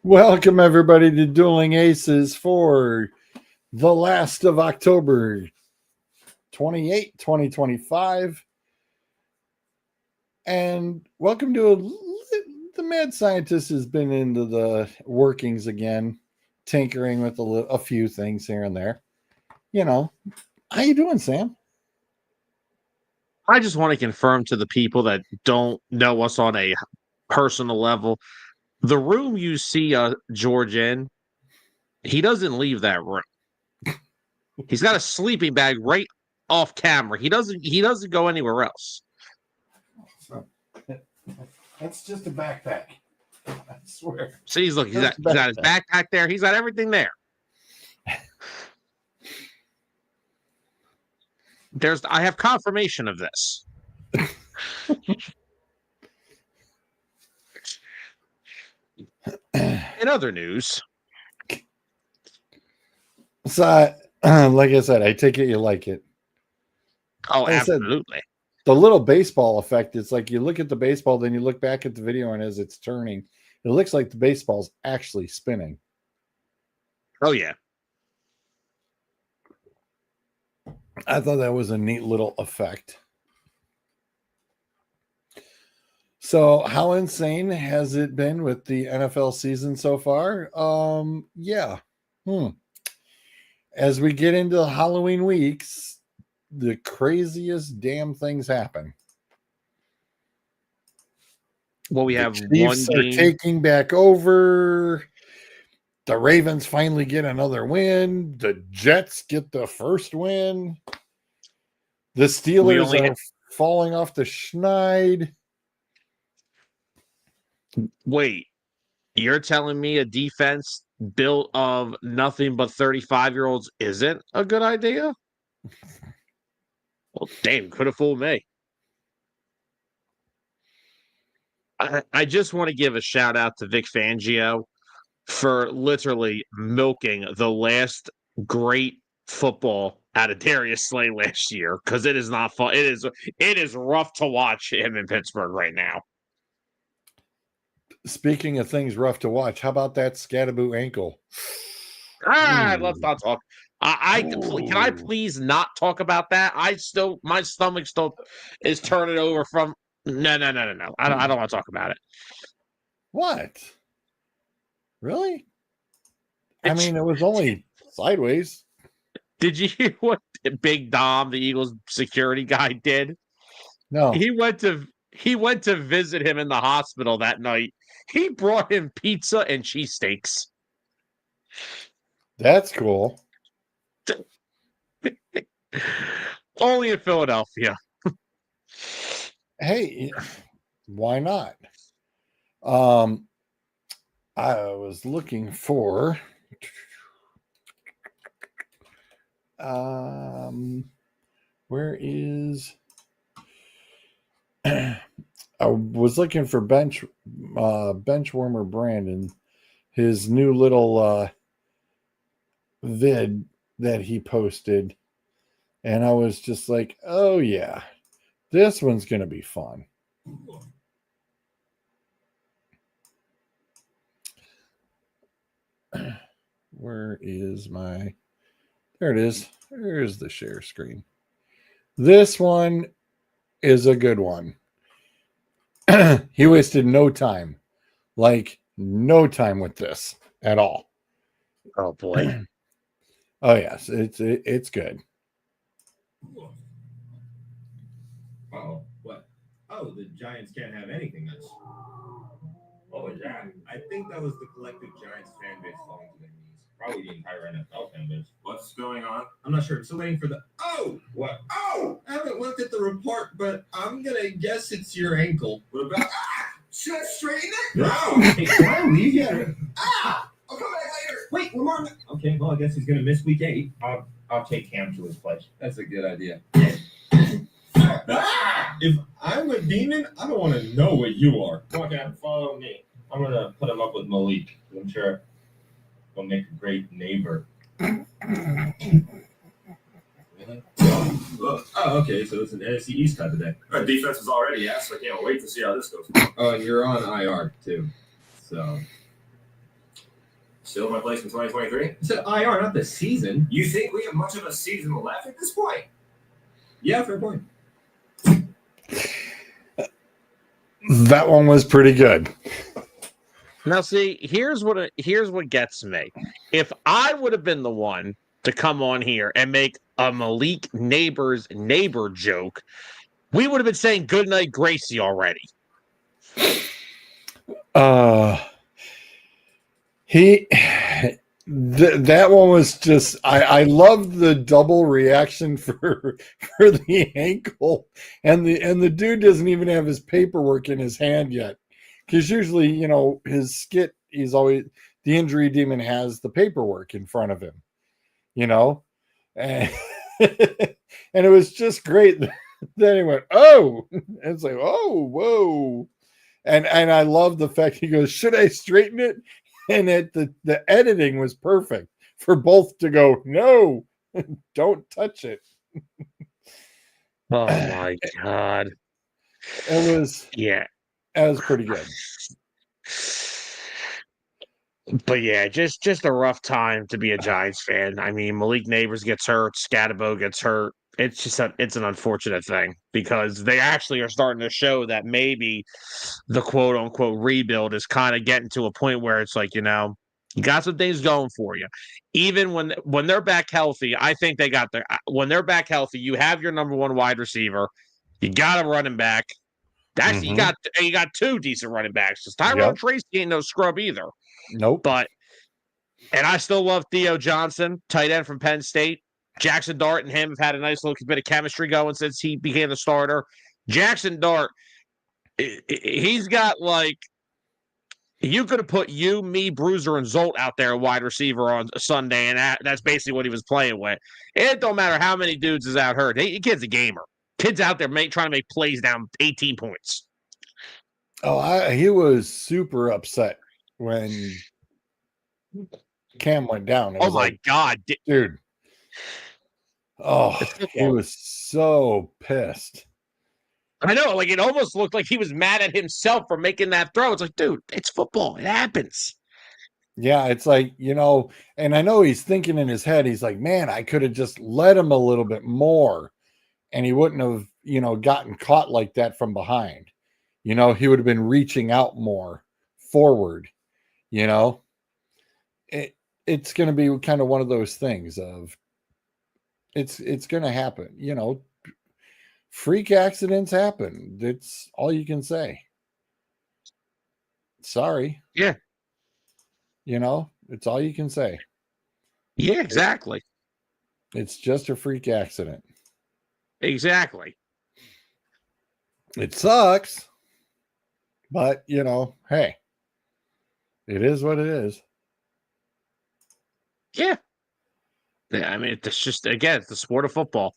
Welcome, everybody, to Dueling ACES for the last of October 28, 2025. And welcome to the mad scientist has been into the workings again, tinkering with a few things here and there. You know, how you doing, Sam? I just want to confirm to the people that don't know us on a personal level, the room you see George in, he doesn't leave that room. He's got a sleeping bag right off camera. He doesn't go anywhere else. That's just a backpack. I swear. See, he's got his backpack there. He's got everything there. I have confirmation of this. In other news, so like I said, I take it you like it. Oh, like absolutely. The little baseball effect, it's like you look at the baseball, then you look back at the video, and as it's turning, it looks like the baseball's actually spinning. Oh, yeah. I thought that was a neat little effect. So, how insane has it been with the NFL season so far? Yeah. As we get into the Halloween weeks, the craziest damn things happen. Well, we have Chiefs one game. Are taking back over. The Ravens finally get another win. The Jets get the first win. The Steelers are falling off the schneid. Wait, you're telling me a defense built of nothing but 35-year-olds isn't a good idea? Well, damn, could have fooled me. I just want to give a shout out to Vic Fangio for literally milking the last great football out of Darius Slay last year, because it is not fun. It is rough to watch him in Pittsburgh right now. Speaking of things rough to watch, how about that Scatterboo ankle? Let's not talk. Can I please not talk about that? My stomach still is turning over from. No. I don't want to talk about it. What? Really? I mean, it was only sideways. Did you hear what Big Dom, the Eagles security guy, did? No. He went to visit him in the hospital that night. He brought him pizza and cheesesteaks. That's cool. Only in Philadelphia. Hey, why not? I was looking for where is I was looking for Benchwarmer Brandon, his new little vid that he posted, and I was just like, oh yeah, this one's gonna be fun. Where is my... There it is. There's the share screen. This one is a good one. He wasted no time. Like, no time with this at all. Oh, boy. Oh, yes. It's good. Oh, what? Oh, the Giants can't have anything nice. What was that? I think that was the collective Giants fan base falling to their knees. Probably the entire NFL fan base. What's going on? I'm not sure. I'm still waiting for the... Oh! What? Oh! I haven't looked at the report, but I'm going to guess it's your ankle. What about... Should I straighten it? No! Hey, can I leave yet? I'll come back later. Wait, Lamar... Okay, well, I guess he's going to miss week 8. I'll take Cam to his place. That's a good idea. If I'm a demon, I don't want to know what you are. Come on, follow me. I'm going to put him up with Malik. I'm sure he'll make a great neighbor. Really? Oh, okay, so it's an NFC East cut today. Our defense is already so I can't wait to see how this goes. Oh, and you're on IR, too. So, Still my place in 2023? It's an IR, not the season. You think we have much of a season left at this point? Yeah, fair point. That one was pretty good. Now, see, here's what gets me. If I would have been the one to come on here and make a Malik Neighbors neighbor joke, we would have been saying goodnight Gracie already. That one was just I love the double reaction for the ankle, and the dude doesn't even have his paperwork in his hand yet, because usually, you know, his skit, he's always, the injury demon has the paperwork in front of him, you know, and and it was just great. Then he went, oh, and it's like, oh, whoa. And I love the fact he goes, should I straighten it? And the editing was perfect for both to go, no, don't touch it. Oh my God. It was pretty good. But yeah, just a rough time to be a Giants fan. I mean, Malik Neighbors gets hurt, Scatabo gets hurt. It's just it's an unfortunate thing, because they actually are starting to show that maybe the quote unquote rebuild is kind of getting to a point where it's like, you know, you got some things going for you. Even when they're back healthy, I think they got when they're back healthy, you have your number one wide receiver, you got a running back. Actually, you got two decent running backs. Because Tyrone Tracy ain't no scrub either. Nope. And I still love Theo Johnson, tight end from Penn State. Jackson Dart and him have had a nice little bit of chemistry going since he became the starter. Jackson Dart, he's got like, you could have put you, me, Bruiser, and Zolt out there, wide receiver, on Sunday, and that's basically what he was playing with. It don't matter how many dudes is out hurt. The kid's a gamer. Kid's out there trying to make plays down 18 points. Oh, he was super upset when Cam went down. Oh my God, dude! Oh, he was so pissed. I know, like, it almost looked like he was mad at himself for making that throw. It's like, dude, it's football. It happens. Yeah, it's like, you know, and I know he's thinking in his head, he's like, man, I could have just let him a little bit more, and he wouldn't have, you know, gotten caught like that from behind. You know, he would have been reaching out more forward, you know. It's going to be kind of one of those things of it's going to happen, you know. Freak accidents happen. It's all you can say. Sorry. Yeah. You know, it's all you can say. Yeah, exactly. It's just a freak accident. Exactly. It sucks. But, you know, hey, it is what it is. Yeah. I mean, it's just, again, it's the sport of football.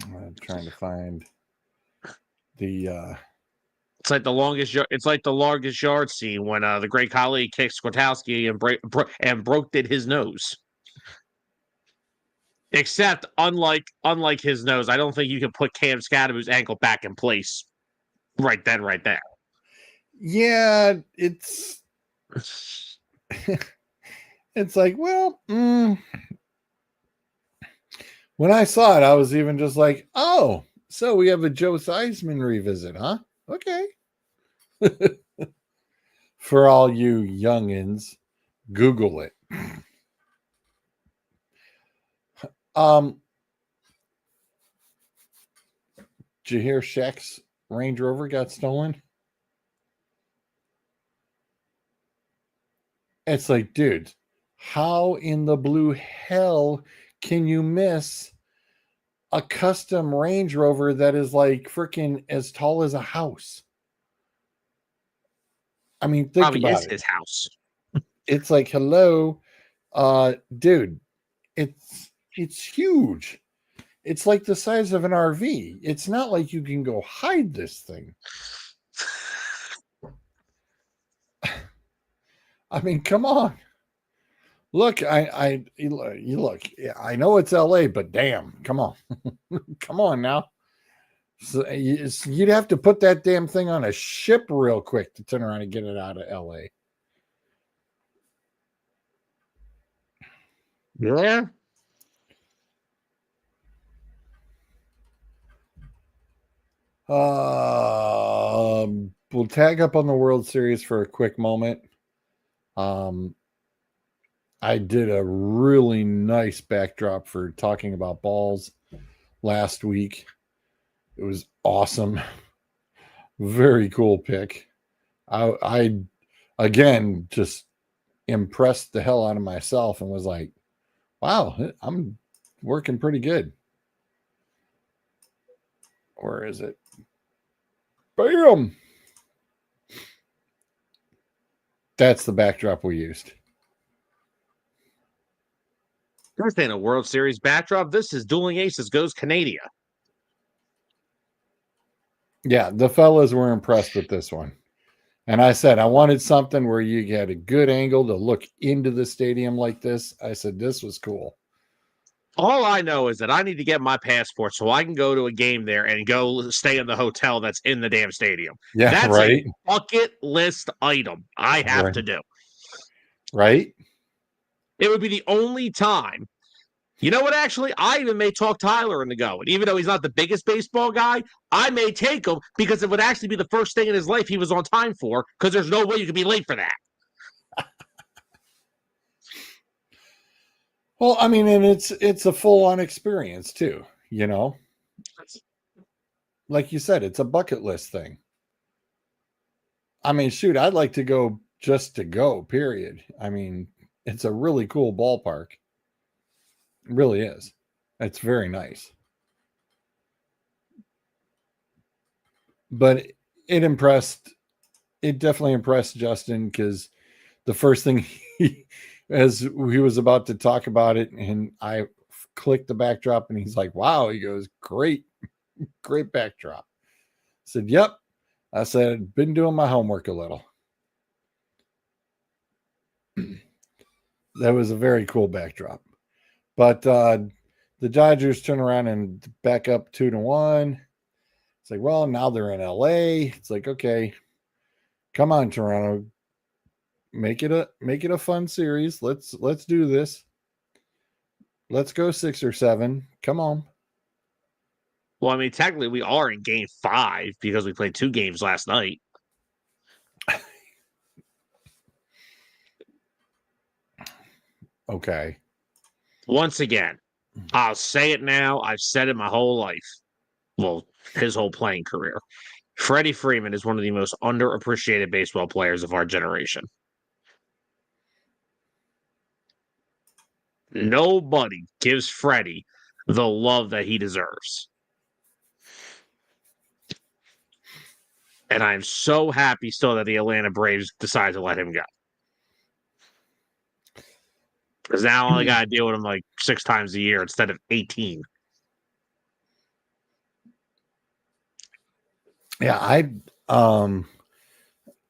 I'm trying to find the it's like the longest yard scene when the great Khali kicked Skwatowski and broke did his nose. Except unlike his nose, I don't think you can put Cam Scadaboo's ankle back in place right then, right there. Yeah, it's it's like, well, when I saw it, I was even just like, oh, so we have a Joe Theismann revisit, huh? Okay. For all you youngins, Google it. Did you hear Shaq's Range Rover got stolen? It's like, dude, how in the blue hell can you miss a custom Range Rover that is like freaking as tall as a house? I mean, think Probably about is it. His house. It's like, hello, dude, it's huge. It's like the size of an RV. It's not like you can go hide this thing. I mean, come on. Look, you look. I know it's LA, but damn, come on, come on now. So you'd have to put that damn thing on a ship real quick to turn around and get it out of LA. Yeah. We'll tag up on the World Series for a quick moment. I did a really nice backdrop for talking about balls last week. It was awesome. Very cool pick. I again just impressed the hell out of myself and was like, wow, I'm working pretty good. Where is it? Bam! That's the backdrop we used. This ain't a World Series backdrop. This is Dueling Aces Goes Canada. Yeah, the fellas were impressed with this one. And I said, I wanted something where you had a good angle to look into the stadium like this. I said, this was cool. All I know is that I need to get my passport so I can go to a game there and go stay in the hotel that's in the damn stadium. Yeah, That's right. a bucket list item I have to do. Right? It would be the only time. You know what, actually? I even may talk Tyler into going. Even though he's not the biggest baseball guy, I may take him because it would actually be the first thing in his life he was on time for, because there's no way you could be late for that. Well, I mean, and it's a full-on experience too, you know? Like you said, it's a bucket list thing. I mean, shoot, I'd like to go just to go, period. I mean, it's a really cool ballpark. It really is. It's very nice. But it definitely impressed Justin because the first thing as he was about to talk about it, and I clicked the backdrop, and he's like, wow, he goes, great backdrop. I said, yep. I said, been doing my homework a little. That was a very cool backdrop. But the Dodgers turn around and back up 2-1. It's like, well, now they're in LA. It's like, okay, come on, Toronto. Make it a fun series. Let's do this. Let's go 6 or 7. Come on. Well, I mean, technically we are in game 5 because we played 2 games last night. Okay. Once again, I'll say it now. I've said it my whole life. Well, his whole playing career. Freddie Freeman is one of the most underappreciated baseball players of our generation. Nobody gives Freddie the love that he deserves. And I'm so happy still that the Atlanta Braves decided to let him go. Because now I only got to deal with him like 6 times a year instead of 18. Yeah,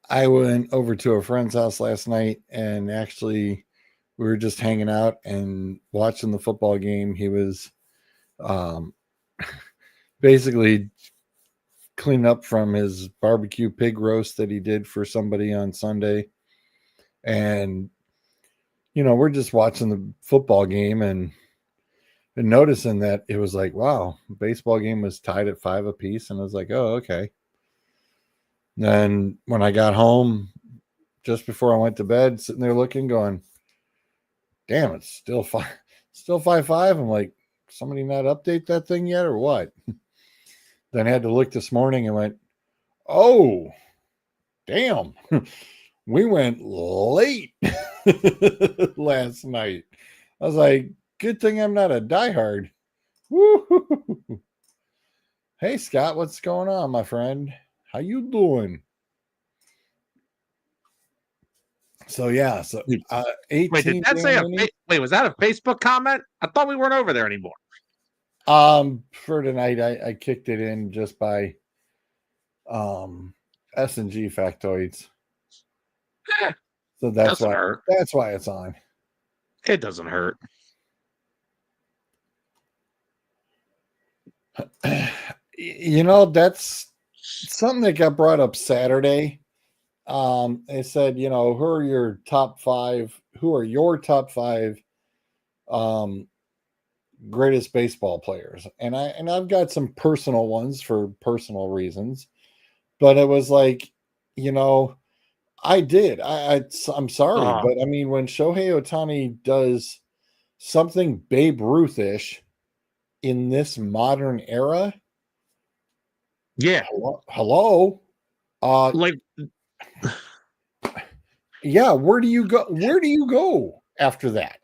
I went over to a friend's house last night, and actually we were just hanging out and watching the football game. He was basically cleaning up from his barbecue pig roast that he did for somebody on Sunday. And, you know, we're just watching the football game and noticing that it was like, wow, baseball game was tied at 5 apiece. And I was like, oh, okay. Then when I got home, just before I went to bed, sitting there looking, going, damn, it's still 5-5. I'm like, somebody not update that thing yet or what? Then I had to look this morning and went, oh, damn, we went late last night. I was like, good thing I'm not a diehard. Woo-hoo-hoo. Hey, Scott, what's going on, my friend? How you doing? So, yeah, so 18. Wait, did that say wait, was that a Facebook comment? I thought we weren't over there anymore. For tonight, I kicked it in just by S&G factoids. So that's why it's on. It doesn't hurt. That's something that got brought up Saturday. They said, who are your top five? Who are your top five um, greatest baseball players? And I've got some personal ones for personal reasons, but it was like, you know, I did. I'm sorry, Uh, but I mean, when Shohei Otani does something Babe Ruth-ish in this modern era, yeah, hello, like yeah, where do you go? Where do you go after that?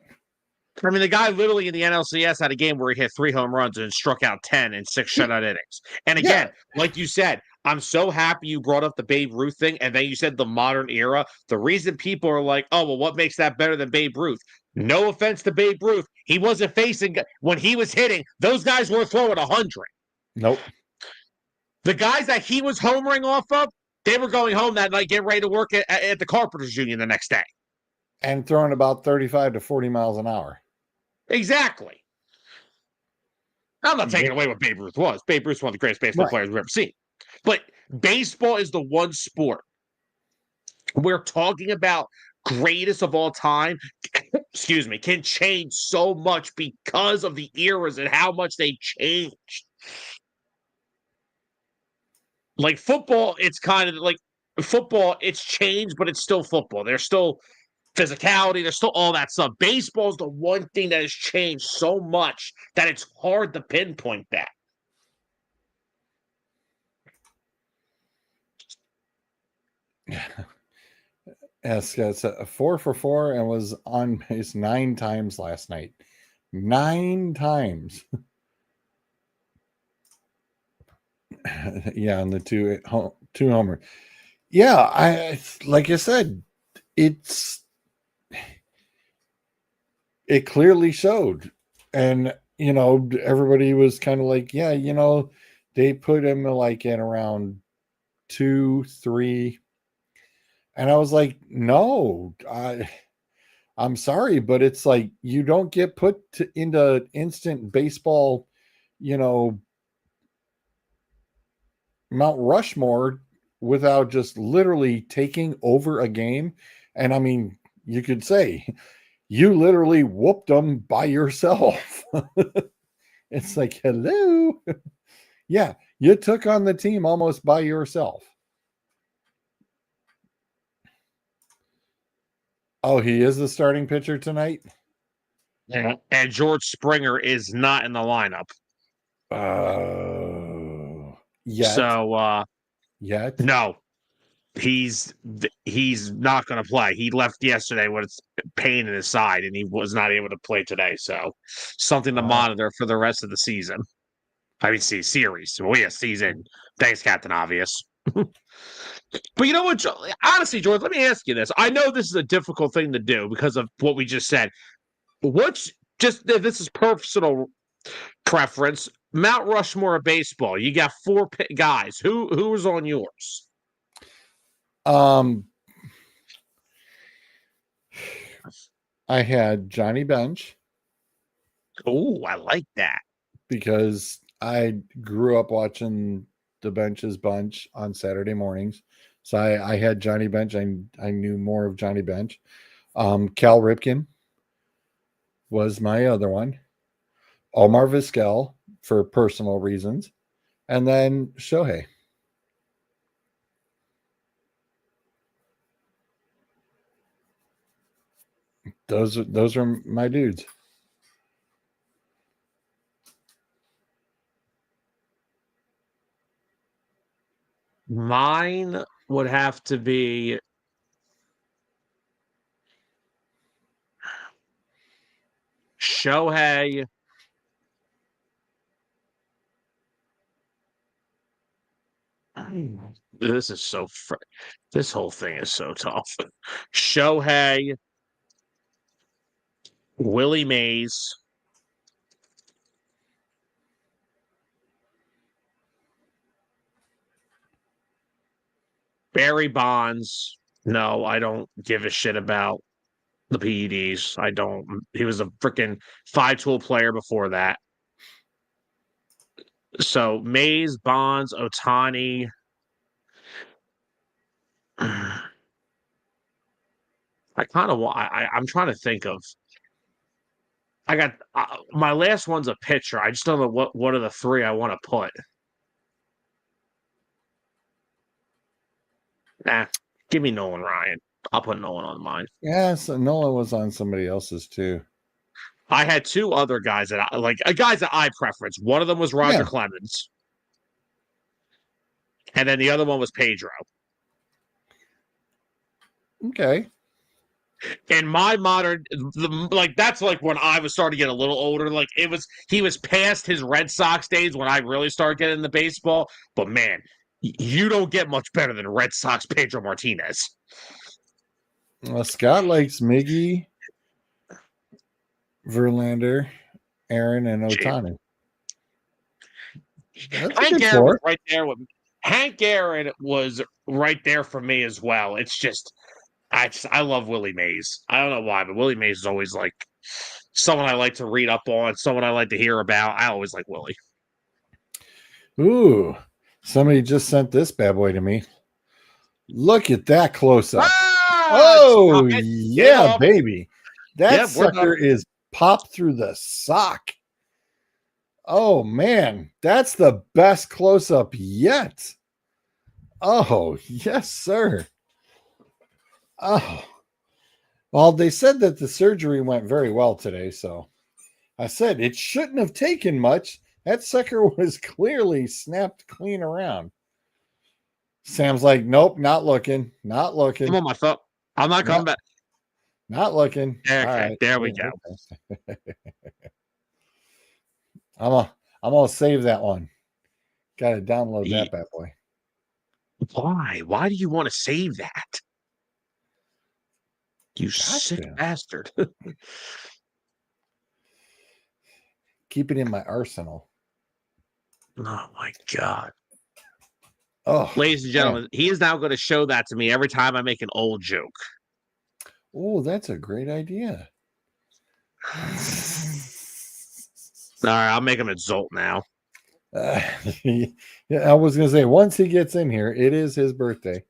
I mean, the guy literally in the NLCS had a game where he hit 3 home runs and struck out 10 in 6 shutout innings. And Yeah, again, like you said, I'm so happy you brought up the Babe Ruth thing, and then you said the modern era. The reason people are like, "Oh, well, what makes that better than Babe Ruth?" No offense to Babe Ruth, he wasn't facing when he was hitting. Those guys weren't throwing 100. nope. The guys that he was homering off of, they were going home that night, getting ready to work at the Carpenters Union the next day. And throwing about 35 to 40 miles an hour. Exactly. I'm not taking Yeah. away what Babe Ruth was. Babe Ruth's one of the greatest baseball Right. players we've ever seen. But baseball is the one sport we're talking about greatest of all time, excuse me, can change so much because of the eras and how much they changed. Like football, it's kind of like football, it's changed, but it's still football. There's still physicality, there's still all that stuff. Baseball is the one thing that has changed so much that it's hard to pinpoint that. Yes, it's a 4 for 4 and was on base 9 times last night. 9 times. Yeah, and the two homer. Yeah, I like I said, it clearly showed. And everybody was kind of like, yeah, they put him like in around 2, 3. And I was like, no, I'm sorry, but it's like you don't get put into instant baseball, you know, Mount Rushmore without just literally taking over a game. And I mean, you could say you literally whooped them by yourself. It's like, hello. Yeah, you took on the team almost by yourself. Oh, he is the starting pitcher tonight? Yeah. And George Springer is not in the lineup. Yet. So Yet. no, he's not going to play. He left yesterday with pain in his side, and he was not able to play today. So something to monitor for the rest of the season. I mean, series. Well, yeah, season. Thanks, Captain Obvious. But you know what? Honestly, George, let me ask you this. I know this is a difficult thing to do because of what we just said. What's just this is personal preference? Mount Rushmore of baseball. You got 4 guys. Who was on yours? I had Johnny Bench. Oh, I like that. Because I grew up watching the Bench's Bunch on Saturday mornings. So I had Johnny Bench. I knew more of Johnny Bench. Cal Ripken was my other one. Omar Vizquel for personal reasons. And then Shohei. Those are my dudes. Mine would have to be Shohei. This is so. This whole thing is so tough. Shohei, Willie Mays, Barry Bonds. No, I don't give a shit about the PEDs. I don't. He was a freaking 5-tool player before that. So Mays, Bonds, Otani. I kind of want. I'm trying to think of. I got my last one's a pitcher. I just don't know what are the three I want to put. Nah, give me Nolan Ryan. I'll put Nolan on mine. Yeah, so Nolan was on somebody else's too. I had two other guys that I like, guys that I preference. One of them was Roger Clemens, and then the other one was Pedro. Okay. In my modern, like that's like when I was starting to get a little older. Like he was past his Red Sox days when I really started getting into baseball. But man, you don't get much better than Red Sox Pedro Martinez. Scott likes Miggy, Verlander, Aaron, and Otani. Hank Aaron was right there with Hank Aaron was right there for me as well. It's just I love Willie Mays. I don't know why, but Willie Mays is always like someone I like to read up on, someone I like to hear about. I always like Willie. Ooh, somebody just sent this bad boy to me. Look at that close up. Oh, yeah, baby. That sucker is popped through the sock. Oh, man. That's the best close up yet. Oh, yes, sir. Oh, well, they said that the surgery went very well today. So I said it shouldn't have taken much. That sucker was clearly snapped clean around. Sam's like, nope, not looking. Not looking. I'm on my phone. I'm not coming back. Not looking. Okay, all right. There we go. I'm gonna save that one. Gotta download that bad boy. Why? Why do you want to save that? You sick bastard. Keep it in my arsenal. Oh my God. Oh, ladies and gentlemen, he is now going to show that to me every time I make an old joke. Oh, that's a great idea. All right, I'll make him exult now. Yeah, I was going to say, once he gets in here, it is his birthday.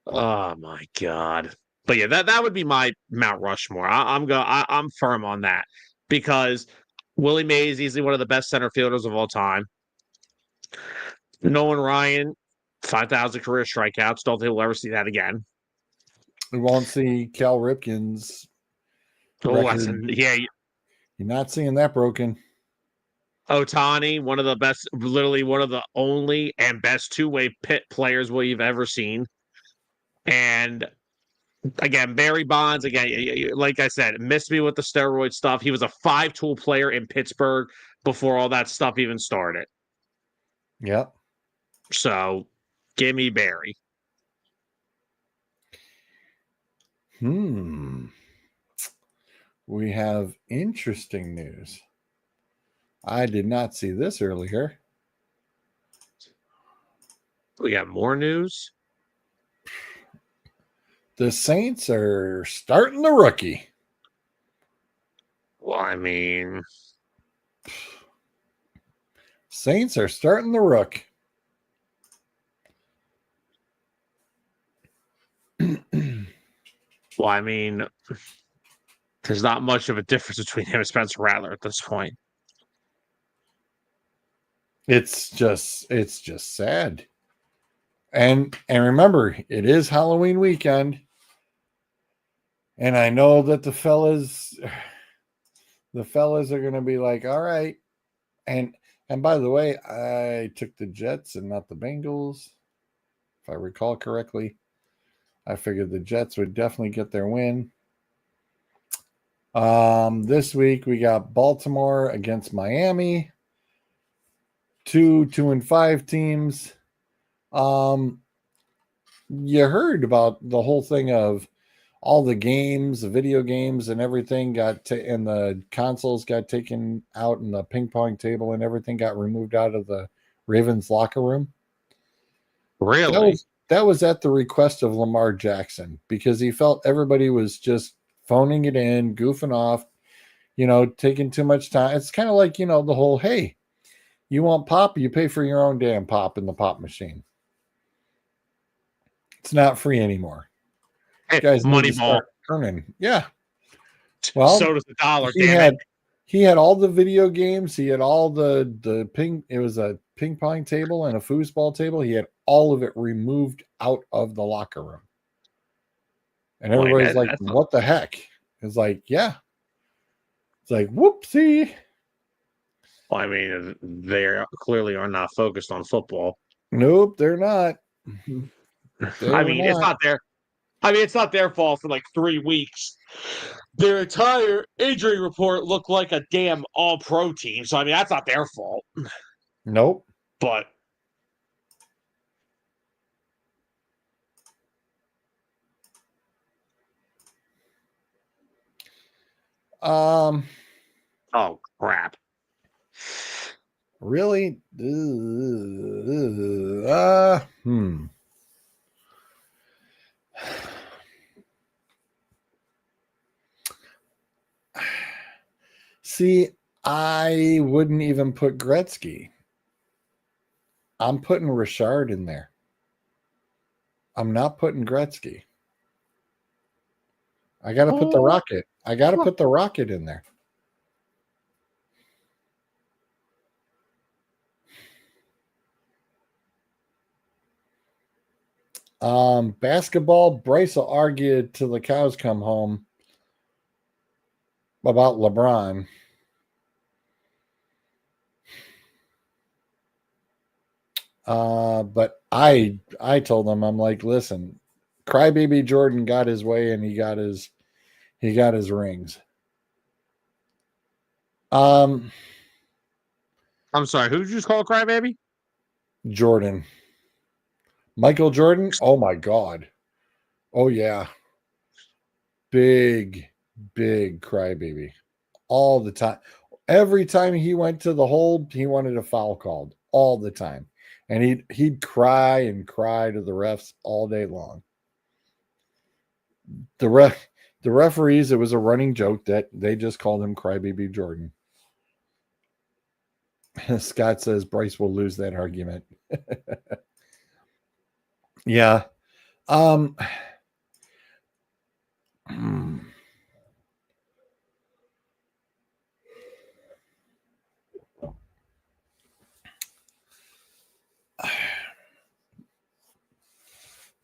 Oh my God. But yeah, that would be my Mount Rushmore. I'm firm on that because Willie Mays easily one of the best center fielders of all time. Nolan Ryan, 5,000 career strikeouts. Don't think we'll ever see that again. We won't see Cal Ripken's record. Yeah. You're not seeing that broken. Otani, one of the best, literally one of the only and best two-way pit players we've ever seen. And again, Barry Bonds, again, like I said, missed me with the steroid stuff. He was a 5-tool player in Pittsburgh before all that stuff even started. Yep. So, give me Barry. We have interesting news. I did not see this earlier. We got more news. The Saints are starting the rookie. Well, I mean, Saints are starting the rook. Well, I mean, there's not much of a difference between him and Spencer Rattler at this point. It's just sad. And remember, it is Halloween weekend. And I know that the fellas are going to be like, all right. And by the way, I took the Jets and not the Bengals, if I recall correctly. I figured the Jets would definitely get their win. This week we got Baltimore against Miami. 2-5 teams. You heard about the whole thing of all the games, the video games and everything and the consoles got taken out and the ping pong table and everything got removed out of the Ravens locker room. Really? That was at the request of Lamar Jackson because he felt everybody was just phoning it in, goofing off. taking too much time. It's kind of like, the whole, hey, you want pop, you pay for your own damn pop in the pop machine. It's not free anymore. You guys need to Moneyball. start earning. Yeah. Well, So does the dollar. he Damn had it. he had all the video games. He had all the ping. It was a ping pong table and a foosball table. He had all of it removed out of the locker room. And everybody's like, what the heck? It's like, yeah. It's like, whoopsie. Well, I mean, they clearly are not focused on football. Nope, they're not. It's not their. It's not their fault for like 3 weeks. Their entire injury report looked like a damn all-pro team. So, that's not their fault. Nope. But oh crap. Really? See, I wouldn't even put Gretzky. I'm putting Richard in there. I'm not putting Gretzky. I got to put the Rocket. I got to put the Rocket in there. Basketball, Bryce will argue till the cows come home about LeBron. But I told him, I'm like, listen, crybaby Jordan got his way and he got his rings. I'm sorry, who did you just call crybaby? Jordan. Michael Jordan? Oh my God. Oh yeah. Big crybaby. All the time. Every time he went to the hold, he wanted a foul called all the time. And he'd cry and cry to the refs all day long. The referees, it was a running joke that they just called him Crybaby Jordan. Scott says Bryce will lose that argument. Yeah.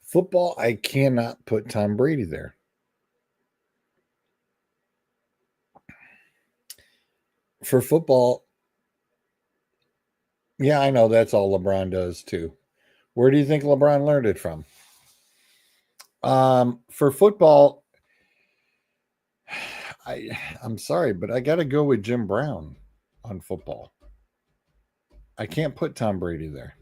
Football, I cannot put Tom Brady there. For football, yeah, I know that's all LeBron does too. Where do you think LeBron learned it from? For football, I'm sorry, but I got to go with Jim Brown on football. I can't put Tom Brady there.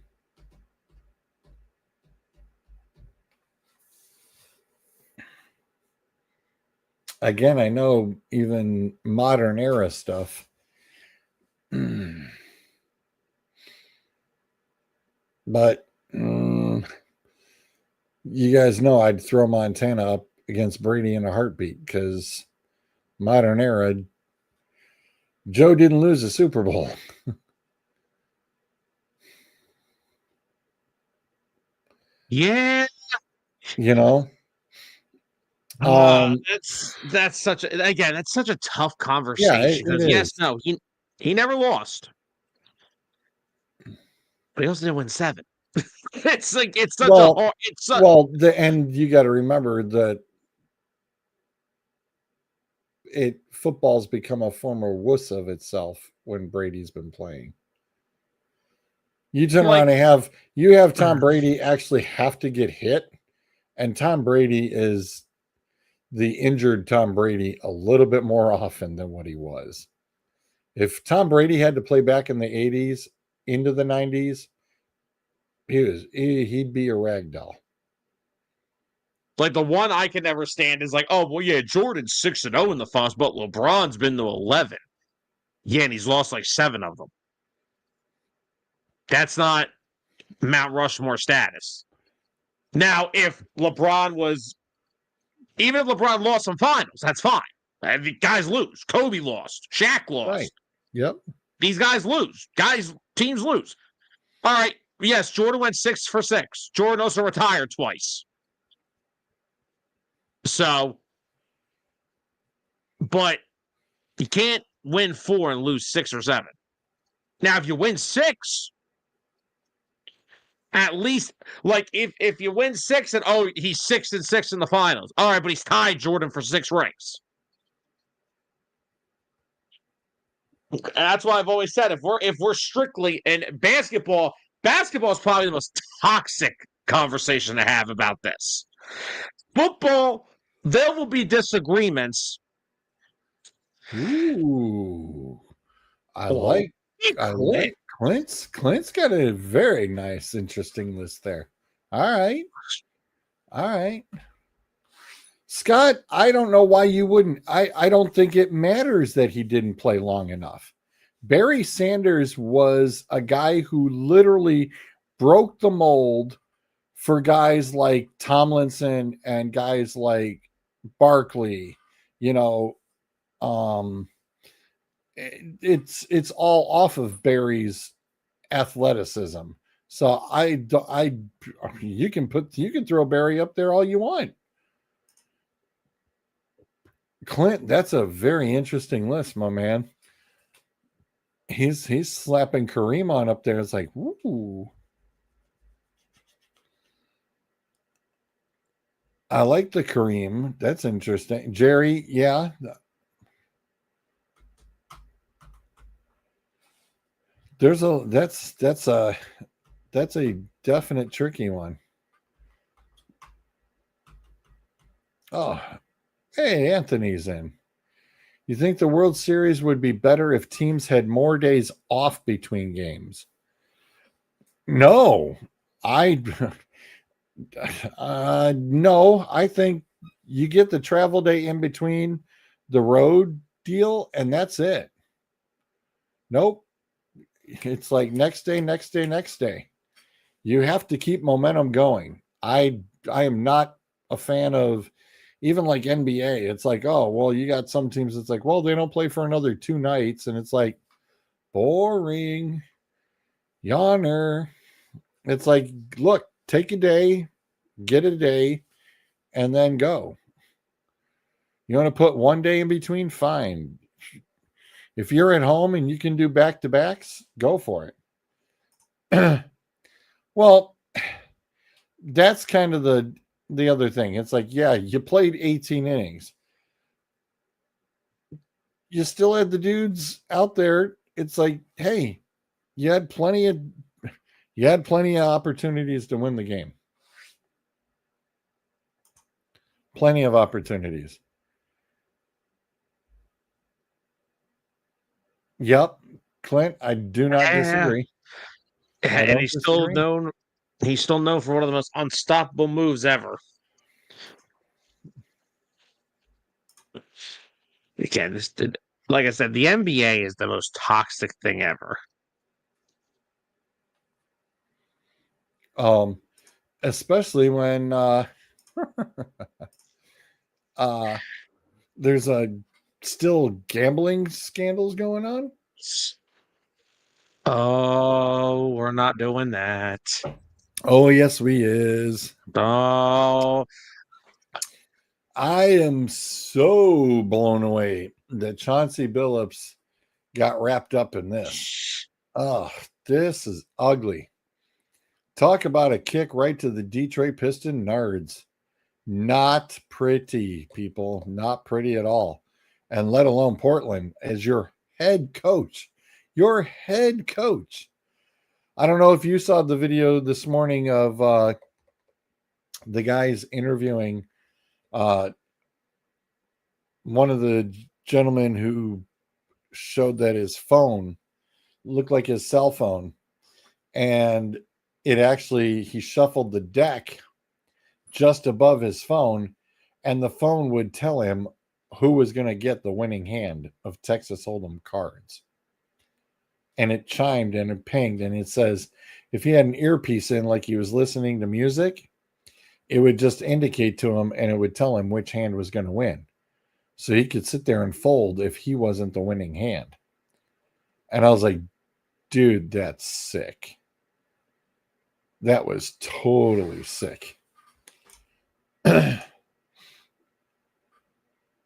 Again, I know even modern era stuff. But you guys know I'd throw Montana up against Brady in a heartbeat because modern era, Joe didn't lose a Super Bowl. Yeah. That's such a tough conversation. Yeah, yes, no, he never lost. But he also didn't win 7. It's like it's such a hard. And you got to remember that football's become a form of wuss of itself when Brady's been playing. You turn around and you have Tom Brady actually have to get hit, and Tom Brady is the injured Tom Brady a little bit more often than what he was. If Tom Brady had to play back in the 80s into the 90s, he'd be a rag doll. Like the one I can never stand is like, oh well, yeah, Jordan's 6-0 in the finals, but LeBron's been to 11. Yeah, and he's lost like 7 of them. That's not Mount Rushmore status. Now, if LeBron lost some finals, that's fine. And the guys lose. Kobe lost. Shaq lost. Right. Yep. These guys lose. Teams lose. All right. Yes, Jordan went 6 for 6. Jordan also retired twice. So, but you can't win 4 and lose 6 or 7. Now, if you win 6, at least, like, if you win 6 and, he's 6 and 6 in the finals. All right, but he's tied Jordan for 6 rings. And that's why I've always said, if we're strictly in basketball is probably the most toxic conversation to have about this. Football, there will be disagreements. Ooh. I like Clint's got a very nice, interesting list there. All right. Scott, I don't know why you wouldn't. I don't think it matters that he didn't play long enough. Barry Sanders was a guy who literally broke the mold for guys like Tomlinson and guys like Barkley. It's all off of Barry's athleticism. So you can throw Barry up there all you want. Clint, that's a very interesting list, my man. He's slapping Kareem on up there. It's like, ooh. I like the Kareem. That's interesting. Jerry, yeah. That's a definite tricky one. Oh, hey, Anthony's in. You think the World Series would be better if teams had more days off between games? No, no. I think you get the travel day in between the road deal, and that's it. Nope. It's like next day. You have to keep momentum going. I am not a fan of even like NBA. It's like, oh, well, you got some teams. It's like, well, they don't play for another 2 nights. And it's like, boring. Yawner. It's like, look, take a day, get a day, and then go. You want to put 1 day in between? Fine. If you're at home and you can do back-to-backs, go for it. Well, that's kind of the other thing. It's like, yeah, you played 18 innings. You still had the dudes out there. It's like, hey, you had plenty of opportunities to win the game. Plenty of opportunities. Yep. Clint, I do not disagree. And he's still known for one of the most unstoppable moves ever. Again, like I said, the NBA is the most toxic thing ever. Especially when there's still gambling scandals going on. Oh, we're not doing that. Oh, yes, we is. Oh, I am so blown away that Chauncey Billups got wrapped up in this. Oh, this is ugly. Talk about a kick right to the Detroit Piston nards. Not pretty, people. Not pretty at all. And let alone Portland as your head coach. Your head coach. I don't know if you saw the video this morning of the guys interviewing one of the gentlemen who showed that his phone looked like his cell phone. And he shuffled the deck just above his phone, and the phone would tell him who was going to get the winning hand of Texas Hold'em cards. And it chimed and it pinged, and it says if he had an earpiece in like he was listening to music, it would just indicate to him and it would tell him which hand was going to win. so he could sit there and fold if he wasn't the winning hand. And I was like, dude, that's sick. That was totally sick.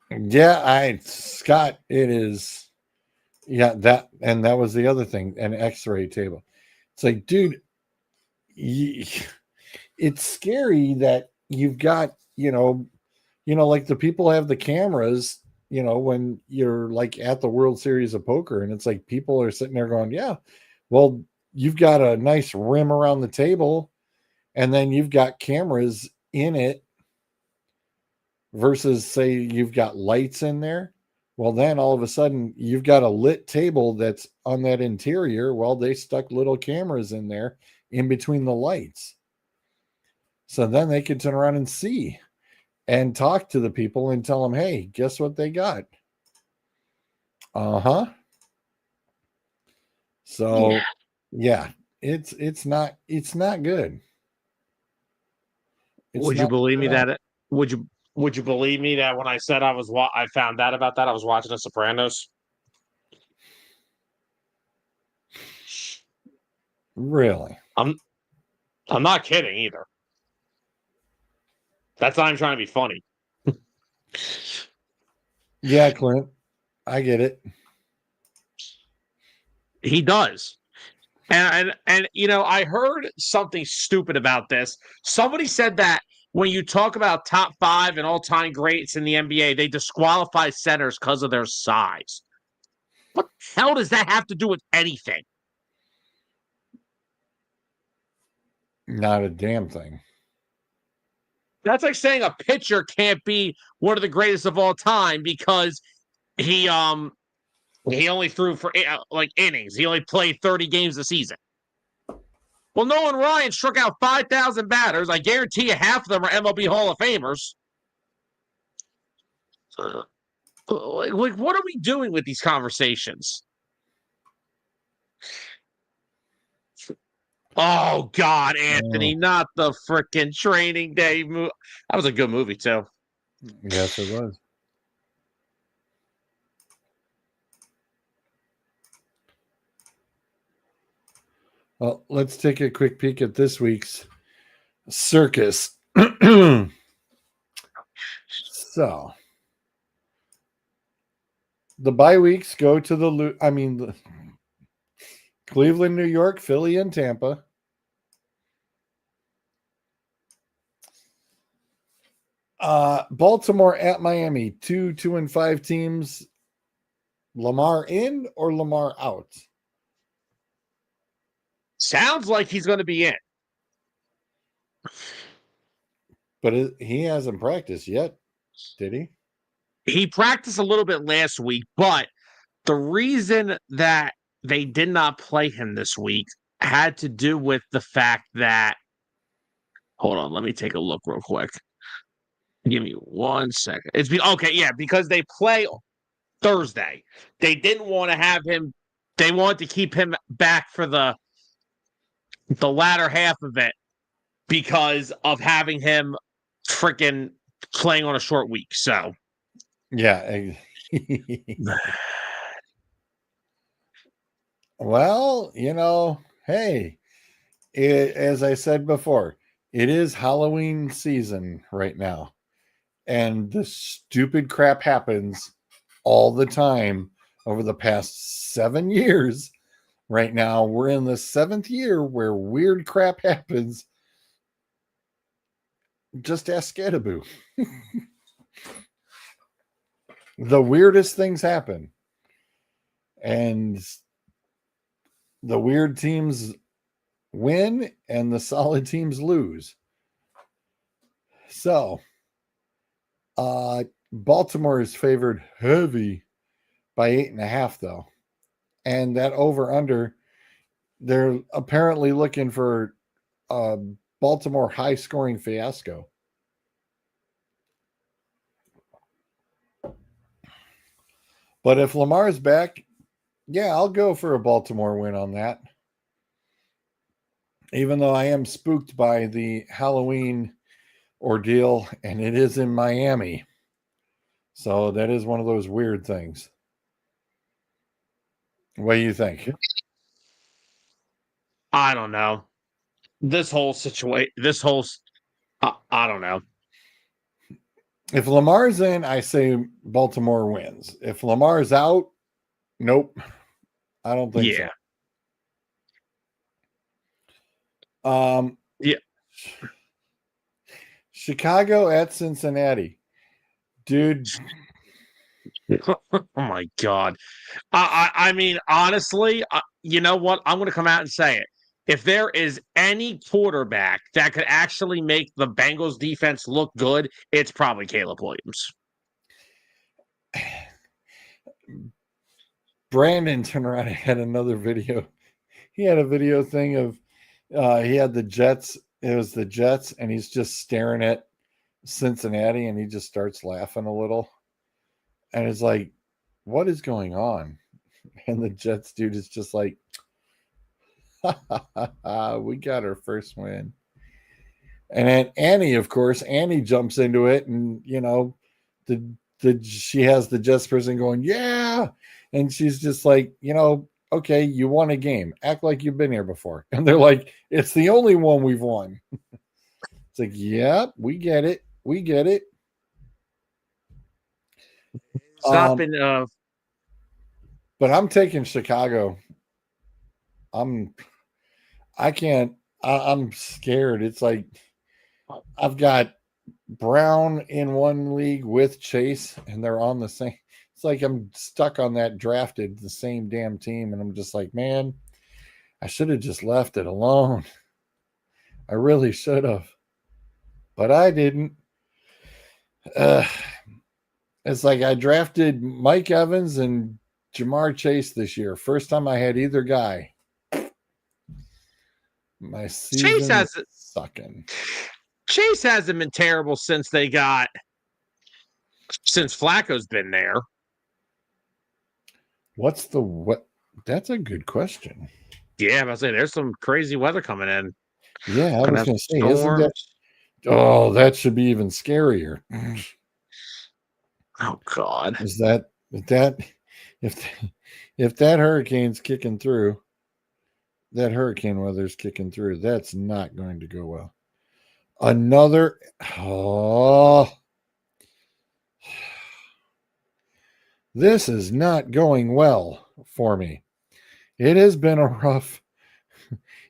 Yeah, Scott, it is. Yeah, that was the other thing, an X-ray table. It's like, dude, it's scary that you've got, like the people have the cameras, when you're like at the World Series of Poker, and it's like people are sitting there going, yeah, well, you've got a nice rim around the table, and then you've got cameras in it versus say you've got lights in there. Well, then all of a sudden you've got a lit table that's on that interior. Well, they stuck little cameras in there in between the lights. So then they can turn around and see and talk to the people and tell them, hey, guess what they got? Uh-huh. So yeah, it's not good. Would you believe me that would you believe me that when I said I found out about that I was watching The Sopranos? Really? I'm not kidding either. That's not even trying to be funny. Yeah, Clint, I get it. He does. And I heard something stupid about this. Somebody said that when you talk about top 5 and all-time greats in the NBA, they disqualify centers because of their size. What the hell does that have to do with anything? Not a damn thing. That's like saying a pitcher can't be one of the greatest of all time because he only threw for like innings. He only played 30 games a season. Well, Nolan Ryan struck out 5,000 batters. I guarantee you half of them are MLB Hall of Famers. Like, what are we doing with these conversations? Oh, God, Anthony, not the freaking Training Day movie. That was a good movie, too. Yes, it was. Well, let's take a quick peek at this week's circus. So, the bye weeks go to the Cleveland, New York, Philly, and Tampa. Baltimore at Miami, 2-5 teams. Lamar in or Lamar out? Sounds like he's going to be in. But he hasn't practiced yet, did he? He practiced a little bit last week, but the reason that they did not play him this week had to do with the fact that, hold on, let me take a look real quick. Give me 1 second. Because they play Thursday. They didn't want to have him. They wanted to keep him back for the latter half of it because of having him freaking playing on a short week. So, yeah. Well, hey, as I said before, it is Halloween season right now. And the stupid crap happens all the time over the past 7 years. Right now, we're in the 7th year where weird crap happens. Just ask Skadaboo. The weirdest things happen. And the weird teams win and the solid teams lose. So, Baltimore is favored heavy by 8.5, though. And that over under, they're apparently looking for a Baltimore high scoring fiasco. But if Lamar's back, yeah, I'll go for a Baltimore win on that. Even though I am spooked by the Halloween ordeal, and it is in Miami. So that is one of those weird things. What do you think? I don't know. This whole situation, I don't know. If Lamar's in, I say Baltimore wins. If Lamar's out, nope. I don't think Yeah. so. Yeah. Chicago at Cincinnati. Dude, Oh my God. I mean, honestly, you know what? I'm going to come out and say it. If there is any quarterback that could actually make the Bengals defense look good, it's probably Caleb Williams. Brandon turned around and had another video. He had a video thing of he had the Jets. It was the Jets, and he's just staring at Cincinnati, and he just starts laughing a little. And it's like, what is going on? And the Jets dude is just like, we got our first win. And then Annie, of course, Annie jumps into it, and she has the Jets person going, yeah, and she's just like, okay, you won a game, act like you've been here before, and they're like, it's the only one we've won. It's like, yeah, we get it, It's not been. but I'm taking Chicago. I can't. I'm scared. It's like I've got Brown in one league with Chase, and they're on the same. It's like I'm stuck on that drafted the same damn team, and I'm just like, man, I should have just left it alone. I really should have, but I didn't. It's like I drafted Mike Evans and Jamar Chase this year. First time I had either guy. My season is sucking. Chase hasn't been terrible since Flacco's been there. What? That's a good question. Yeah, I was saying there's some crazy weather coming in. Yeah, I was going to say, storms. isn't that? Oh, that should be even scarier. Oh God! Is that if that hurricane's kicking through, that hurricane weather's kicking through, that's not going to go well. This is not going well for me. It has been a rough,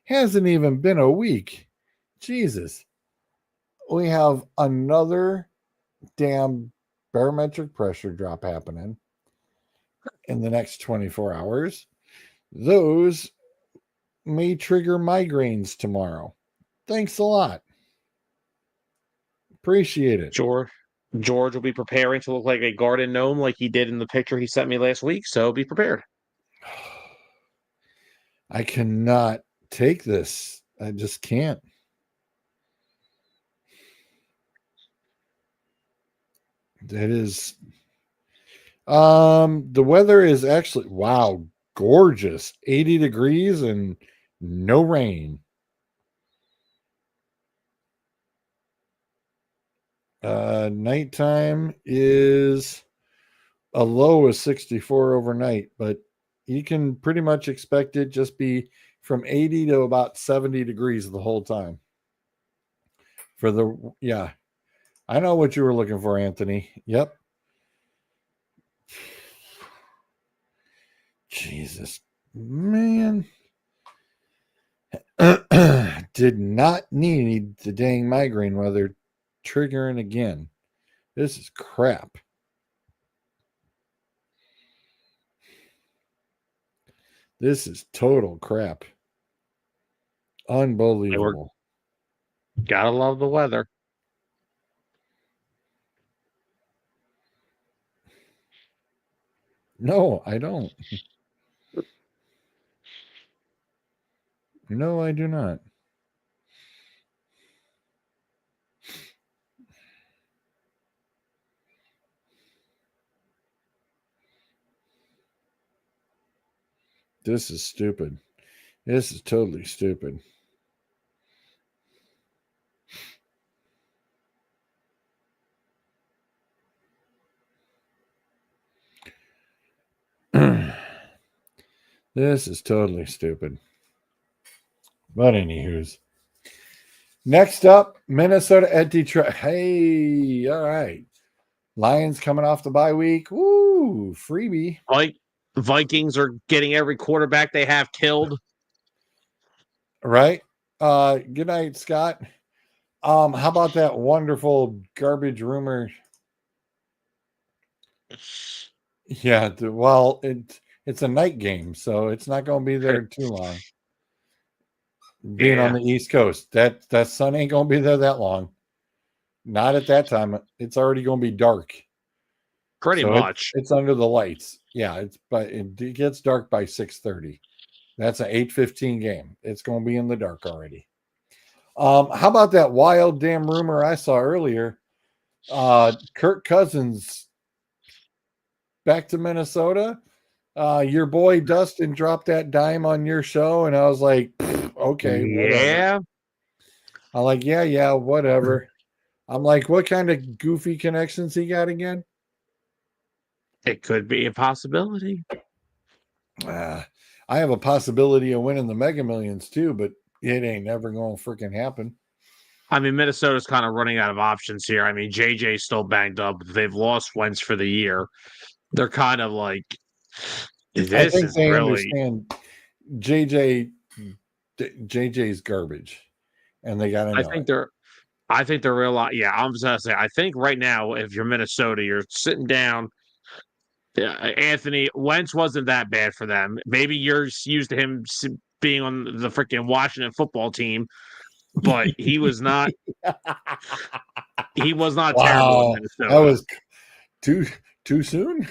hasn't even been a week. Jesus. We have another damn barometric pressure drop happening in the next 24 hours. Those may trigger migraines tomorrow. Thanks a lot. Appreciate it. George will be preparing to look like a garden gnome like he did in the picture he sent me last week, so be prepared. I cannot take this. I just can't. That is the weather is actually gorgeous. 80 degrees and no rain. Nighttime is a low of 64 overnight, but you can pretty much expect it just be from 80 to about 70 degrees the whole time. I know what you were looking for, Anthony. Yep. Jesus, man. Did not need the dang migraine weather triggering again. This is crap. This is total crap. Unbelievable. Gotta love the weather. No, I don't. No, I do not. This is stupid. This is totally stupid. This is totally stupid. But anywho's. Next up, Minnesota at Detroit. Hey, all right. Lions coming off the bye week. Woo, freebie. Vikings are getting every quarterback they have killed. Right. Good night, Scott. How about that wonderful garbage rumor? Yeah, well, it's a night game, so it's not going to be there too long. Being on the East Coast, that sun ain't going to be there that long. Not at that time. It's already going to be dark. Pretty much. It's under the lights. Yeah, it gets dark by 6:30. That's an 8:15 game. It's going to be in the dark already. How about that wild damn rumor I saw earlier? Kirk Cousins back to Minnesota. Your boy Dustin dropped that dime on your show, and I was like, okay, whatever. I'm like, yeah, whatever. I'm like, what kind of goofy connections he got again? It could be a possibility. I have a possibility of winning the Mega Millions too, but it ain't never going to freaking happen. I mean, Minnesota's kind of running out of options here. I mean, JJ's still banged up. They've lost Wentz for the year. They're kind of like, I think they understand JJ's garbage, and they got to know. I think they're real. Yeah, I'm just gonna say. I think right now, if you're Minnesota, you're sitting down. Anthony Wentz wasn't that bad for them. Maybe you're used to him being on the freaking Washington football team, but he was not. He was not terrible in Minnesota. That was too soon.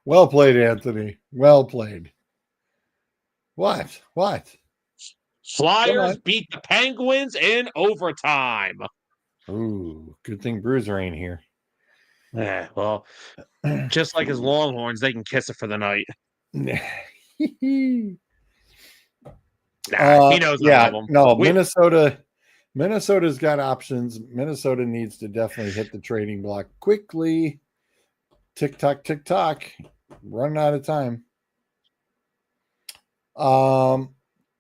Well played, Anthony. Well played. What? Flyers beat the Penguins in overtime. Ooh, good thing Bruiser ain't here. Yeah, well, just like his Longhorns, they can kiss it for the night. He knows. Yeah, no, Minnesota's got options. Minnesota needs to definitely hit the trading block quickly. Tick tock. Running out of time.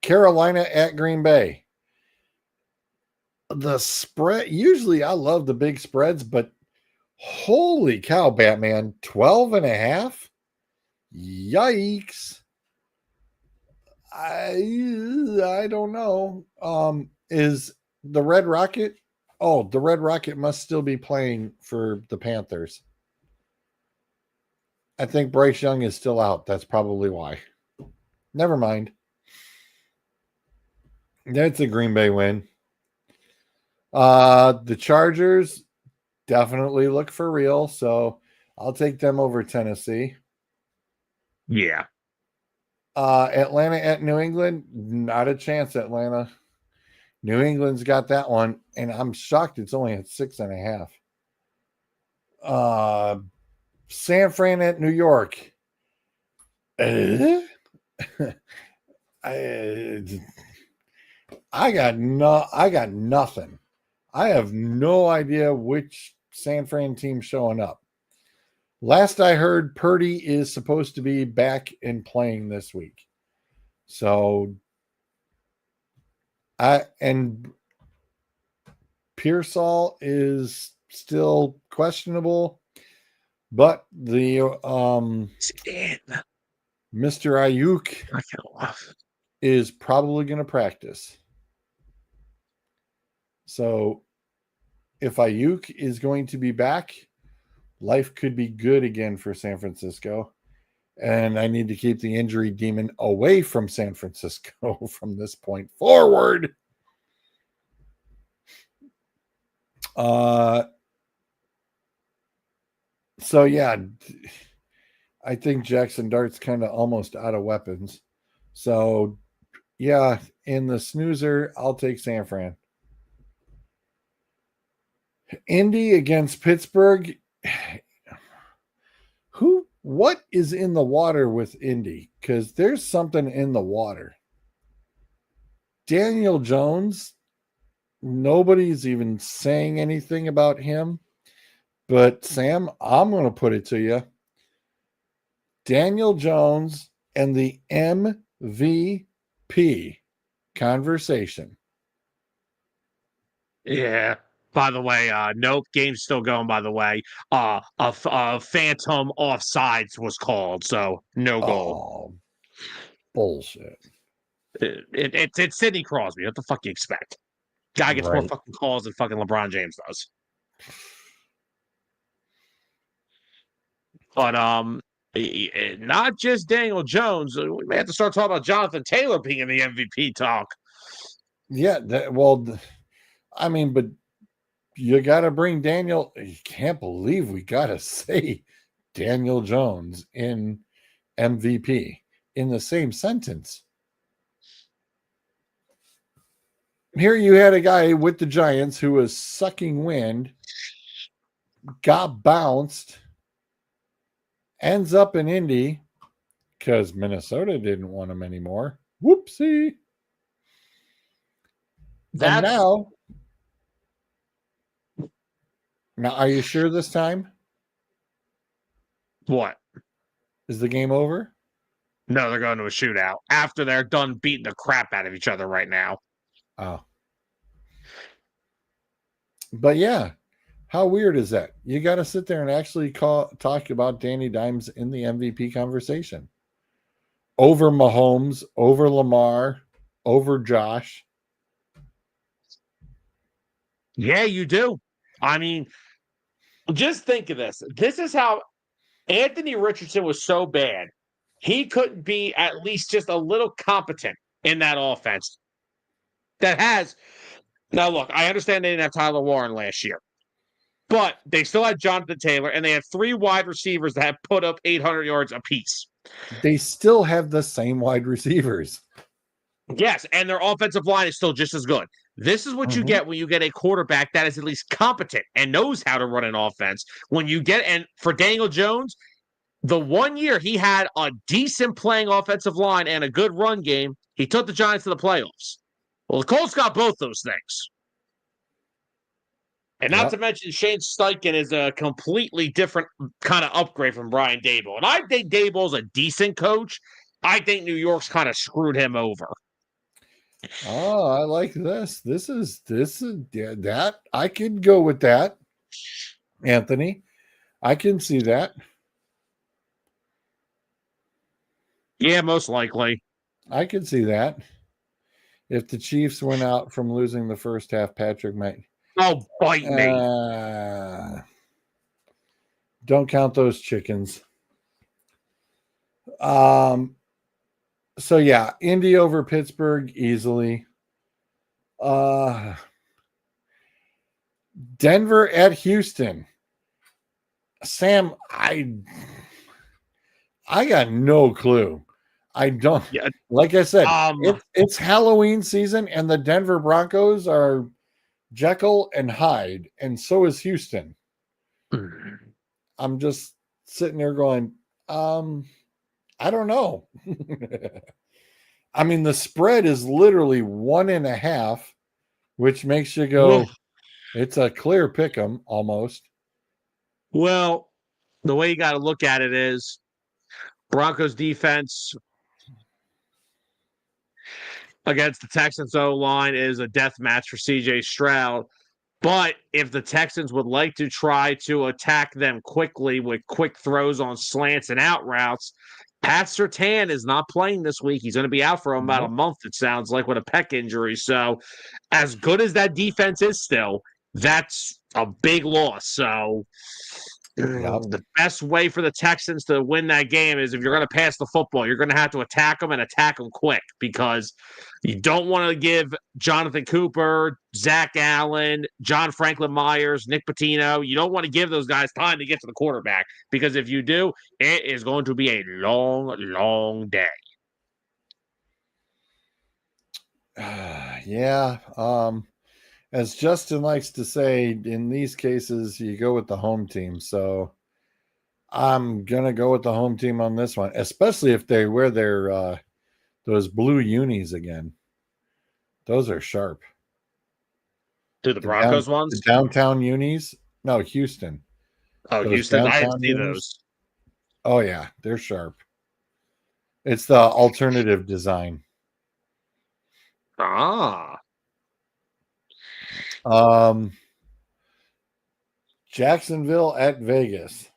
Carolina at Green Bay. The spread, usually I love the big spreads, but holy cow, Batman, 12.5? Yikes. I don't know. Is the Red Rocket? Oh, the Red Rocket must still be playing for the Panthers. I think Bryce Young is still out. That's probably why. Never mind. That's a Green Bay win. The Chargers definitely look for real, so I'll take them over Tennessee. Yeah. Atlanta at New England, not a chance, Atlanta. New England's got that one, and I'm shocked it's only at 6.5. San Fran at New York. I got nothing. I have no idea which San Fran team's showing up. Last I heard, Purdy is supposed to be back and playing this week. So Pearsall is still questionable, but the Mr. Ayuk is probably going to practice. So if Ayuk is going to be back, life could be good again for San Francisco. And I need to keep the injury demon away from San Francisco from this point forward. So yeah, I think Jackson Dart's kind of almost out of weapons. So yeah, in the snoozer, I'll take San Fran. Indy against Pittsburgh. What is in the water with Indy? Because there's something in the water. Daniel Jones, nobody's even saying anything about him. But Sam, I'm going to put it to you. Daniel Jones and the MVP conversation. Yeah. By the way, nope, game's still going, by the way. A phantom offsides was called, so no goal. Oh, bullshit. It's Sidney Crosby. What the fuck you expect? Guy gets more Right. fucking calls than fucking LeBron James does. But not just Daniel Jones. We may have to start talking about Jonathan Taylor being in the MVP talk. Yeah, I mean, but you got to bring Daniel. You can't believe we got to say Daniel Jones in MVP in the same sentence. Here you had a guy with the Giants who was sucking wind, got bounced, ends up in Indy because Minnesota didn't want him anymore. Whoopsie. And now, are you sure this time? What? Is the game over? No, they're going to a shootout after they're done beating the crap out of each other right now. Oh. But yeah, how weird is that? You got to sit there and actually talk about Danny Dimes in the MVP conversation. Over Mahomes, over Lamar, over Josh. Yeah, you do. I mean, just think of this. This is how Anthony Richardson was so bad. He couldn't be at least just a little competent in that offense. Now look, I understand they didn't have Tyler Warren last year, but they still had Jonathan Taylor, and they had 3 wide receivers that had put up 800 yards apiece. They still have the same wide receivers. Yes, and their offensive line is still just as good. This is what you get when you get a quarterback that is at least competent and knows how to run an offense. And for Daniel Jones, the 1 year he had a decent playing offensive line and a good run game, he took the Giants to the playoffs. Well, the Colts got both those things. And not to mention, Shane Steichen is a completely different kind of upgrade from Brian Daboll. And I think Daboll's a decent coach. I think New York's kind of screwed him over. Oh, I like this. This is that. I could go with that, Anthony. I can see that. Yeah, most likely. I could see that. If the Chiefs went out from losing the first half, Patrick might. Oh, bite me. Don't count those chickens. So yeah, Indy over Pittsburgh easily. Denver at Houston. Sam, I got no clue. I don't. Yeah. Like I said, it's Halloween season, and the Denver Broncos are Jekyll and Hyde, and so is Houston. I'm just sitting there going, I don't know. I mean, the spread is literally 1.5, which makes you go, it's a clear pick 'em almost. Well, the way you got to look at it is Broncos defense against the Texans O-line is a death match for CJ Stroud. But if the Texans would like to try to attack them quickly with quick throws on slants and out routes, Pat Surtain is not playing this week. He's going to be out for about a month, it sounds like, with a pec injury. So as good as that defense is still, that's a big loss. So the best way for the Texans to win that game is if you're going to pass the football, you're going to have to attack them and attack them quick, because you don't want to give Jonathan Cooper, Zach Allen, John Franklin Myers, Nick Pitino, you don't want to give those guys time to get to the quarterback, because if you do, it is going to be a long, long day. Yeah. As Justin likes to say, in these cases, you go with the home team. So I'm going to go with the home team on this one, especially if they wear their those blue unis again. Those are sharp. Do the Broncos ones? The downtown unis? No, Houston. Oh, Houston. I didn't see those. Oh yeah, they're sharp. It's the alternative design. Ah, Um, Jacksonville at Vegas.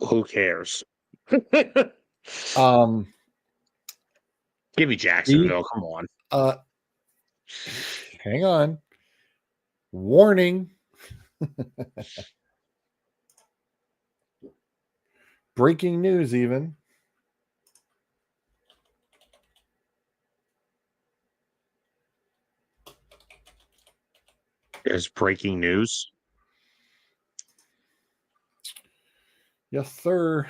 who cares? Um, Give me Jacksonville. Come on. uh, hang on. Warning. Breaking news, even. There's breaking news. Yes, sir.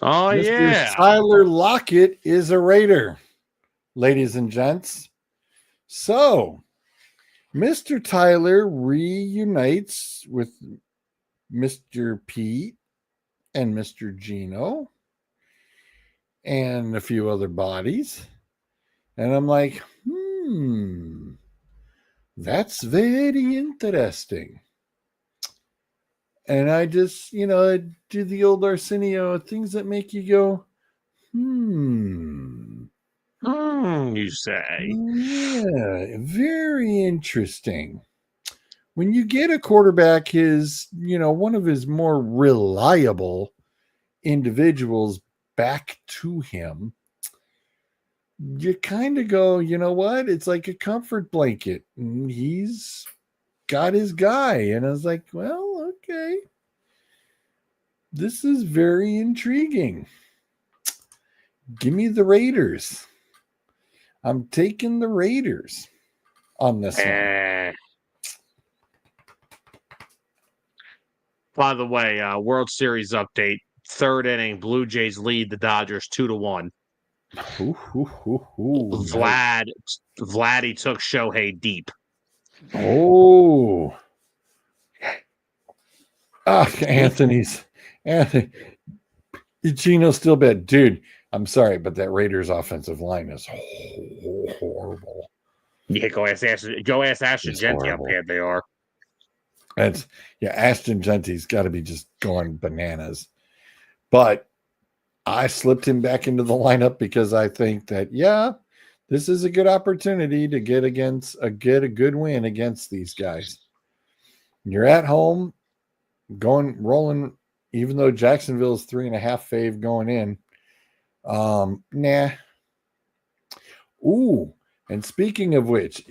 Oh, Mr. yeah. Tyler Lockett is a Raider, ladies and gents. So, Mr. Tyler reunites with Mr. Pete and Mr. Gino and a few other bodies. And I'm like, that's very interesting. And I just, I do the old Arsenio things that make you go, You say. yeah, very interesting. When you get a quarterback, one of his more reliable individuals back to him, you kind of go, you know what? It's like a comfort blanket. And he's got his guy. And I was like, well, okay. This is very intriguing. Give me the Raiders. I'm taking the Raiders on this one. By the way, World Series update. Third inning, Blue Jays lead the Dodgers 2-1. Vladdy took Shohei deep. Oh. Anthony. Gino's still bad. Dude, I'm sorry, but that Raiders offensive line is horrible. Yeah, go ask Ashton Genty how bad they are. Ashton Genty's got to be just going bananas. But I slipped him back into the lineup because I think that, this is a good opportunity to get a good win against these guys. You're at home, rolling, even though Jacksonville's 3.5 fave going in. Nah. Ooh, and speaking of which,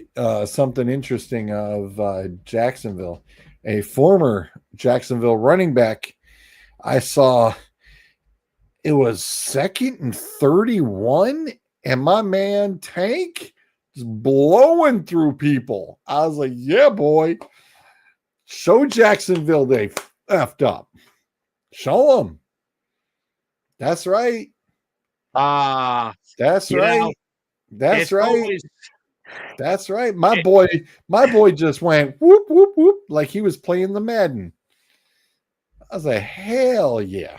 something interesting of Jacksonville, a former Jacksonville running back, I saw it was 2nd and 31, and my man Tank is blowing through people. I was like, yeah, boy, show Jacksonville they effed up. Show them. That's right. That's right. That's right. That's right. My boy just went whoop whoop whoop like he was playing the Madden. I was like, hell yeah.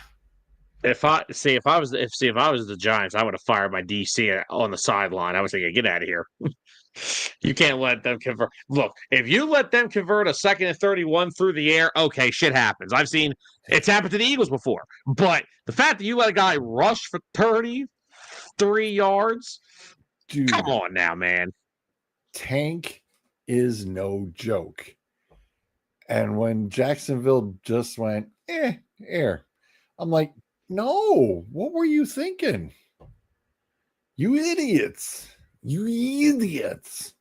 If I was the Giants, I would have fired my DC on the sideline. I was thinking, get out of here. You can't let them convert. Look, if you let them convert a 2nd and 31 through the air, okay, shit happens. I've seen it's happened to the Eagles before. But the fact that you let a guy rush for 33 yards, dude, come on now, man. Tank is no joke. And when Jacksonville just went, air, I'm like, no, what were you thinking? You idiots. You idiots.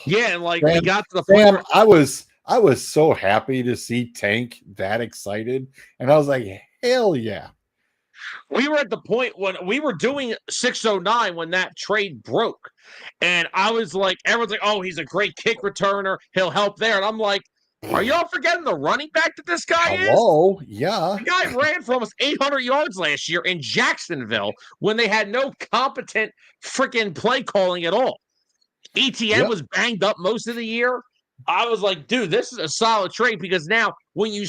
Yeah, and like Sam, we got to the point where I was so happy to see Tank that excited. And I was like, hell yeah. We were at the point when we were doing 609 when that trade broke. And I was like, everyone's like, oh, he's a great kick returner. He'll help there. And I'm like, are y'all forgetting the running back that this guy is? Hello, yeah. The guy ran for almost 800 yards last year in Jacksonville when they had no competent freaking play calling at all. ETN was banged up most of the year. I was like, dude, this is a solid trade because now when you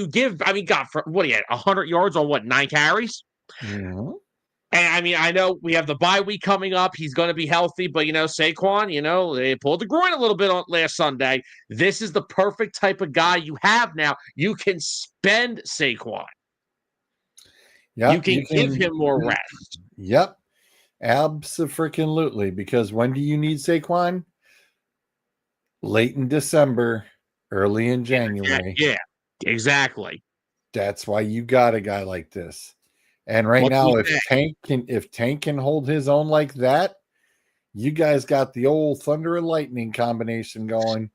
give, God, what he had 100 yards on 9 carries? Mm-hmm. And I mean, I know we have the bye week coming up. He's going to be healthy, but Saquon, they pulled the groin a little bit on last Sunday. This is the perfect type of guy you have now. You can spend Saquon. You can give him more rest. Yep. Abso-freaking-lutely. Because when do you need Saquon? Late in December, early in January. Yeah, exactly. That's why you got a guy like this. And right now, if Tank can hold his own like that, you guys got the old thunder and lightning combination going.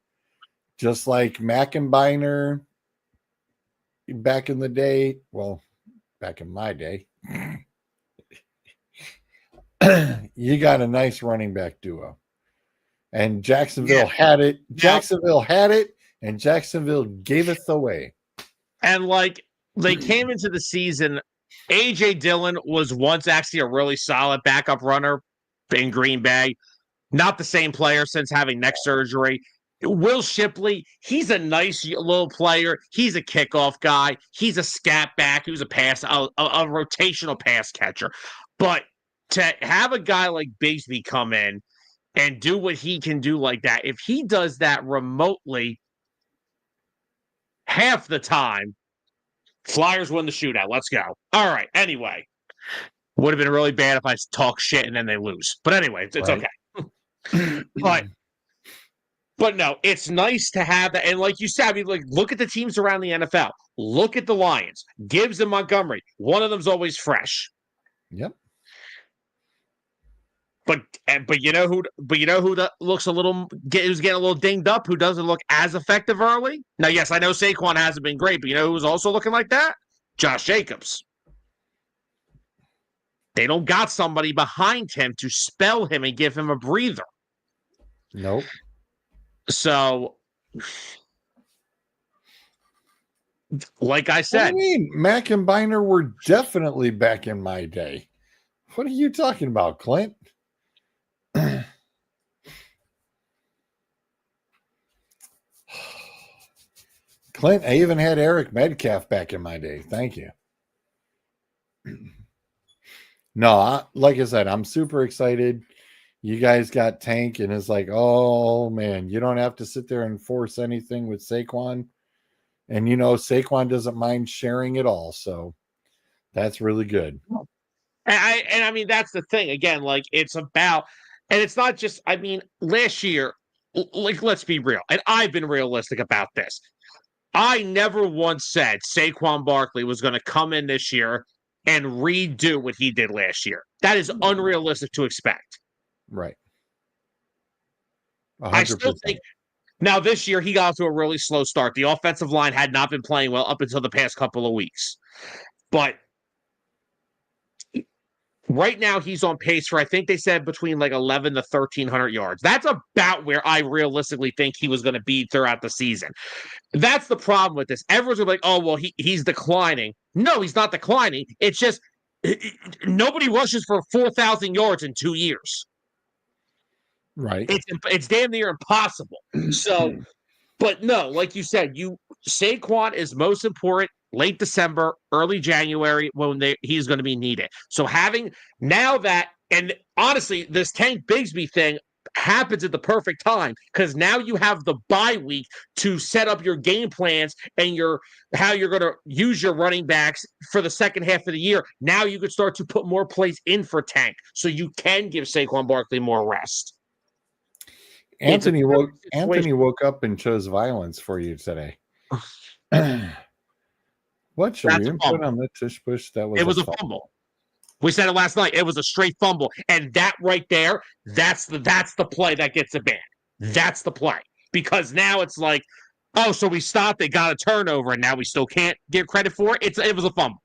Just like Mack and Biner back in the day. Well, back in my day. You got a nice running back duo. And Jacksonville had it. Jacksonville had it, and Jacksonville gave it away. And they came into the season, A.J. Dillon was once actually a really solid backup runner in Green Bay. Not the same player since having neck surgery. Will Shipley, he's a nice little player. He's a kickoff guy. He's a scat back. He was a rotational pass catcher. But to have a guy like Bigsby come in and do what he can do like that, if he does that remotely half the time, Flyers win the shootout. Let's go. All right. Anyway, would have been really bad if I talk shit and then they lose. But anyway, it's okay. But no, it's nice to have that. And like you said, I mean, look at the teams around the NFL. Look at the Lions, Gibbs and Montgomery. One of them's always fresh. Yep. But you know who looks who's getting a little dinged up, who doesn't look as effective early? Now, yes, I know Saquon hasn't been great, but you know who's also looking like that? Josh Jacobs. They don't got somebody behind him to spell him and give him a breather. Nope. So, like I said, what do you mean? Mack and Biner were definitely back in my day. What are you talking about, Clint? Clint, I even had Eric Metcalf back in my day. Thank you. No, like I said, I'm super excited. You guys got Tank, and it's like, oh, man, you don't have to sit there and force anything with Saquon. And, Saquon doesn't mind sharing it all. So that's really good. And I mean, that's the thing. Again, it's about, and it's not just, I mean, last year, let's be real. And I've been realistic about this. I never once said Saquon Barkley was going to come in this year and redo what he did last year. That is unrealistic to expect. Right. 100%. I still think now this year he got off to a really slow start. The offensive line had not been playing well up until the past couple of weeks. But right now he's on pace for, I think they said, between 11 to 1,300 yards. That's about where I realistically think he was going to be throughout the season. That's the problem with this. Everyone's going to be like, oh, well, he's declining. No, he's not declining. It's just nobody rushes for 4,000 yards in 2 years. Right. It's damn near impossible. So, but no, like you said, Saquon is most important late December, early January when he's going to be needed. So having now that, and honestly, this Tank Bigsby thing happens at the perfect time because now you have the bye week to set up your game plans and how you're going to use your running backs for the second half of the year. Now you could start to put more plays in for Tank so you can give Saquon Barkley more rest. Anthony woke up and chose violence for you today. What should we put on the tush push? It was a fumble. We said it last night. It was a straight fumble, and that right there, that's the play that gets a ban. That's the play because now it's like, oh, so we stopped. They got a turnover, and now we still can't give credit for it. It was a fumble.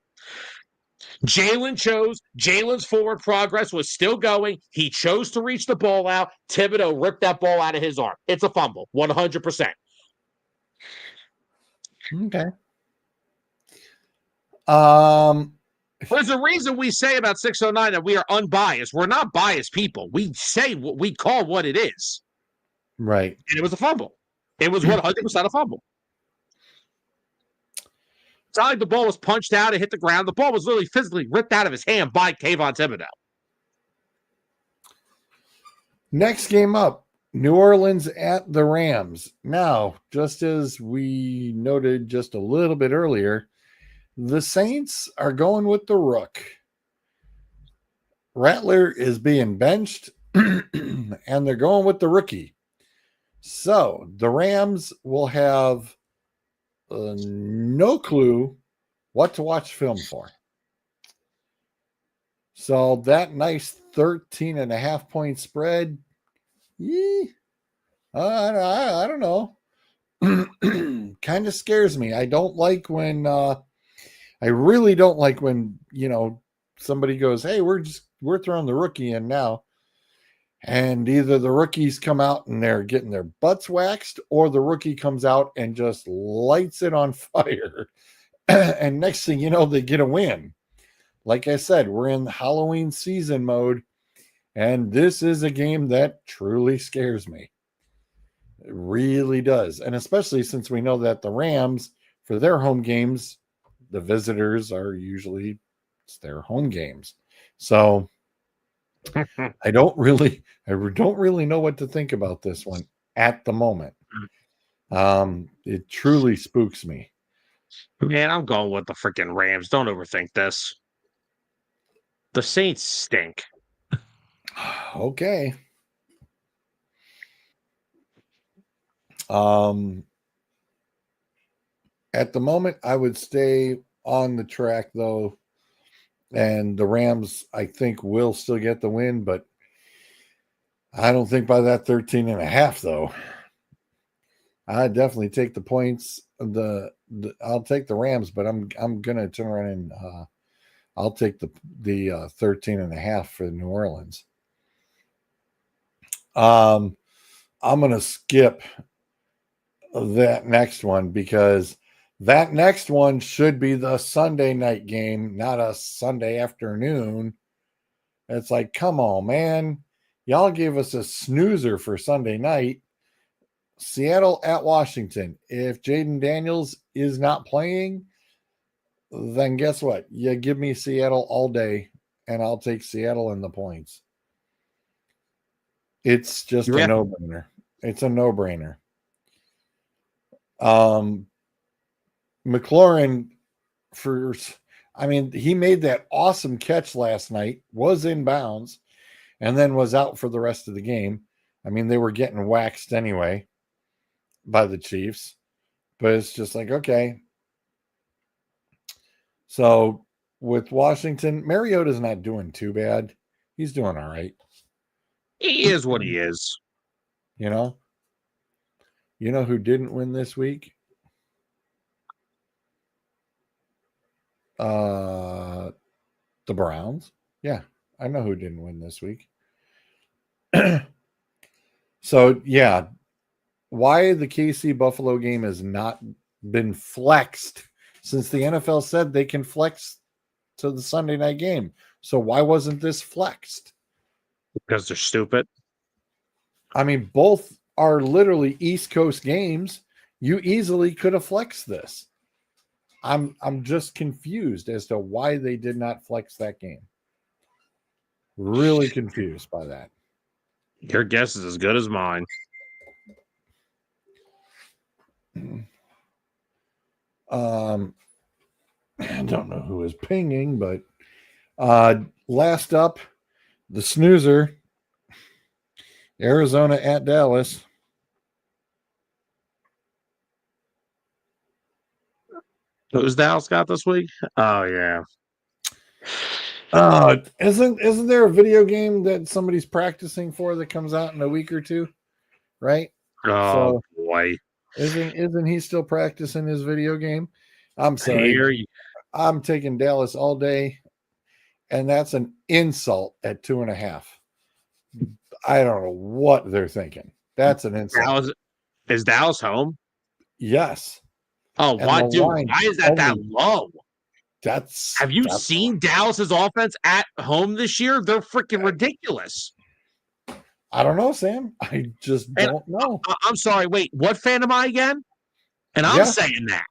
Jalen's forward progress was still going. He chose to reach the ball out. Thibodeau ripped that ball out of his arm. It's a fumble, 100%. Okay. There's a reason we say about 609 that we are unbiased. We're not biased people. We say what we call what it is. Right. And it was a fumble. It was 100% a fumble. It's not like the ball was punched out and hit the ground. The ball was literally physically ripped out of his hand by Kayvon Thibodeau. Next game up, New Orleans at the Rams. Now, just as we noted just a little bit earlier, the Saints are going with the Rook. Rattler is being benched, and they're going with the rookie. So the Rams will have no clue what to watch film for. So that nice 13.5-point spread, I don't know. Kind of scares me. I don't like when I really don't like when, somebody goes, hey, we're throwing the rookie in now. And either the rookies come out and they're getting their butts waxed, or the rookie comes out and just lights it on fire. And next thing you know, they get a win. Like I said, we're in Halloween season mode, and this is a game that truly scares me. It really does. And especially since we know that the Rams, for their home games, the visitors are usually their home games. So I don't really know what to think about this one at the moment. It truly spooks me. Man, I'm going with the freaking Rams. Don't overthink this. The Saints stink. Okay. At the moment, I would stay on the track, though. And the Rams, I think, will still get the win, but I don't think by that 13.5, though. I definitely take the points. I'll take the Rams, but I'm gonna turn around and I'll take the 13.5 for New Orleans. I'm gonna skip that next one because that next one should be the Sunday night game, not a Sunday afternoon. It's like, come on, man. Y'all gave us a snoozer for Sunday night. Seattle at Washington. If Jaden Daniels is not playing, then guess what? You give me Seattle all day, and I'll take Seattle in the points. It's just a no-brainer. It's a no-brainer. McLaurin, he made that awesome catch last night, was in bounds, and then was out for the rest of the game. They were getting waxed anyway by the Chiefs, but it's just like, okay. So with Washington, Mariota's not doing too bad. He's doing all right. He is what he is. You know who didn't win this week? The Browns. Yeah, I know who didn't win this week. So, yeah, why the KC Buffalo game has not been flexed since the NFL said they can flex to the Sunday night game. So why wasn't this flexed? Because they're stupid. Both are literally East Coast games. You easily could have flexed this. I'm just confused as to why they did not flex that game. Really confused by that. Your guess is as good as mine. I don't know who is pinging, but last up, the snoozer, Arizona at Dallas. Who's Dallas got this week? Oh yeah. Isn't there a video game that somebody's practicing for that comes out in a week or two? Right? Oh boy. Isn't he still practicing his video game? I'm sorry. I'm taking Dallas all day, and that's an insult at 2.5. I don't know what they're thinking. That's an insult. Is Dallas home? Yes. Oh, why, dude? Why is that low? Have you seen Dallas's offense at home this year? They're freaking ridiculous. I don't know, Sam. I just don't know. I'm sorry. Wait, what fan am I again? And I'm saying that.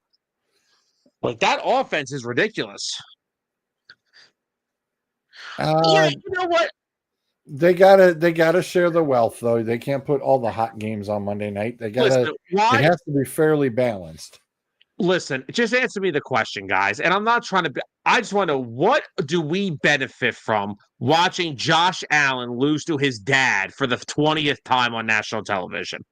Like, that offense is ridiculous. Uh, You know what? they gotta share the wealth though. They can't put all the hot games on Monday night. Listen, It has to be fairly balanced. Listen, just answer me the question, guys. And I'm not trying to be, I just want to know, what do we benefit from watching Josh Allen lose to his dad for the 20th time on national television?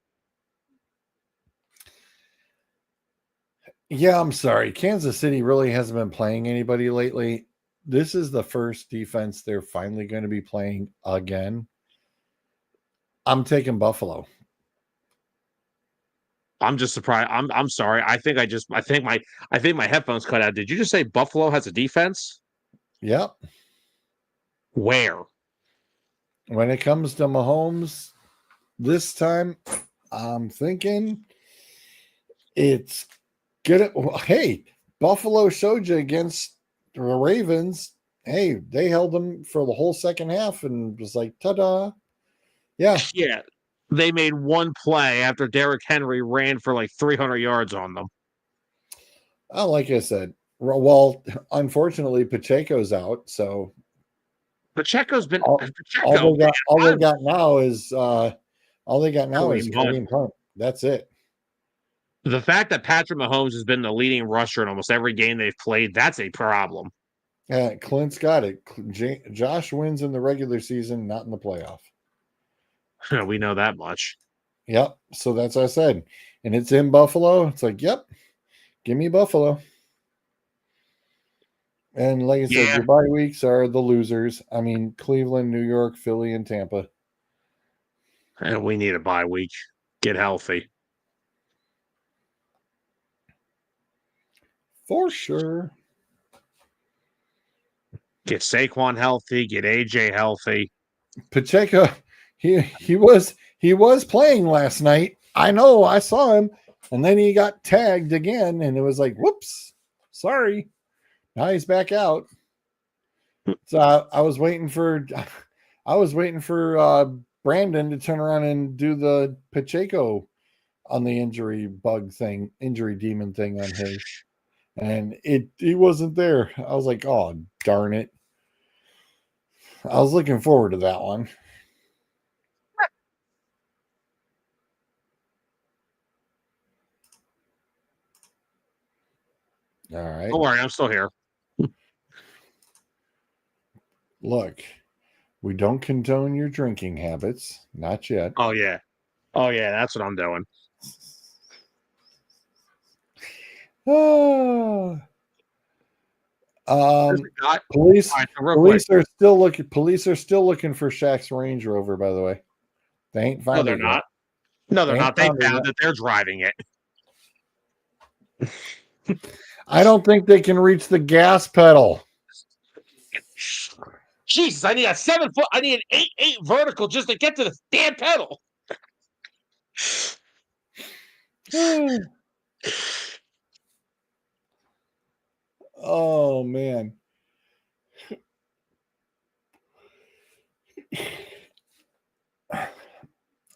Yeah, I'm sorry. Kansas City really hasn't been playing anybody lately. This is the first defense they're finally going to be playing again. I'm taking Buffalo. I'm just surprised. I'm sorry. I think my headphones cut out. Did you just say Buffalo has a defense? Yep. Where? When it comes to Mahomes, this time I'm thinking it's good. Hey, Buffalo showed you against the Ravens. Hey, they held them for the whole second half and was like, ta-da. Yeah. Yeah. They made one play after Derrick Henry ran for like 300 yards on them. Like I said, well, unfortunately, Pacheco's out, so Pacheco's been all Pacheco. they got now is Kareem Hunt. Kareem Hunt. That's it. The fact that Patrick Mahomes has been the leading rusher in almost every game they've played, that's a problem. Clint's got it. Josh wins in the regular season, not in the playoff. We know that much. Yep. So that's what I said. And it's in Buffalo. It's like, yep, give me Buffalo. And like I said, your bye weeks are the losers. I mean, Cleveland, New York, Philly, and Tampa. And we need a bye week. Get healthy. For sure. Get Saquon healthy. Get AJ healthy. Pacheco, he was playing last night. I know, I saw him, and then he got tagged again, and it was like, whoops, sorry. Now he's back out. So I was waiting for Brandon to turn around and do the Pacheco on the injury demon thing on his, and he wasn't there. I was like, oh darn it. I was looking forward to that one. All right. Don't worry, I'm still here. Look, we don't condone your drinking habits. Not yet. Oh, yeah. That's what I'm doing. Police are still looking for Shaq's Range Rover, by the way. They ain't found it. No, they're not. They found that they're driving it. I don't think they can reach the gas pedal. Jesus, I need a 7 foot. I need an 8 vertical just to get to the damn pedal. Oh man.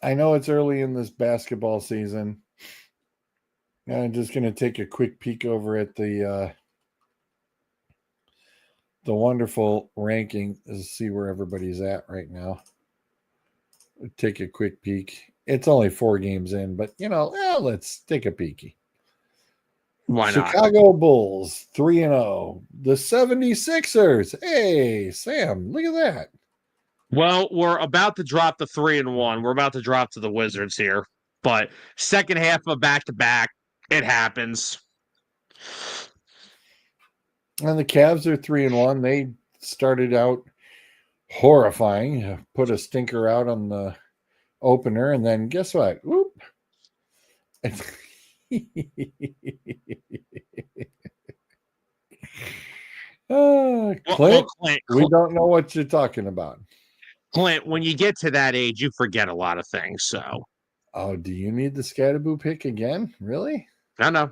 I know it's early in this basketball season. I'm just going to take a quick peek over at the wonderful ranking to see where everybody's at right now. Take a quick peek. It's only 4 games in, but let's take a peeky. Why not? Chicago Bulls 3-0. The 76ers. Hey, Sam, look at that. Well, we're about to drop the 3-1. We're about to drop to the Wizards here. But second half of back-to-back, it happens. And the Cavs are 3-1. They started out horrifying. Put a stinker out on the opener, and then guess what? Whoop. Clint, we don't know what you're talking about. Clint, when you get to that age, you forget a lot of things. So, do you need the Scatterboo pick again? Really? No.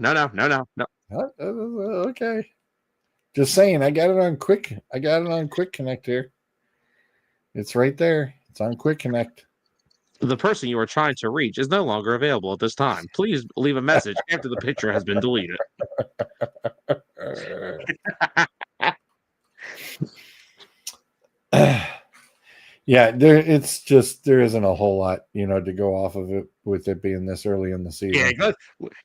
Okay. Just saying, I got it on Quick Connect here. It's right there. It's on Quick Connect. The person you are trying to reach is no longer available at this time. Please leave a message after the picture has been deleted. Yeah, there isn't a whole lot, to go off of it with it being this early in the season. Yeah,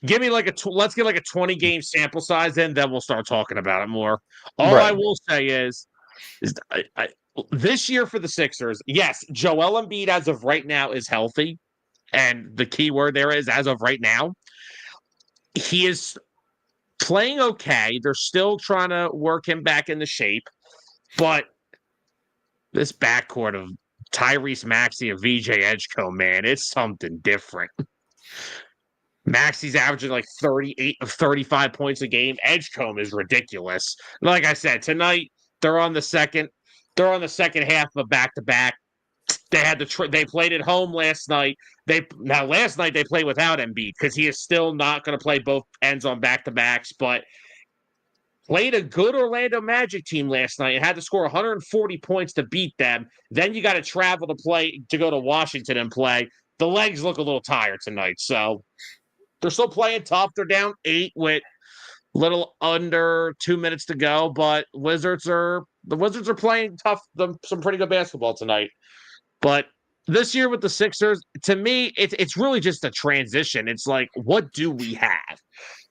give me let's get like a 20 game sample size in, then we'll start talking about it more. All I Right. will say is this year for the Sixers, yes, Joel Embiid as of right now is healthy, and the key word there is as of right now. He is playing okay. They're still trying to work him back into shape, but this backcourt of Tyrese Maxey and VJ Edgecombe, man, it's something different. Maxey's averaging like 38 of 35 points a game. Edgecombe is ridiculous. Like I said, tonight they're on the second half of a back-to-back. They had they played at home last night. Last night they played without Embiid because he is still not going to play both ends on back-to-backs, but played a good Orlando Magic team last night and had to score 140 points to beat them. Then you got to travel to go to Washington and play. The legs look a little tired tonight, so they're still playing tough. They're down 8 with little under 2 minutes to go, but the Wizards are playing tough, some pretty good basketball tonight. But this year with the Sixers, to me, it's really just a transition. It's like, what do we have?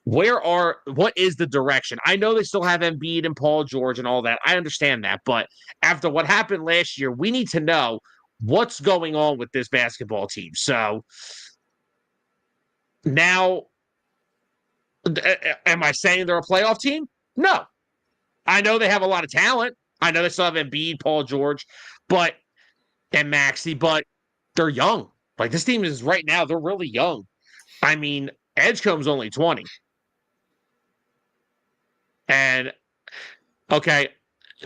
What is the direction? I know they still have Embiid and Paul George and all that. I understand that. But after what happened last year, we need to know what's going on with this basketball team. So now, am I saying they're a playoff team? No. I know they have a lot of talent. I know they still have Embiid, Paul George, and Maxey, but they're young. Like, this team is right now, they're really young. I mean, Edgecombe's only 20. And, okay,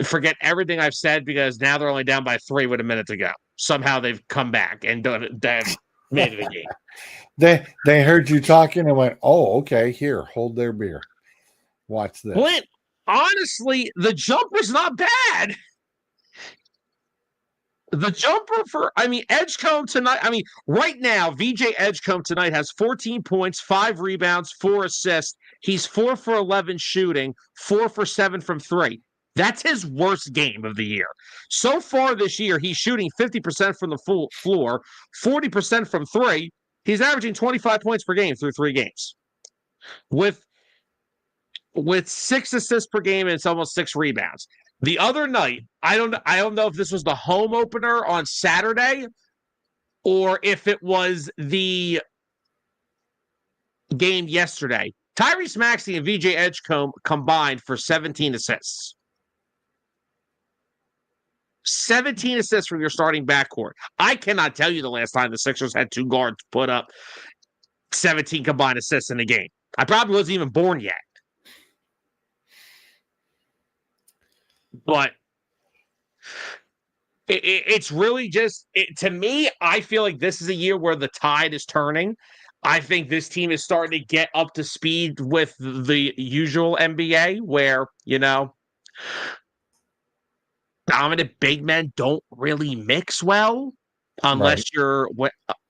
forget everything I've said because now they're only down by 3 with a minute to go. Somehow they've come back and made it a game. They heard you talking and went, oh, okay, here, hold their beer. Watch this. Clint, honestly, the jumper's not bad. The jumper Edgecombe tonight, right now, VJ Edgecombe tonight has 14 points, 5 rebounds, 4 assists. He's 4 for 11 shooting, 4 for 7 from 3. That's his worst game of the year. So far this year, he's shooting 50% from the full floor, 40% from 3. He's averaging 25 points per game through 3 games. With 6 assists per game, and it's almost 6 rebounds. The other night, I don't know if this was the home opener on Saturday or if it was the game yesterday. Tyrese Maxey and VJ Edgecombe combined for 17 assists. 17 assists from your starting backcourt. I cannot tell you the last time the Sixers had 2 guards put up 17 combined assists in a game. I probably wasn't even born yet. But it's really just, to me, I feel like this is a year where the tide is turning. I think this team is starting to get up to speed with the usual NBA where, dominant big men don't really mix well unless you're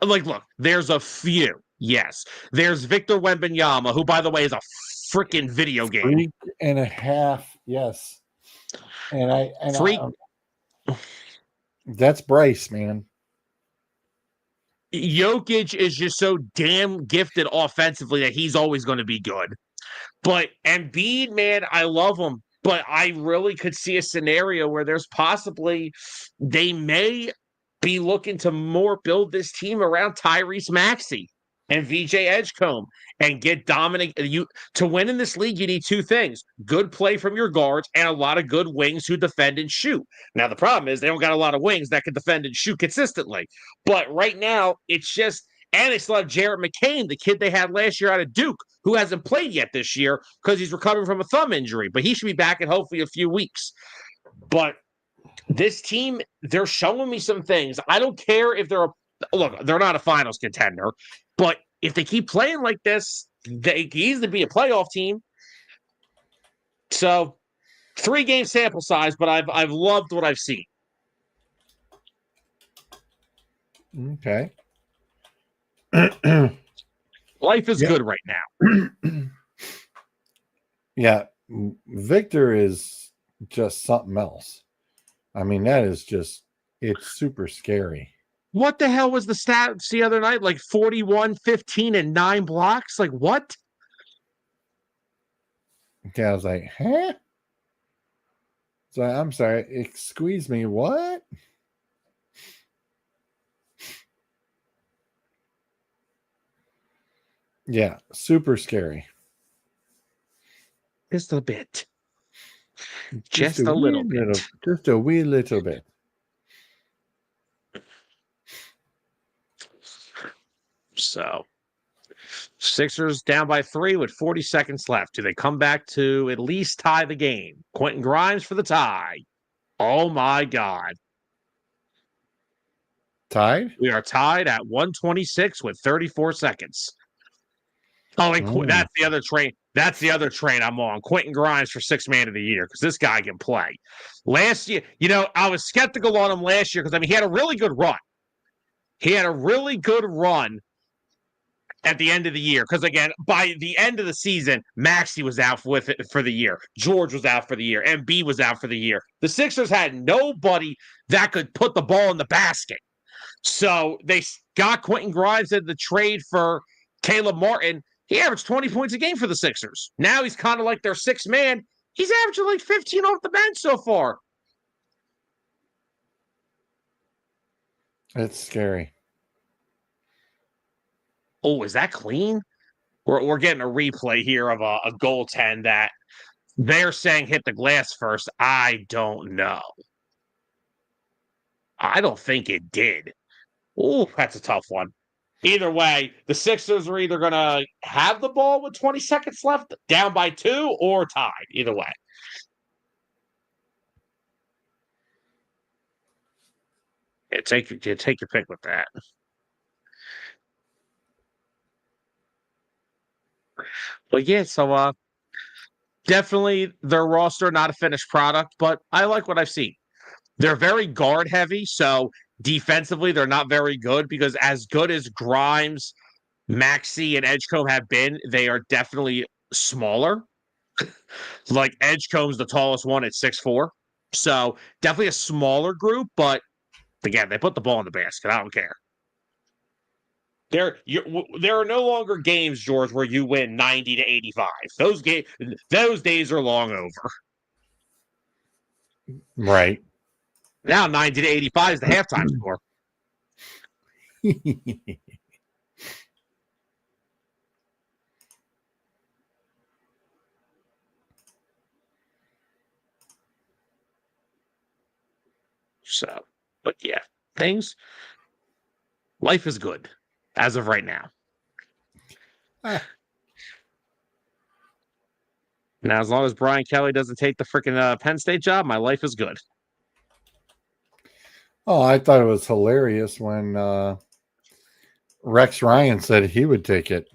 like, look, there's a few. Yes. There's Victor Wembanyama, who, by the way, is a freaking video game. 3.5, yes. And Freak. That's Bryce, man. Jokic is just so damn gifted offensively that he's always going to be good. But Embiid, man, I love him. But I really could see a scenario where there's possibly they may be looking to more build this team around Tyrese Maxey and VJ Edgecombe and get dominant. To win in this league, you need 2 things: good play from your guards and a lot of good wings who defend and shoot. Now, the problem is they don't got a lot of wings that can defend and shoot consistently. But right now, it's just, and they still have Jarrett McCain, the kid they had last year out of Duke, who hasn't played yet this year because he's recovering from a thumb injury. But he should be back in hopefully a few weeks. But this team, they're showing me some things. I don't care if they're not a finals contender, but if they keep playing like this, they can easily be a playoff team. So, 3-game sample size, but I've loved what I've seen. Okay. Life is good right now. Yeah. Victor is just something else. I mean, that is just, it's super scary. What the hell was the stats the other night? Like 41, 15, and 9 blocks? Like what? Yeah, I was like, huh? So I'm sorry, excuse me, what? Yeah, super scary. Just a bit. Just a little bit. Just a wee little bit. So, Sixers down by 3 with 40 seconds left. Do they come back to at least tie the game? Quentin Grimes for the tie. Oh my God. Tied? We are tied at 126 with 34 seconds. Oh, and that's the other train. That's the other train I'm on. Quentin Grimes for 6th man of the year because this guy can play. Last year, I was skeptical on him last year because, he had a really good run. He had a really good run at the end of the year because, again, by the end of the season, Maxey was out with it for the year. George was out for the year. Embiid was out for the year. The Sixers had nobody that could put the ball in the basket. So they got Quentin Grimes in the trade for Caleb Martin. He averaged 20 points a game for the Sixers. Now he's kind of like their 6th man. He's averaging like 15 off the bench so far. It's scary. Oh, is that clean? We're getting a replay here of a goaltend that they're saying hit the glass first. I don't know. I don't think it did. Oh, that's a tough one. Either way, the Sixers are either going to have the ball with 20 seconds left, down by 2, or tied. Either way. Yeah, take your pick with that. But yeah, so definitely their roster, not a finished product, but I like what I've seen. They're very guard heavy, so defensively they're not very good because as good as Grimes, Maxey, and Edgecombe have been, they are definitely smaller. Like Edgecomb's the tallest one at 6'4". So definitely a smaller group, but again, they put the ball in the basket. I don't care. There are no longer games, George, where you win 90 to 85. Those days are long over. Right. Now 90 to 85 is the halftime score. So, but yeah, life is good as of right now. Now, as long as Brian Kelly doesn't take the freaking Penn State job, my life is good. Oh, I thought it was hilarious when Rex Ryan said he would take it.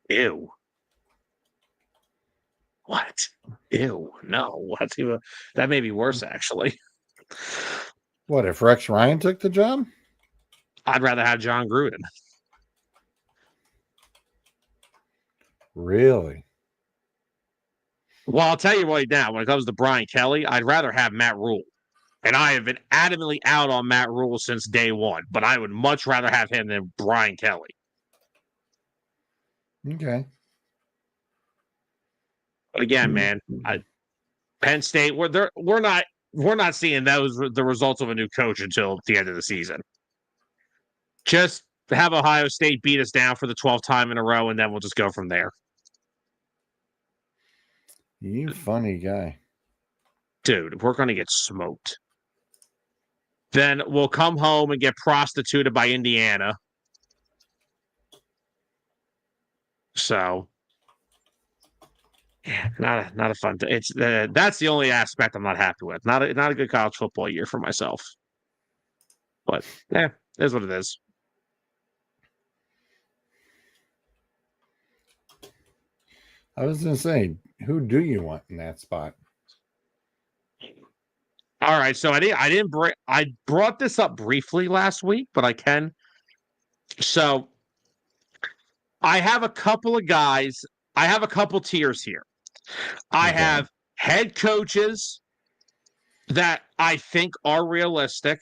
Ew. What? Ew. No. That may be worse, actually. What, if Rex Ryan took the job? I'd rather have John Gruden. Really? Well, I'll tell you right now, when it comes to Brian Kelly, I'd rather have Matt Rule. And I have been adamantly out on Matt Rule since day one, but I would much rather have him than Brian Kelly. Okay. But again, man, Penn State, we're not seeing the results of a new coach until the end of the season. Just have Ohio State beat us down for the 12th time in a row, and then we'll just go from there. You funny guy. Dude, we're going to get smoked. Then we'll come home and get prostituted by Indiana. So, yeah, not a fun. That's the only aspect I'm not happy with. Not a good college football year for myself. But yeah, it is what it is. I was going to say, who do you want in that spot? All right, so I brought this up briefly last week, but I can. So I have a couple of guys I have a couple tiers here. I Okay. have head coaches that I think are realistic.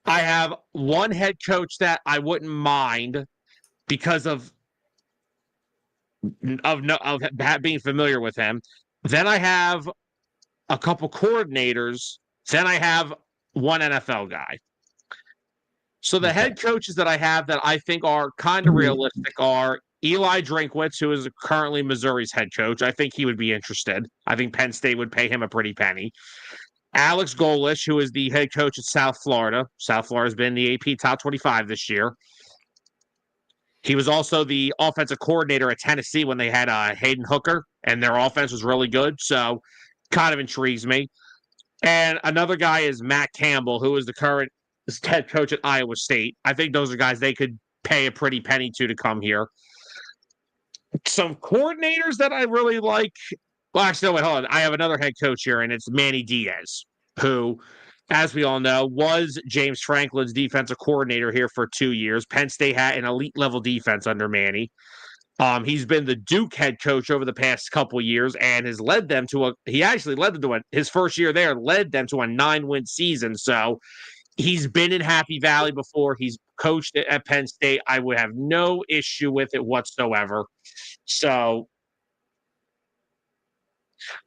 I have one head coach that I wouldn't mind because of being familiar with him. Then I have a couple coordinators. Then I have one NFL guy. So the head coaches that I have that I think are kind of realistic are Eli Drinkwitz, who is currently Missouri's head coach. I think he would be interested. I think Penn State would pay him a pretty penny. Alex Golish, who is the head coach at South Florida. South Florida has been the AP top 25 this year. He was also the offensive coordinator at Tennessee when they had Hayden Hooker, and their offense was really good. So kind of intrigues me. And another guy is Matt Campbell, who is the current head coach at Iowa State. I think those are guys they could pay a pretty penny to come here. Some coordinators that I really like. Well, actually, no, wait, hold on. I have another head coach here, and it's Manny Diaz, who, as we all know, was James Franklin's defensive coordinator here for 2 years. Penn State had an elite level defense under Manny. He's been the Duke head coach over the past couple of years and has led them to his first year there, led them to a 9-win season. So he's been in Happy Valley before. He's coached at Penn State. I would have no issue with it whatsoever. So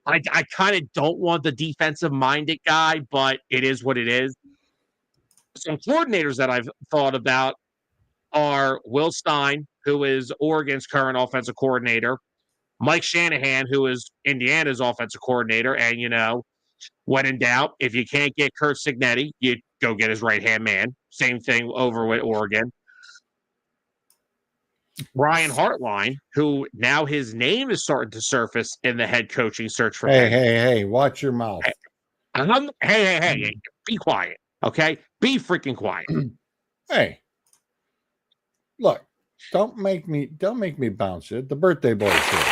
I kind of don't want the defensive-minded guy, but it is what it is. Some coordinators that I've thought about are Will Stein, who is Oregon's current offensive coordinator, Mike Shanahan, who is Indiana's offensive coordinator, and, when in doubt, if you can't get Kurt Signetti, you go get his right-hand man. Same thing over with Oregon. Brian Hartline, who now his name is starting to surface in the head coaching search for Penn. Hey, watch your mouth. Hey, be quiet, okay? Be freaking quiet. Hey, look, don't make me bounce it. The birthday boy's here.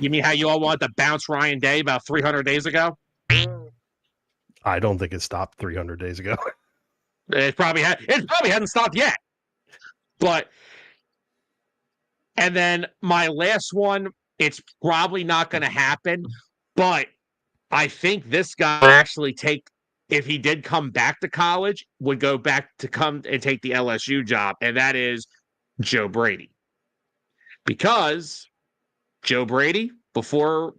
You mean how you all wanted to bounce Ryan Day about 300 days ago? I don't think it stopped 300 days ago. It probably hadn't stopped yet. And then my last one, it's probably not going to happen, but I think this guy would actually if he did come back to college, would go back to come and take the LSU job, and that is Joe Brady. Because Joe Brady, before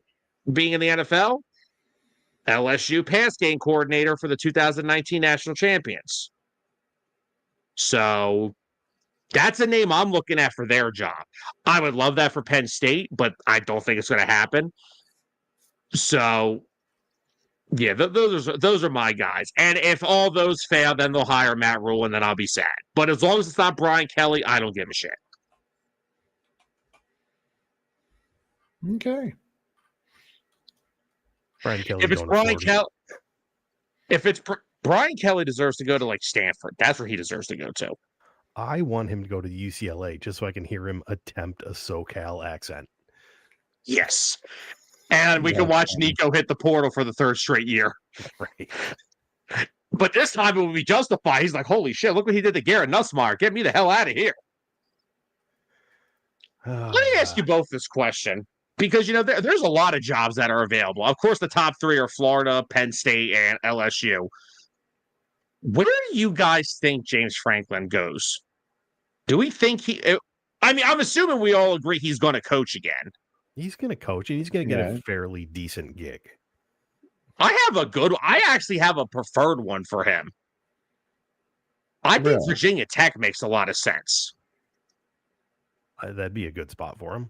being in the NFL, LSU pass game coordinator for the 2019 national champions. So that's a name I'm looking at for their job. I would love that for Penn State, but I don't think it's going to happen. So, yeah, those are my guys. And if all those fail, then they'll hire Matt Rule, and then I'll be sad. But as long as it's not Brian Kelly, I don't give a shit. Okay. Brian Kelly. If it's Brian Kelly deserves to go to like Stanford. That's where he deserves to go to. I want him to go to UCLA just so I can hear him attempt a SoCal accent. Yes. And we can watch Nico hit the portal for the 3rd straight year. Right. But this time it will be justified. He's like, holy shit, look what he did to Garrett Nussmeier. Get me the hell out of here. Let me ask you both this question. Because, there's a lot of jobs that are available. Of course, the top 3 are Florida, Penn State, and LSU. Where do you guys think James Franklin goes? Do we think I'm assuming we all agree he's going to coach again. He's going to coach and he's going to get a fairly decent gig. I actually have a preferred one for him. I think Virginia Tech makes a lot of sense. That'd be a good spot for him.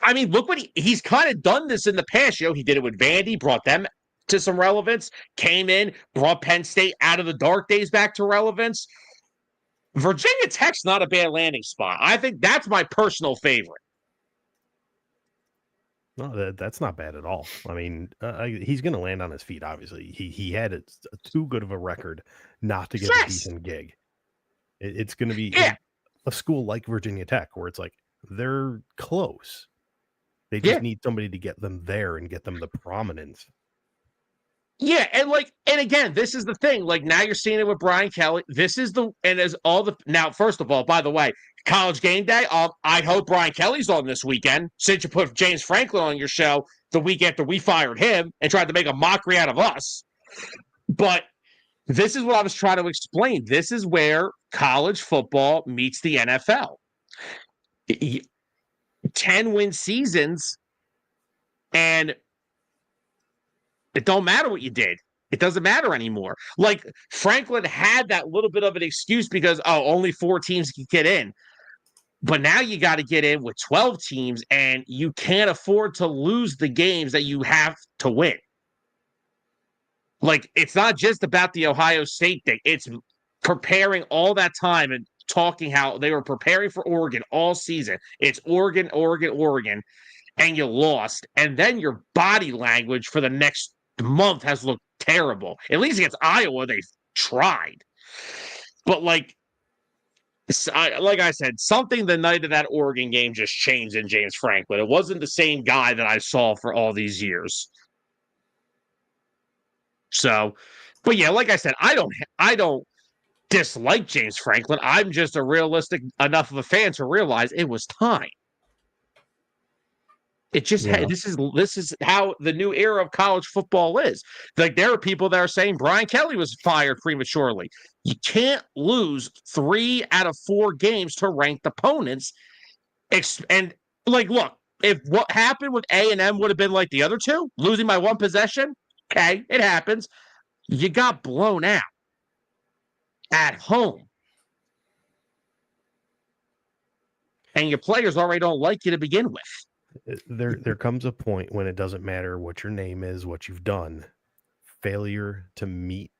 I mean, look what he's kind of done this in the past. He did it with Vandy, brought them to some relevance, came in, brought Penn State out of the dark days back to relevance. Virginia Tech's not a bad landing spot. I think that's my personal favorite. No, that's not bad at all. I mean, he's going to land on his feet, obviously. He had too good of a record not to get a decent gig. It's going to be a school like Virginia Tech where it's like they're close. They just need somebody to get them there and get them the prominence. Yeah, and again, this is the thing. Like now you're seeing it with Brian Kelly. This is as all the now. First of all, by the way, College Game Day. I hope Brian Kelly's on this weekend. Since you put James Franklin on your show the week after we fired him and tried to make a mockery out of us. But this is what I was trying to explain. This is where college football meets the NFL. 10-win seasons, and it don't matter what you did. It doesn't matter anymore. Like Franklin had that little bit of an excuse because, only 4 teams can get in. But now you got to get in with 12 teams, and you can't afford to lose the games that you have to win. Like, it's not just about the Ohio State thing. It's preparing all that time and talking how they were preparing for Oregon all season. It's Oregon, Oregon, Oregon, and you lost. And then your body language for the next month has looked terrible. At least against Iowa, they tried. But, like I said, something the night of that Oregon game just changed in James Franklin. It wasn't the same guy that I saw for all these years. So, but yeah, like I said, I don't dislike James Franklin. I'm just a realistic enough of a fan to realize it was time. It just this is how the new era of college football is. Like there are people that are saying Brian Kelly was fired prematurely. You can't lose 3 out of 4 games to ranked opponents. And like, look, if what happened with A&M would have been like the other 2, losing by 1 possession, okay, it happens. You got blown out at home. And your players already don't like you to begin with. There comes a point when it doesn't matter what your name is, what you've done. Failure to meet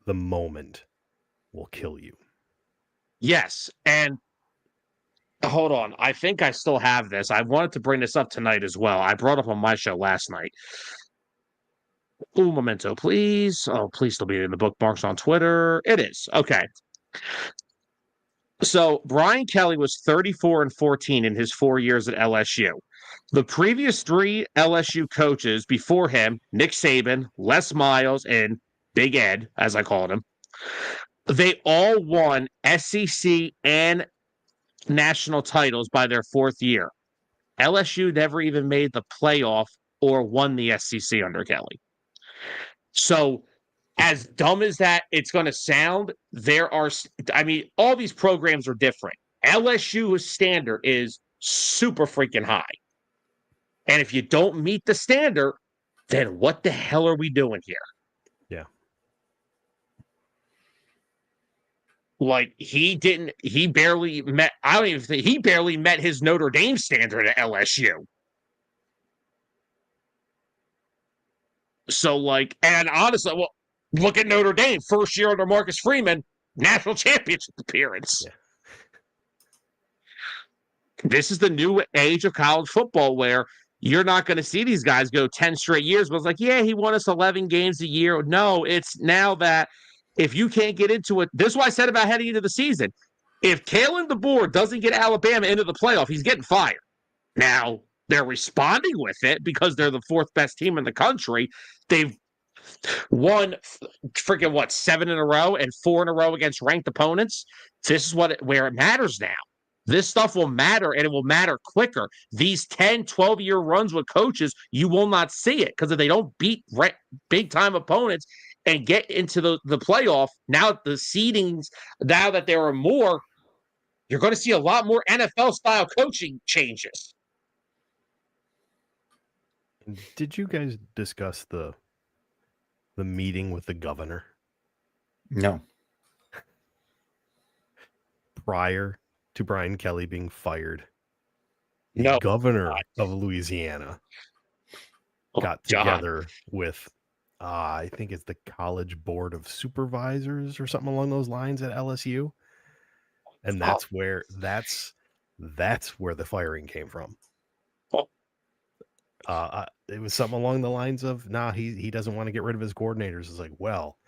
the moment will kill you. Yes. And hold on. I think I still have this. I wanted to bring this up tonight as well. I brought up on my show last night. Ooh, memento, please. Oh, please still be in the bookmarks on Twitter. It is. Okay. So Brian Kelly was 34-14 in his 4 years at LSU. The previous 3 LSU coaches before him, Nick Saban, Les Miles, and Big Ed, as I called him, they all won SEC and national titles by their 4th year. LSU never even made the playoff or won the SEC under Kelly. So as dumb as that it's going to sound, all these programs are different. LSU's standard is super freaking high. And if you don't meet the standard, then what the hell are we doing here? Yeah. Like he barely met his Notre Dame standard at LSU. So and honestly, look at Notre Dame, first year under Marcus Freeman, national championship appearance. Yeah. This is the new age of college football where you're not going to see these guys go 10 straight years. But it's like, yeah, he won us 11 games a year. No, it's now that if you can't get into it, this is what I said about heading into the season. If Kalen DeBoer doesn't get Alabama into the playoff, he's getting fired. Now, they're responding with it because they're the 4th best team in the country. They've won 7 in a row and 4 in a row against ranked opponents. This is where it matters now. This stuff will matter, and it will matter quicker. These 10, 12-year runs with coaches, you will not see it because if they don't beat big-time opponents and get into the playoff, now the seedings, now that there are more, you're going to see a lot more NFL-style coaching changes. Did you guys discuss the meeting with the governor? No. Prior to Brian Kelly being fired, No. the governor of Louisiana got together with, I think it's the College Board of Supervisors or something along those lines at LSU. And that's where the firing came from. It was something along the lines of, he doesn't want to get rid of his coordinators. It's like, well,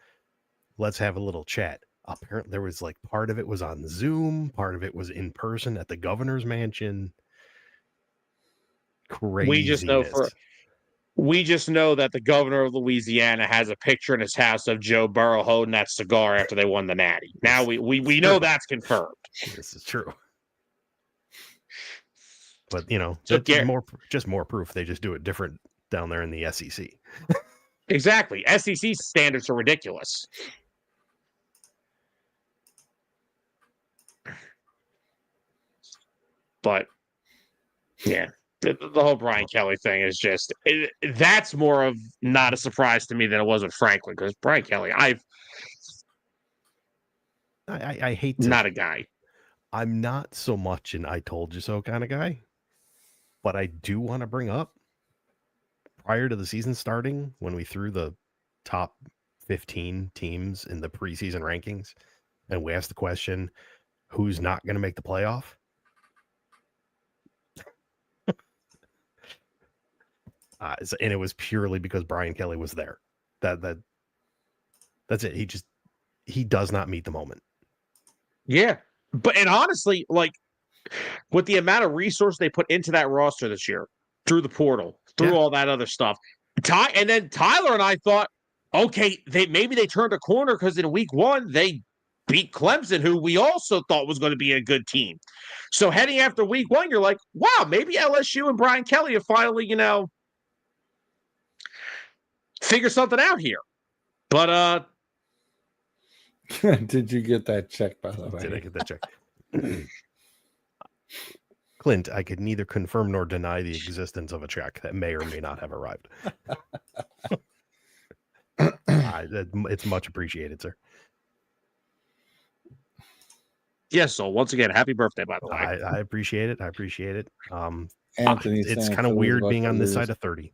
let's have a little chat. Apparently there was part of it was on Zoom, part of it was in person at the governor's mansion. Craziness. We just know that the governor of Louisiana has a picture in his house of Joe Burrow holding that cigar after they won the Natty. Now we know that's confirmed. This is true. But you know, So that's more proof. They just do it different down there in the SEC. exactly. SEC standards are ridiculous. But yeah, the whole Brian Kelly thing is just that's more of not a surprise to me than it was with Franklin, because Brian Kelly, I hate to, not a guy. I'm not so much an I told you so kind of guy, but I do want to bring up prior to the season starting, when we threw the top 15 teams in the preseason rankings and we asked the question, who's not going to make the playoff? And it was purely because Brian Kelly was there. That's it. He does not meet the moment. Yeah. And honestly, like with the amount of resource they put into that roster this year, through the portal, through all that other stuff. And then Tyler and I thought, okay, maybe they turned a corner because in week 1 they beat Clemson, who we also thought was going to be a good team. So heading after week 1, you're like, wow, maybe LSU and Brian Kelly have finally, figure something out here. But did you get that check, by the way? Did I get that check? Clint, I could neither confirm nor deny the existence of a check that may or may not have arrived. It's much appreciated, sir. Yes, so once again, happy birthday, by the way. I appreciate it. I appreciate it. Anthony, it's kind of weird being on this side of 30.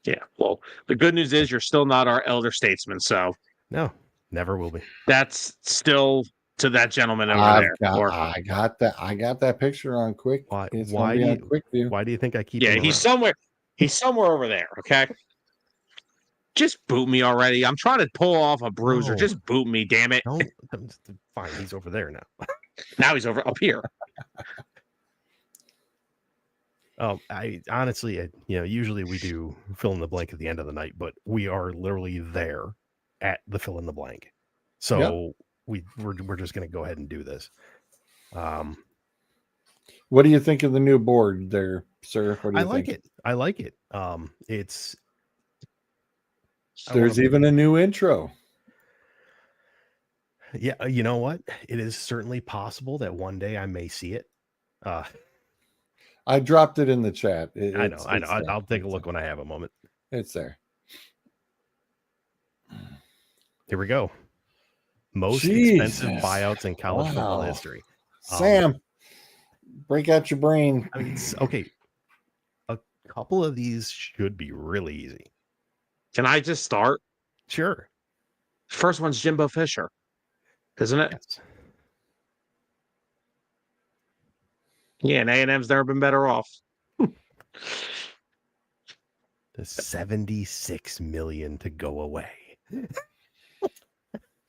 Yeah, well, the good news is you're still not our elder statesman, so no, never will be. That's still to that gentleman over there. I got that picture on quick. Why do you think I keep? Yeah, he's somewhere over there. Okay, just boot me already. I'm trying to pull off a bruiser. No. Just boot me, damn it. Fine, he's over there now. Now he's over up here. I honestly, usually we do fill in the blank at the end of the night, but we are literally there at the fill in the blank. So we're just going to go ahead and do this. What do you think of the new board there, sir? What do you think? I like it. There's even a new intro. Yeah, you know what? It is certainly possible that one day I may see it. I dropped it in the chat. I know. I'll take a look when I have a moment. It's there. Here we go. Most expensive buyouts in college football history. Sam, break out your brain. I mean, okay. A couple of these should be really easy. Can I just start? Sure. First one's Jimbo Fisher, isn't it? Yes. Yeah, and A&M's never been better off. The $76 million to go away.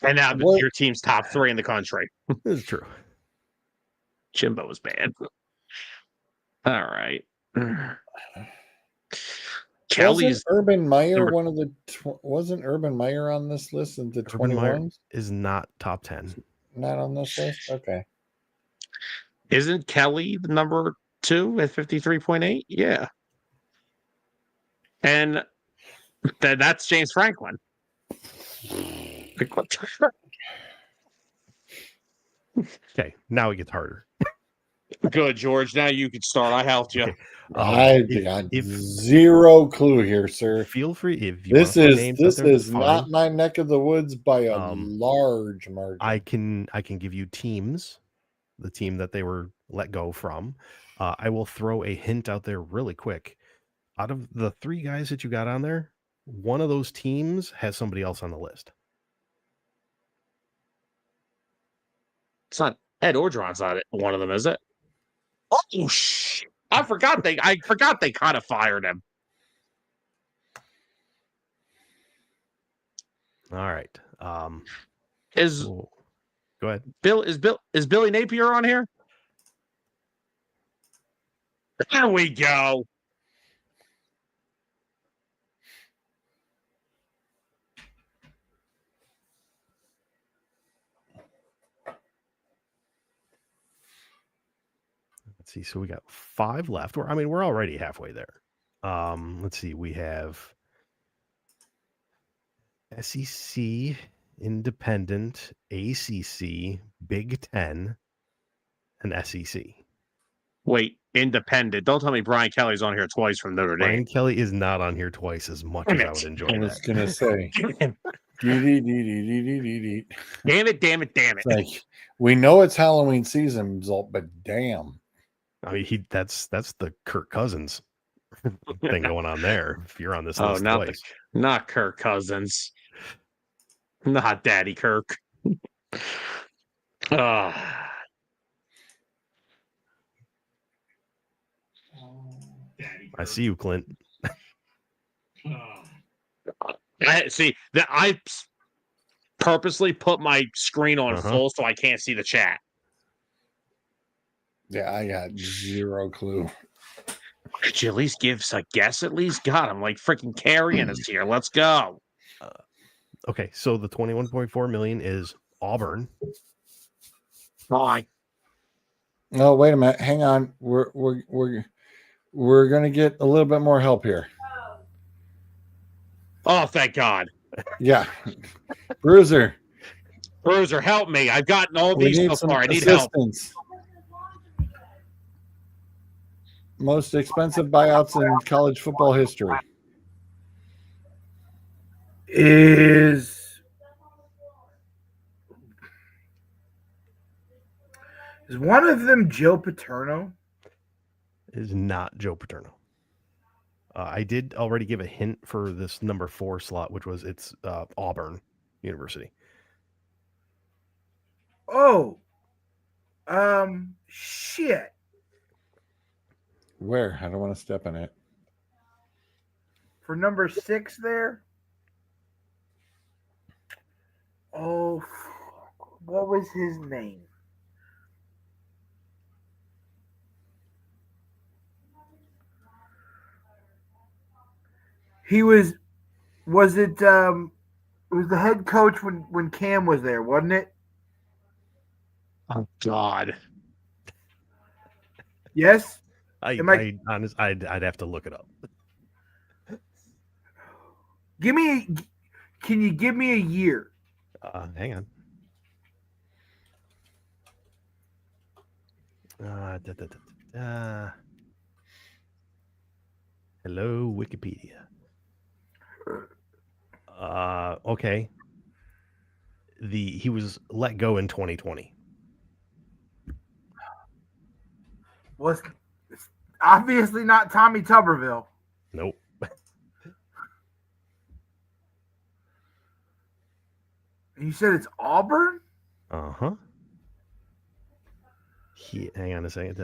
And now your team's top 3 in the country. This is true. Jimbo was bad. All right. Kelly's Urban Meyer one of the wasn't Urban Meyer on this list in the 21s? Is not top 10. Not on this list? Okay. Isn't Kelly the number 2 at 53.8? Yeah. And that's James Franklin. Okay, now it gets harder. Good, George. Now you can start. I helped you. Okay. I got zero clue here, sir. Feel free if you this is not my neck of the woods by a large margin. I can give you teams, the team that they were let go from. I will throw a hint out there really quick. Out of the 3 guys that you got on there, one of those teams has somebody else on the list. It's not Ed Orgeron's on it. One of them, is it? Oh, I forgot they kind of fired him. All right. Go ahead. Is Billy Napier on here? There we go. Let's see. So we got 5 left. We're already halfway there. Let's see. We have SEC, Independent, ACC, Big Ten, and SEC. Wait, independent. Don't tell me Brian Kelly's on here twice from Notre Dame. Brian Kelly is not on here twice as much as I would enjoy I was that. gonna say. Damn it. It's like we know it's Halloween season, but damn. That's the Kirk Cousins thing going on there. If you're on this Oh, list not twice. not Kirk Cousins. Not Daddy Kirk. Ah. I see you, Clint. I purposely put my screen on Uh-huh. full so I can't see the chat. Yeah, I got zero clue. Could you at least give us a guess? At least, God, I'm like freaking carrying us here. Let's go. Okay, so the 21.4 million is Auburn. Bye. No, wait a minute. Hang on. We're gonna get a little bit more help here. Oh, thank God. Yeah, Bruiser. Bruiser, help me. I've gotten all We these need so some far. I need help. assistance. Most expensive buyouts in college football history. Is one of them Joe Paterno? Is not Joe Paterno. I did already give a hint for this number 4 slot, which was it's Auburn University. Oh, shit. Where? I don't want to step in it. For number 6 there. Oh, what was his name? He was it it was the head coach when Cam was there, wasn't it? Oh, God. Yes. I'd have to look it up. Can you give me a year? Hang on. Hello, Wikipedia. Okay. He was let go in 2020. Was obviously not Tommy Tuberville. Nope. You said it's Auburn? Uh-huh. Hang on a second.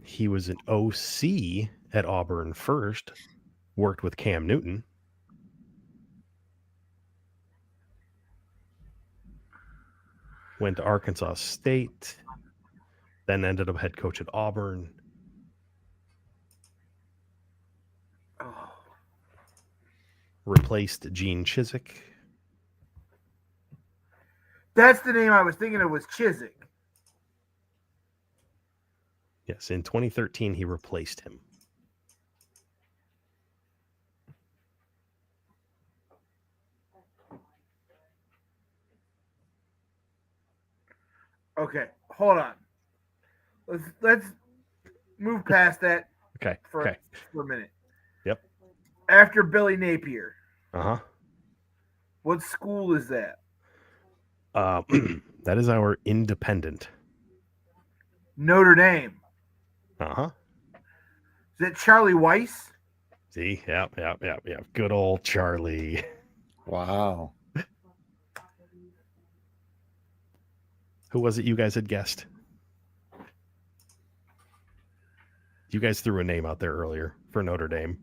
He was an OC at Auburn first, worked with Cam Newton. Went to Arkansas State, then ended up head coach at Auburn. Oh. Replaced Gene Chizik. That's the name I was thinking of, was Chizik. Yes, in 2013, he replaced him. Okay, hold on. Let's move past that. Okay. For a minute. Yep. After Billy Napier. Uh-huh. What school is that? That is our independent. Notre Dame. Uh-huh. Is that Charlie Weiss? See? Yep. Good old Charlie. Wow. Who was it you guys had guessed? You guys threw a name out there earlier for Notre Dame.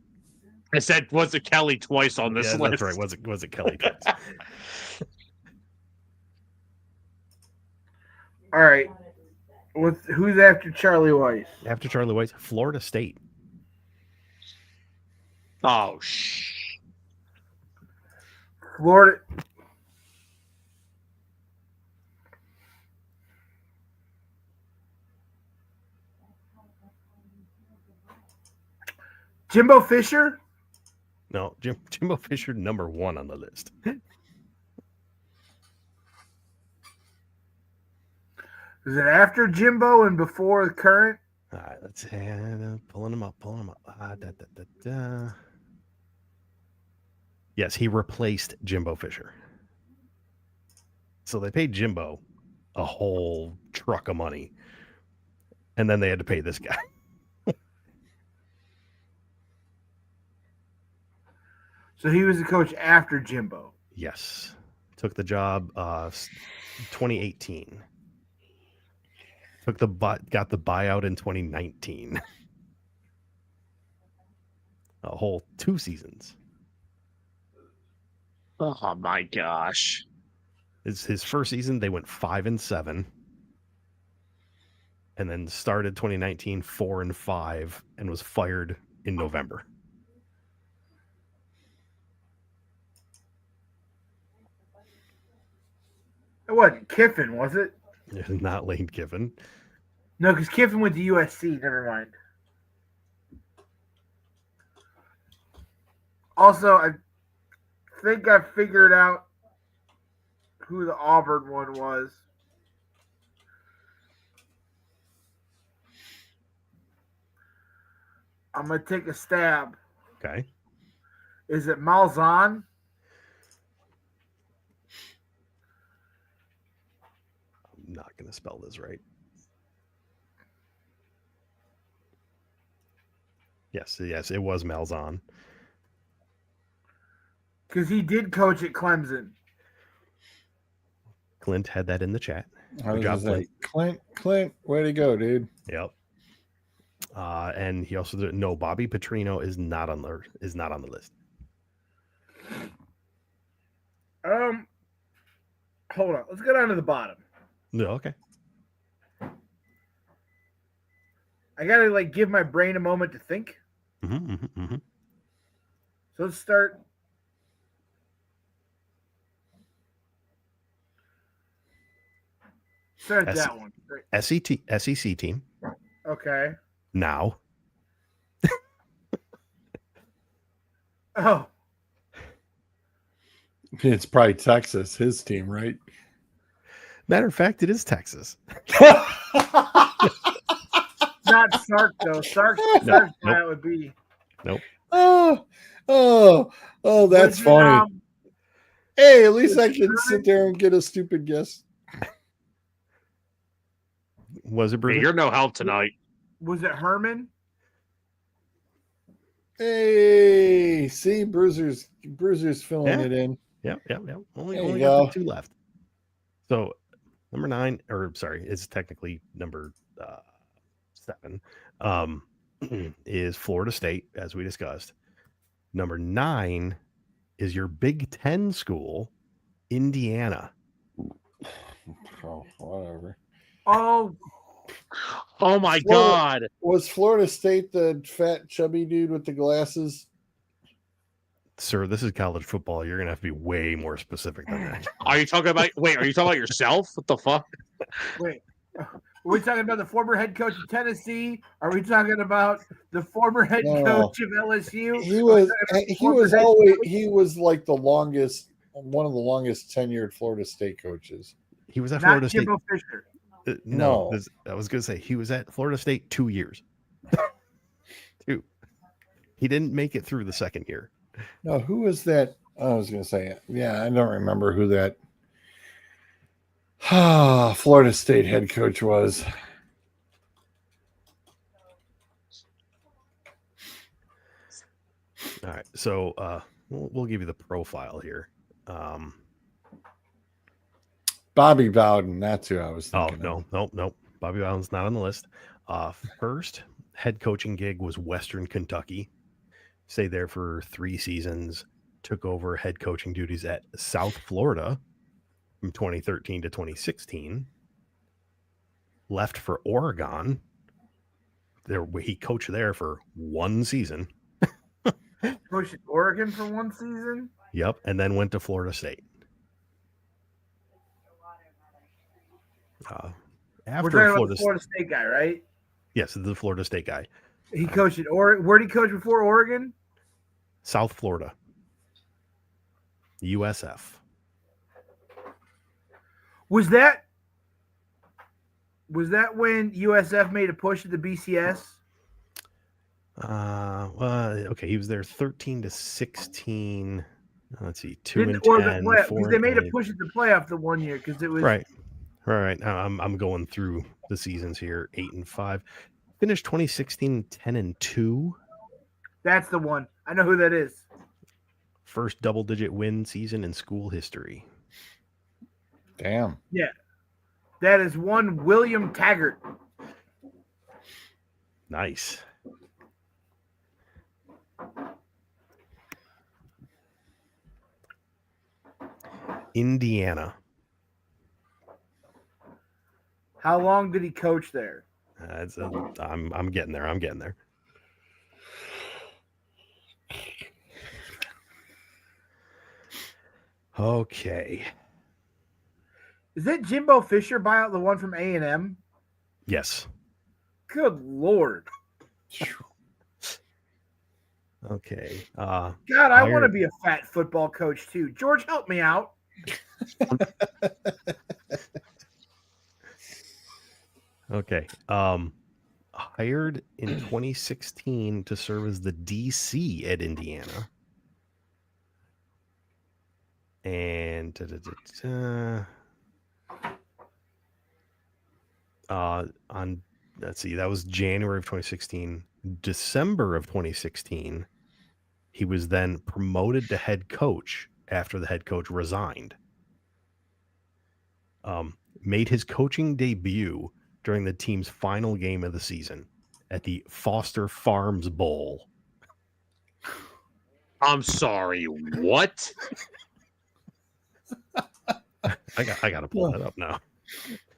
I said, was it Kelly twice on this list? That's right. Was it Kelly twice? All right. Who's after Charlie Weiss? After Charlie Weiss, Florida State. Oh, Florida. Jimbo Fisher? No, Jimbo Fisher, number 1 on the list. Is it after Jimbo and before the current? All right, let's pulling him up. Yes, he replaced Jimbo Fisher. So they paid Jimbo a whole truck of money, and then they had to pay this guy. So he was the coach after Jimbo. Yes, took the job 2018. Got the buyout in 2019. A whole 2 seasons. oh my gosh. His first season, they went 5-7, and then started 2019 4-5, and was fired in November. It wasn't Kiffin, was it? Not Lane Kiffin. No, because Kiffin went to USC. Never mind. Also, I think I figured out who the Auburn one was. I'm going to take a stab. Okay. Is it Malzahn? I'm not going to spell this right. Yes, it was Malzahn. Because he did coach at Clemson. Clint had that in the chat. I was Good job, gonna say, Clint, way to go, dude. Yep. And he also did, no, Bobby Petrino is not on the list. Hold on. Let's go down to the bottom. No, okay. I gotta give my brain a moment to think. Mm-hmm. So let's start. Start that one. SEC team. Okay. Now. Oh. It's probably Texas, his team, right? Matter of fact, it is Texas. Not Sark though. Sark's Nope. that would be. Nope. Oh, that's funny. Hey, at least I can Herman? sit there and get a stupid guess. Was it Hey, Bruce? you're no help tonight. Was it Herman? Hey, see, Bruiser's filling Yeah. it in. Yep. Only There you got go. the 2 left. So number 9, or sorry, it's technically number 7. Is Florida State, as we discussed. Number 9 is your Big Ten school, Indiana. Oh, whatever. Oh, Oh my Florida- God. Was Florida State the fat, chubby dude with the glasses? Sir, this is college football. You're gonna have to be way more specific than that. Are you talking about yourself? What the fuck? wait. Are we talking about the former head coach of Tennessee? Are we talking about the former head No. coach of LSU? He was like one of the longest tenured Florida State coaches. He was at Not Florida State. Jimbo Fisher. No. I was gonna say he was at Florida State 2 years. 2. He didn't make it through the second year. No, who was that? I was going to say, yeah, I don't remember who that Florida State head coach was. All right, so we'll give you the profile here. Bobby Bowden, that's who I was Oh thinking. no. Bobby Bowden's not on the list. First head coaching gig was Western Kentucky. Stayed there for 3 seasons. Took over head coaching duties at South Florida from 2013 to 2016. left for Oregon. He coached there for 1 season. Coached at Oregon for 1 season. Yep, and then went to Florida State. We're After talking about Florida, the Florida State guy, right? yes, the Florida State guy, He coached at Oregon. Where did he coach before Oregon? South Florida, USF. Was that when USF made a push at the BCS? Okay, he was there 13 to 16. Let's see, 2 Didn't and or 10, the playoff, 4 because they and made a 8. push at the playoff the one year because it was Right. I'm going through the seasons here. 8 and 5. Finished 2016 10 and 2. That's the one. I know who that is. First double-digit win season in school history. Damn. Yeah, that is one William Taggart. Nice. Indiana. How long did he coach there? I'm getting there. I'm getting there. Okay. Is that Jimbo Fisher buyout the one from A&M? Yes. Good Lord. Okay. God, I want to be a fat football coach too. George, help me out. Okay. Hired in 2016 to serve as the DC at Indiana. And on, let's see, that was January of 2016. December of 2016, he was then promoted to head coach after the head coach resigned. Made his coaching debut during the team's final game of the season at the Foster Farms Bowl. I'm sorry, what? I got to pull that up now.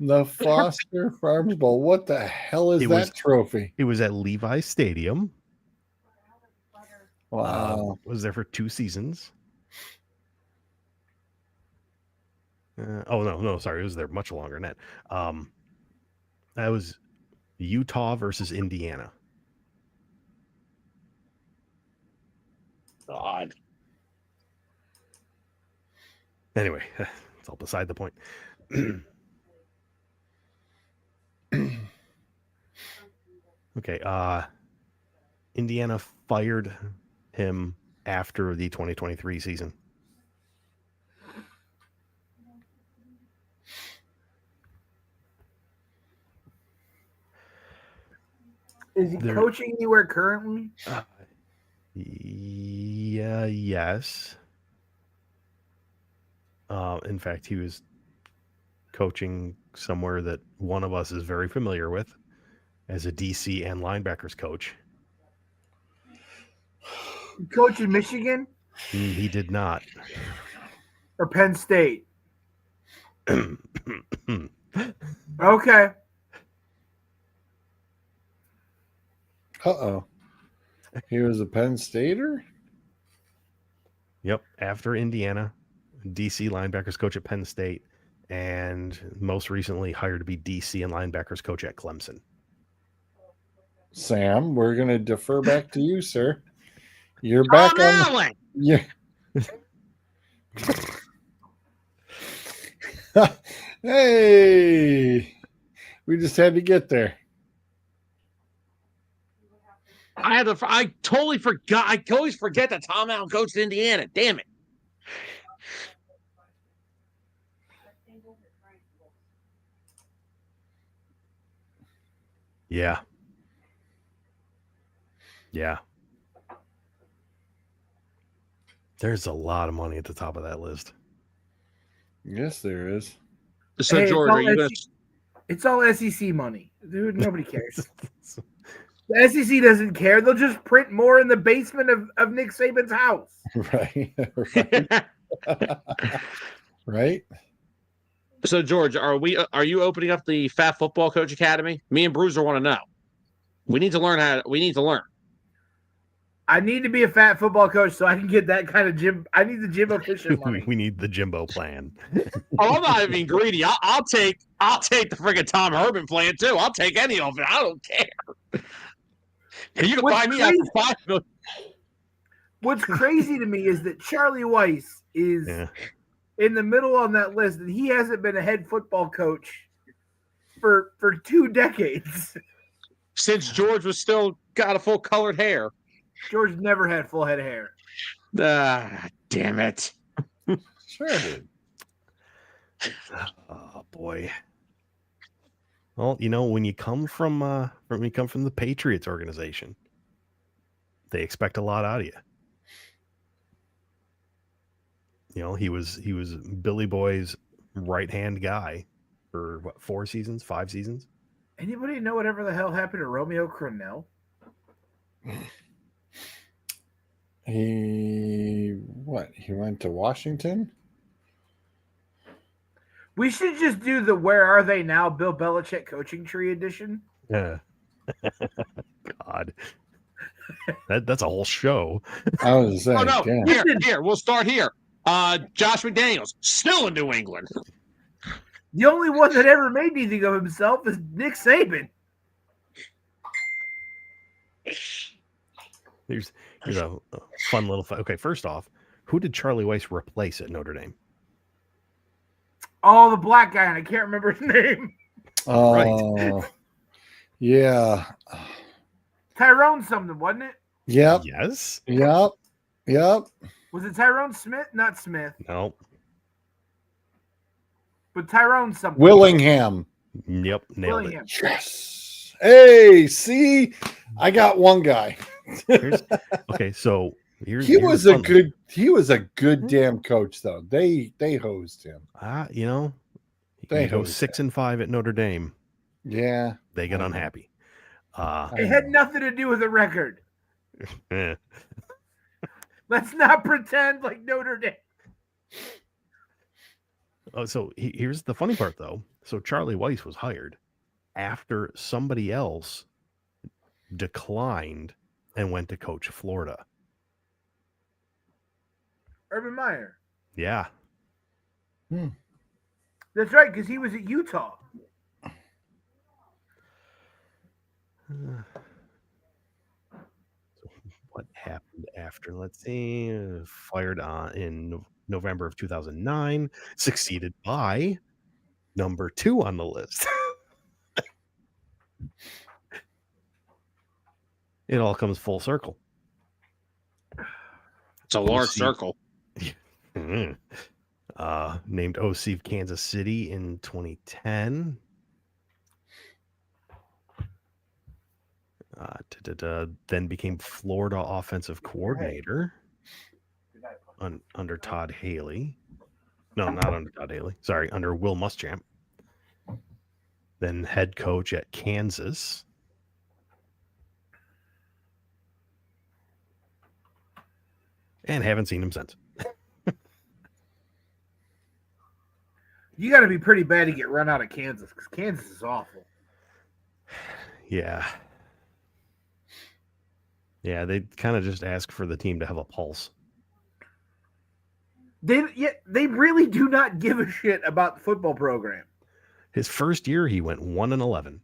The Foster Farms Bowl. What the hell is that trophy? It was at Levi's Stadium. Wow. Was there for 2 seasons. No, sorry, it was there much longer than that. That was Utah versus Indiana. God. Anyway, it's all beside the point. Okay, Indiana fired him after the 2023 season. Is he coaching anywhere currently? Yeah, yes. In fact, he was coaching somewhere that one of us is very familiar with as a DC and linebackers coach. Coach in Michigan? He did not. Or Penn State? Okay. Uh-oh. He was a Penn Stater? Yep. After Indiana, DC linebackers coach at Penn State, and most recently hired to be DC and linebackers coach at Clemson. Sam, we're going to defer back to you, sir. You're back on. Yeah. Hey, we just had to get there. I totally forgot. I always forget that Tom Allen coached Indiana. Damn it. Yeah. Yeah. There's a lot of money at the top of that list. Yes, there is. So, Hey, George, are you going to... It's all SEC money. Dude, nobody cares. The SEC doesn't care. They'll just print more in the basement of Nick Saban's house. Right. Right. Right. So George, are you opening up the Fat Football Coach Academy? Me and Bruiser want to know. We need to learn we need to learn. I need to be a fat football coach so I can get that kind of gym. I need the gym efficient money. We need the Jimbo plan. Oh, I'm not even greedy. I'll take the friggin' Tom Herman plan too. I'll take any of it. I don't care. You can buy me out for $5 million. What's crazy to me is that Charlie Weiss is in the middle on that list, and he hasn't been a head football coach for 2 decades. Since George was still got a full colored hair. George never had full head of hair. Damn it. Sure did. Oh boy. Well, when you come from the Patriots organization, they expect a lot out of you. He was Billy Boy's right-hand guy for 4 seasons, 5 seasons. Anybody know whatever the hell happened to Romeo Crennel? He went to Washington? We should just do the Where Are They Now Bill Belichick coaching tree edition. Yeah. God. That's a whole show. I was saying, no. yeah. Here. We'll start here. Josh McDaniels, still in New England. The only one that ever made anything of himself is Nick Saban. Here's a fun little okay, first off, who did Charlie Weiss replace at Notre Dame? Oh, the black guy, and I can't remember his name. Oh, yeah. Tyrone something, wasn't it? Yep. Yes. Yep. Was it Tyrone Smith? Not Smith, No. but Tyrone something. Willingham. Yep. Nailed Willingham. it. Yes. Hey, see, I got one guy. Okay, so he was a good damn coach though. They hosed him. They go 6-5 at Notre Dame. Yeah. They get unhappy. It had nothing to do with the record. Eh. Let's not pretend like Notre Dame. Oh, so here's the funny part though. So Charlie Weiss was hired after somebody else declined and went to coach Florida. Urban Meyer. Yeah. That's right, because he was at Utah. So what happened after? Let's see. Fired in November of 2009, succeeded by number 2 on the list. It all comes full circle. It's a large circle. Named OC of Kansas City in 2010. Then became Florida offensive coordinator under Todd Haley. No, not under Todd Haley. Sorry, under Will Muschamp. Then head coach at Kansas. And haven't seen him since. You got to be pretty bad to get run out of Kansas because Kansas is awful. Yeah. Yeah, they kind of just ask for the team to have a pulse. They really do not give a shit about the football program. His first year, he went 1-11.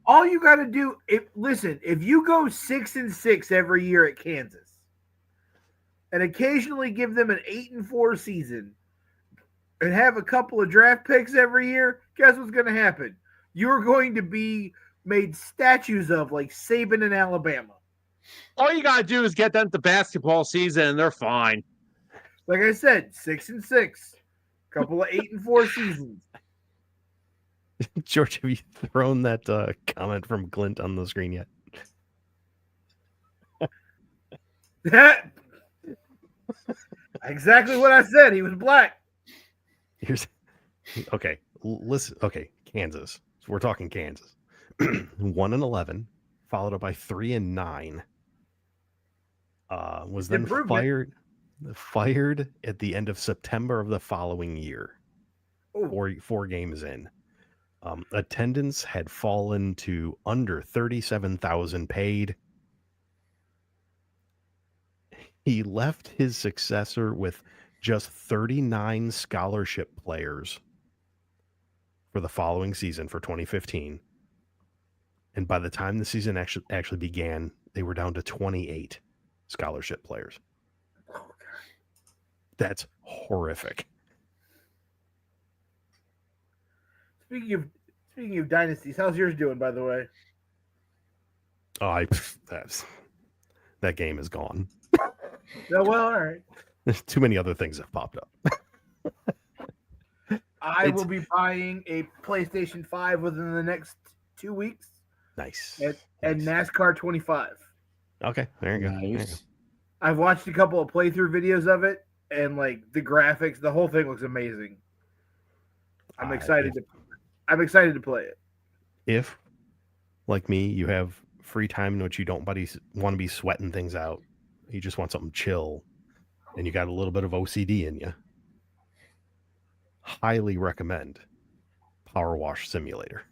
All you got to do, if you go 6-6 every year at Kansas, and occasionally give them an 8-4 season, and have a couple of draft picks every year, guess what's going to happen? You're going to be made statues of like Saban in Alabama. All you got to do is get them to basketball season, and they're fine. Like I said, 6-6, couple of 8-4 seasons. George, have you thrown that comment from Glint on the screen yet? That exactly what I said. He was black. Listen. Okay, Kansas. So we're talking Kansas. 1-11, followed up by 3-9. Was then fired at the end of September of the following year. 4 games in. Attendance had fallen to under 37,000 paid. He left his successor with just 39 scholarship players for the following season for 2015. And by the time the season actually began, they were down to 28 scholarship players. That's horrific. Speaking of dynasties, how's yours doing, by the way? Oh, that game is gone. No, well, all right. There's too many other things have popped up. I will be buying a PlayStation 5 within the next 2 weeks. Nice. And NASCAR 25. Okay, there you go. Nice. There you go. I've watched a couple of playthrough videos of it, and like the graphics, the whole thing looks amazing. I'm excited to play it. If, like me, you have free time in which you don't want to be sweating things out, you just want something chill, and you got a little bit of OCD in you, highly recommend Power Wash Simulator.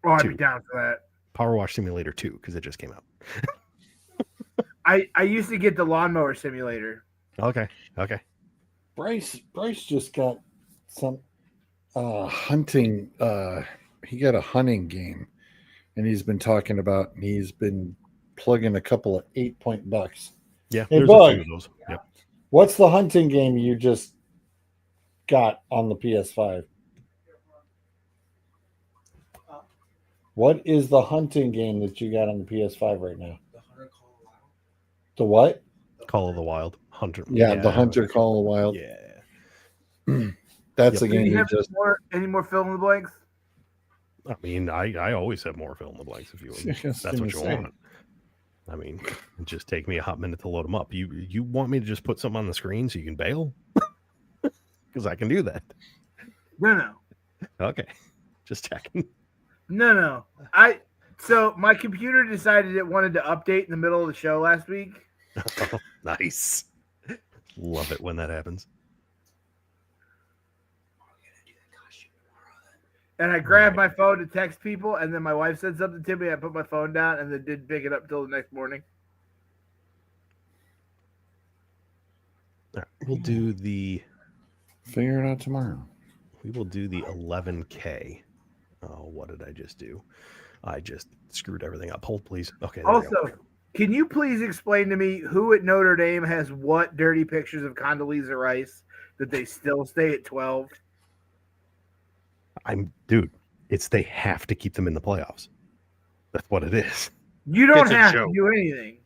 Oh, I'd 2. be down for that. Power Wash Simulator 2, because it just came out. I used to get the Lawnmower Simulator. Okay. Bryce just got some hunting. He got a hunting game, and he's been talking about. And he's been plugging a couple of 8-point bucks. Yeah, Hey, there's Bug, a few of those. Yep. what's the hunting game you just got on the PS5? What is the hunting game that you got on the PS5 right now? The what? Call of the Wild. Hunter. Yeah, the Hunter Call of the Wild. Yeah. That's Yep. the Do game you you have just. any more fill in the blanks? I mean, I always have more fill in the blanks if you Yes, that's what you gonna say. want. I mean, it just take me a hot minute to load them up. You want me to just put something on the screen so you can bail? Because I can do that. No. Okay, just checking. No. So my computer decided it wanted to update in the middle of the show last week. Oh, nice. Love it when that happens. And I grabbed my phone to text people, and then my wife said something to me. I put my phone down, and then didn't pick it up till the next morning. All right, we'll do the. Figure it out tomorrow. We will do the 11K. Oh, what did I just do? I just screwed everything up. Hold, please. Okay. There we go. Also, can you please explain to me who at Notre Dame has what dirty pictures of Condoleezza Rice that they still stay at 12? Dude, they have to keep them in the playoffs. That's what it is. You don't It's a have to joke. do anything.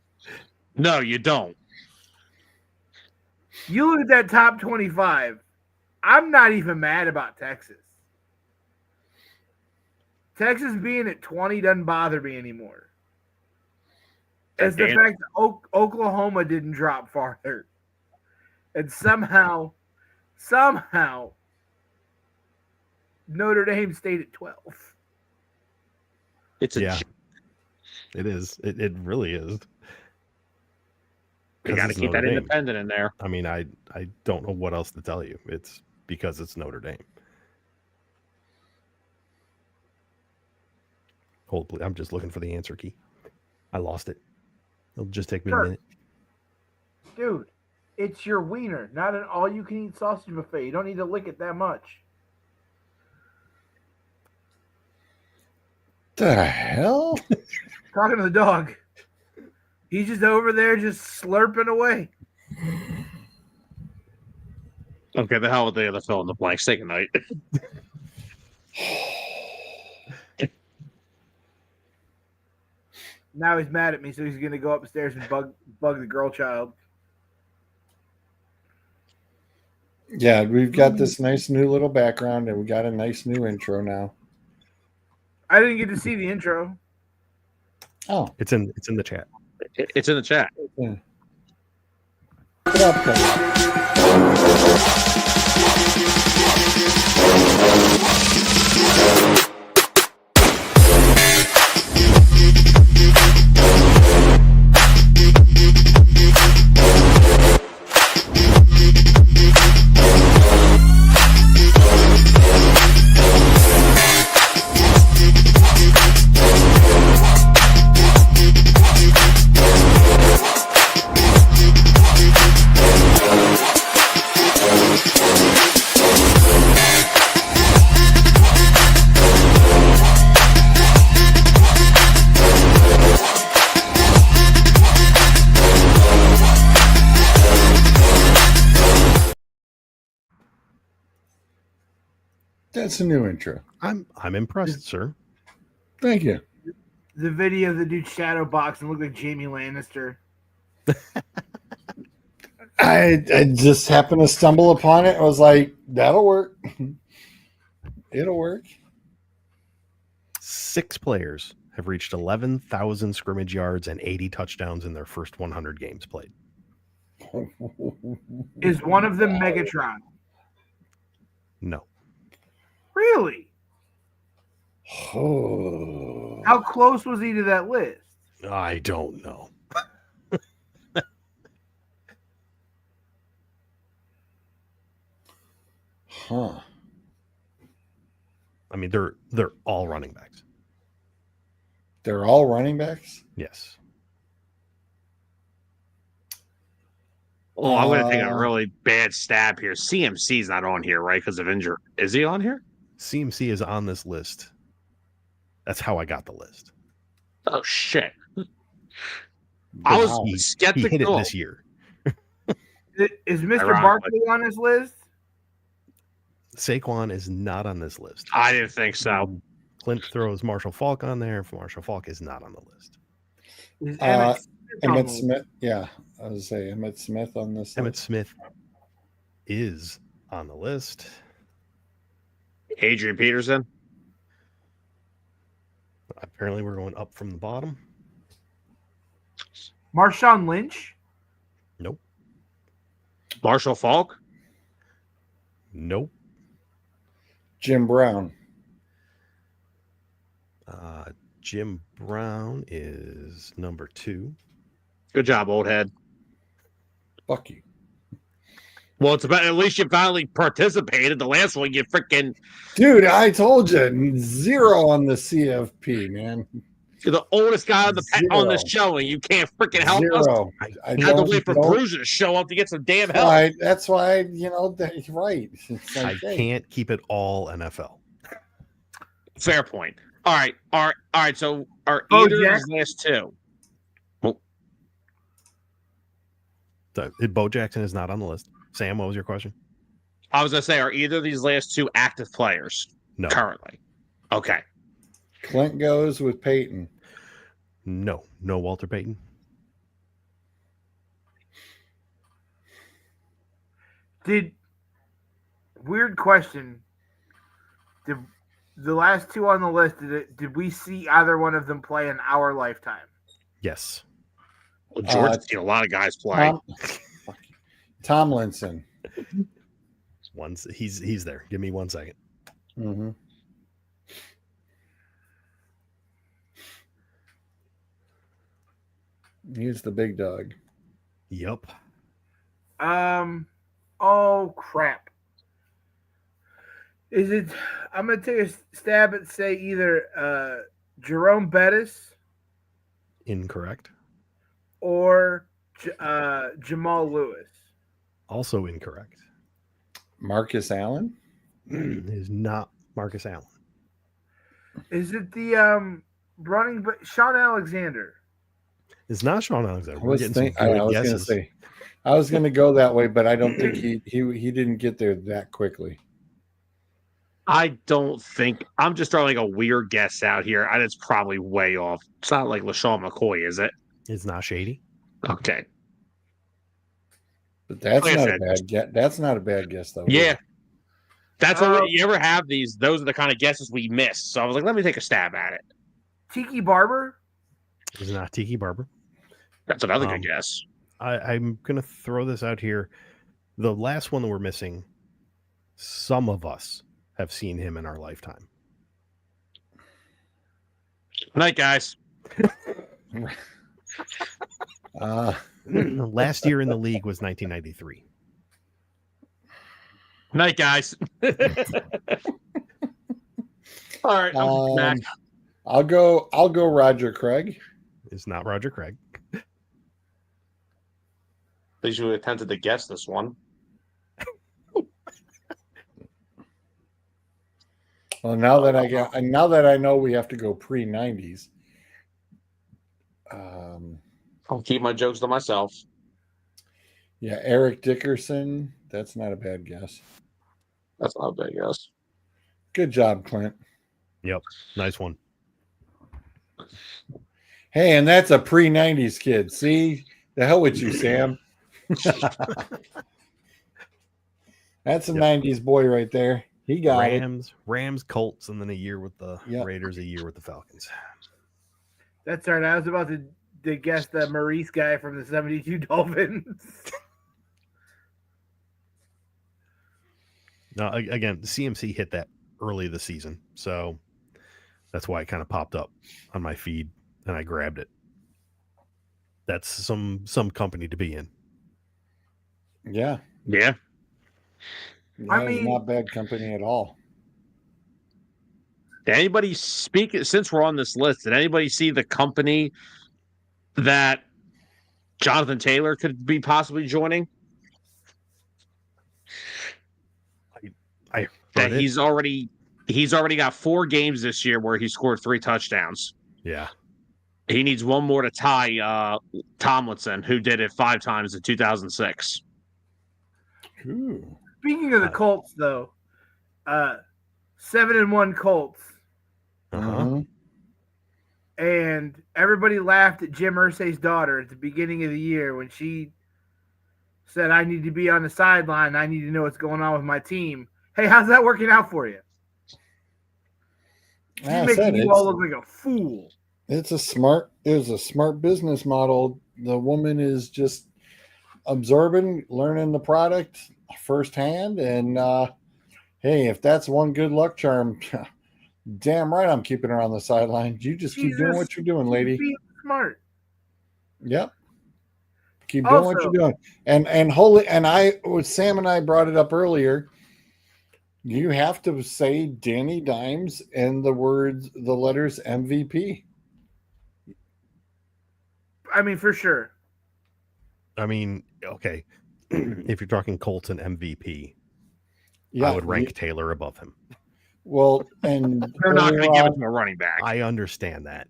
No, you don't. You look at that top 25. I'm not even mad about Texas. Texas being at 20 doesn't bother me anymore. It's the fact that Oklahoma didn't drop farther. And somehow, Notre Dame stayed at 12. It's a Yeah. joke. It is. It really is. You got to It's keep that Notre Dame. independent in there. I mean, I don't know what else to tell you. It's because it's Notre Dame. Hold, please. I'm just looking for the answer key. I lost it. It'll just take me a minute. Dude, it's your wiener, not an all-you-can-eat sausage buffet. You don't need to lick it that much. The hell? Talking to the dog. He's just over there just slurping away. Okay, the hell with the other fill in the blanks. Take a night. Now he's mad at me, so he's going to go upstairs and bug the girl child. Yeah, we've got this nice new little background, and we got a nice new intro now. I didn't get to see the intro. Oh, It's in the chat. It's in the chat. yeah. Put up, Cody. That's a new intro. I'm impressed, sir. Thank you. The video of the dude shadow box and looked like Jamie Lannister. I just happened to stumble upon it. I was like, that'll work. It'll work. 6 players have reached 11,000 scrimmage yards and 80 touchdowns in their first 100 games played. Is one of them Megatron? No. Really? Oh. How close was he to that list? I don't know. Huh. I mean, they're all running backs. They're all running backs? Yes. Oh, I'm going to take a really bad stab here. CMC's not on here, right? Because of injury. Is he on here? CMC is on this list. That's how I got the list. Oh, shit. I was Wow. He skeptical. hit it this year. Is Mr. Ironically. Barkley on this list? Saquon is not on this list. I didn't think so. Clint throws Marshall Falk on there. Marshall Falk is not on the list. Is Emmett Smith on Emmett the list? Smith. Yeah. I was say Emmett Smith on this. Emmett list. Smith is on the list. Adrian Peterson. Apparently, we're going up from the bottom. Marshawn Lynch? Nope. Marshall Falk. Nope. Jim Brown. Jim Brown is number 2. Good job, old head. Fuck you. Well, it's about at least you finally participated. The last one, you freaking Dude, I told you 0 on the CFP, man. you're the oldest guy on the Zero. show, and you can't freaking help us. 0. I You had to wait for don't- Bruiser to show up to get some damn help. Right. That's why, that's right. It's I like, hey, can't keep it all NFL. Fair point. All right. So are Bo either of Jackson. these last two? Bo Jackson is not on the list. Sam, what was your question? I was gonna say, are either of these last two active players No. currently? Okay. Clint goes with Peyton. No Walter Payton. Weird question. Did the last two on the list, did we see either one of them play in our lifetime? Yes. Well, George's seen a lot of guys play. Tomlinson. He's there. Give me 1 second. Mm-hmm. He's the big dog. Yep. Oh crap. Is it? I'm gonna take a stab at say either Jerome Bettis Incorrect. or Jamal Lewis. Also incorrect. Marcus Allen. It is not Marcus Allen. Is it the running back Sean Alexander? It's not Sean Alexander. I We're was, getting some I good was gonna guesses. say, I was gonna go that way, but I don't think he didn't get there that quickly. I don't think I'm just throwing a weird guess out here, and it's probably way off. It's not like LaShawn McCoy, is it? It's not Shady. Okay. But that's Like I not a said, bad guess. That's not a bad guess though. Yeah. That's what you ever have these. Those are the kind of guesses we miss. So I was like, let me take a stab at it. Tiki Barber? It's not Tiki Barber. That's another good guess. I'm going to throw this out here. The last one that we're missing, some of us have seen him in our lifetime. Night, guys. Last year in the league was 1993. Night, guys. All right, I'm back. I'll go Roger Craig. It's not Roger Craig. At least you attempted to guess this one. Well, now that I know we have to go pre-90s. I'll keep my jokes to myself. Yeah, Eric Dickerson. That's not a bad guess. That's not a big guess. Good job, Clint. Yep. Nice one. Hey, and that's a pre-90s kid. See? The hell with you, Sam. That's a 90s boy right there. He got it. Rams, Colts, and then a year with the Yep. Raiders, a year with the Falcons. That's right. I was about to guess the Maurice guy from the 72 Dolphins. Now, again, the CMC hit that early this season, so that's why it kind of popped up on my feed, and I grabbed it. That's some company to be in. Yeah. Yeah. That is not bad company at all. Did anybody speak, since we're on this list, did anybody see the company that Jonathan Taylor could be possibly joining? I That heard it. he's already got 4 games this year where he scored 3 touchdowns. Yeah. He needs one more to tie Tomlinson, who did it 5 times in 2006. Ooh. Speaking of the Colts, though, 7-1 Colts. Uh-huh. And everybody laughed at Jim Irsay's daughter at the beginning of the year when she said, I need to be on the sideline. I need to know what's going on with my team. Hey, how's that working out for you? She's making you all look like a fool. It was a smart business model. The woman is just absorbing, learning the product firsthand. And hey, if that's one good luck charm, damn right I'm keeping her on the sideline. You just keep doing what you're doing, lady. Be smart. Yep. Keep doing what you're doing. And Sam and I brought it up earlier. You have to say Danny Dimes and the letters MVP. I mean, for sure. I mean, okay. If you're talking Colts and MVP, Yeah, I would rank Taylor above him. Well, and they're not going to give it to a running back. I understand that.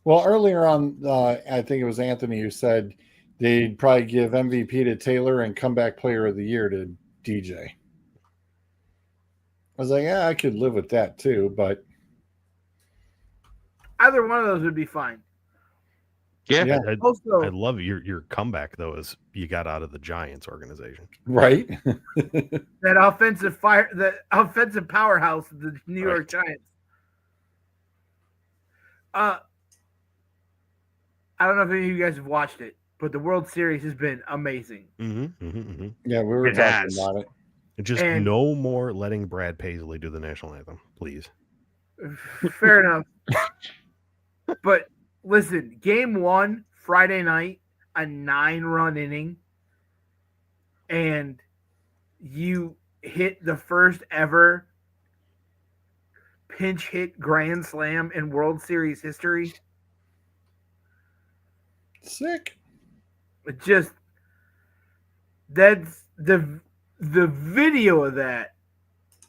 Well, earlier on, I think it was Anthony who said they'd probably give MVP to Taylor and comeback player of the year to DJ. I was like, yeah, I could live with that too, but either one of those would be fine. Yeah. I love your comeback though, is you got out of the Giants organization, right? that offensive powerhouse of the New York Giants. I don't know if any of you guys have watched it, but the World Series has been amazing. Yeah, we were talking about it. Just no more letting Brad Paisley do the national anthem, please. Fair enough. But listen, game 1, Friday night, a 9-run inning, and you hit the first ever pinch hit grand slam in World Series history. Sick. That's the video of that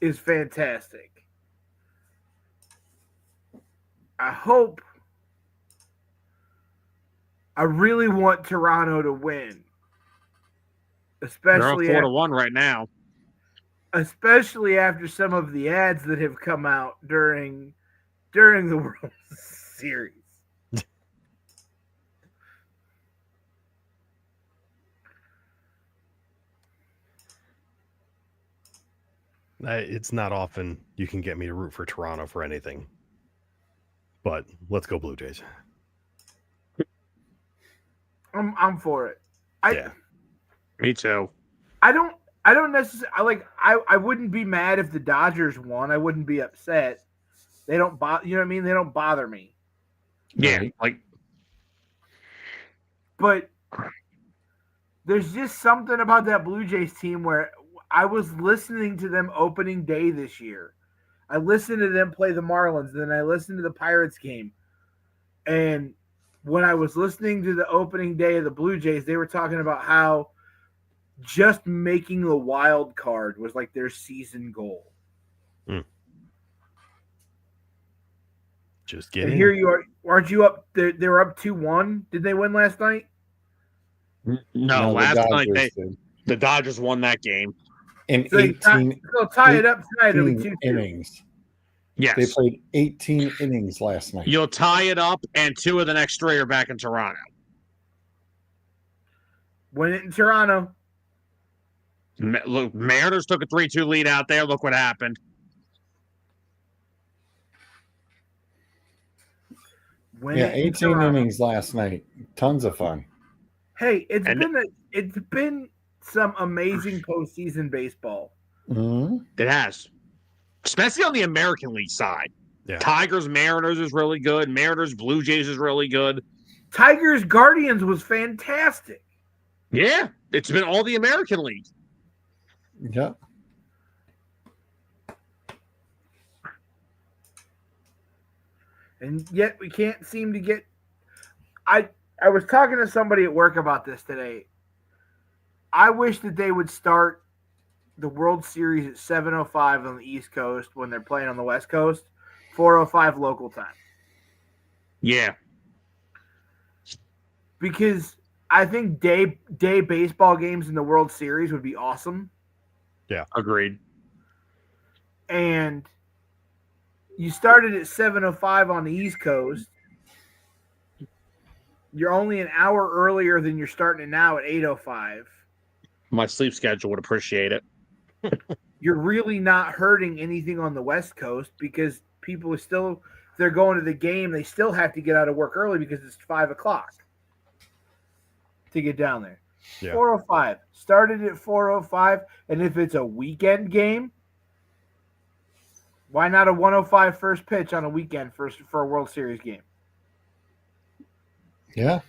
is fantastic. I really want Toronto to win. Especially they're up 4-1 right now. Especially after some of the ads that have come out during the World Series. It's not often you can get me to root for Toronto for anything, but let's go Blue Jays. I'm for it. Me too. I don't necessarily I wouldn't be mad if the Dodgers won. I wouldn't be upset. They don't bother. You know what I mean? They don't bother me. Yeah, but there's just something about that Blue Jays team where I was listening to them opening day this year. I listened to them play the Marlins, then I listened to the Pirates game. And when I was listening to the opening day of the Blue Jays, they were talking about how just making the wild card was like their season goal. Just get in. Here you are. Aren't you up? They were up 2-1. Did they win last night? No, last night the Dodgers won that game. in So 18 they'll tie it up tonight. It'll be 2-2. innings. Yes. They played 18 innings last night. You'll tie it up, and 2 of the next 3 are back in Toronto. Win it in Toronto. Look, Mariners took a 3-2 lead out there. Look what happened. Win Yeah, it in 18 Toronto. innings last night. Tons of fun. Hey, it's been some amazing postseason baseball. Mhm. It has. Especially on the American League side. Yeah. Tigers, Mariners is really good. Mariners, Blue Jays is really good. Tigers Guardians was fantastic. Yeah, it's been all the American League. Yep. And yet we can't seem to get I was talking to somebody at work about this today. I wish that they would start the World Series at 7:05 on the East Coast when they're playing on the West Coast, 4:05 local time. Yeah. Because I think day baseball games in the World Series would be awesome. Agreed. And you started at 7:05 on the East Coast. You're only an hour earlier than you're starting it now at 8:05. My sleep schedule would appreciate it. You're really not hurting anything on the West Coast because people are still, if they're going to the game, they still have to get out of work early because it's 5:00 to get down there. Yeah. 4:05. Started at 4:05, and if it's a weekend game, why not a 1:05 first pitch on a weekend for a World Series game? Yeah.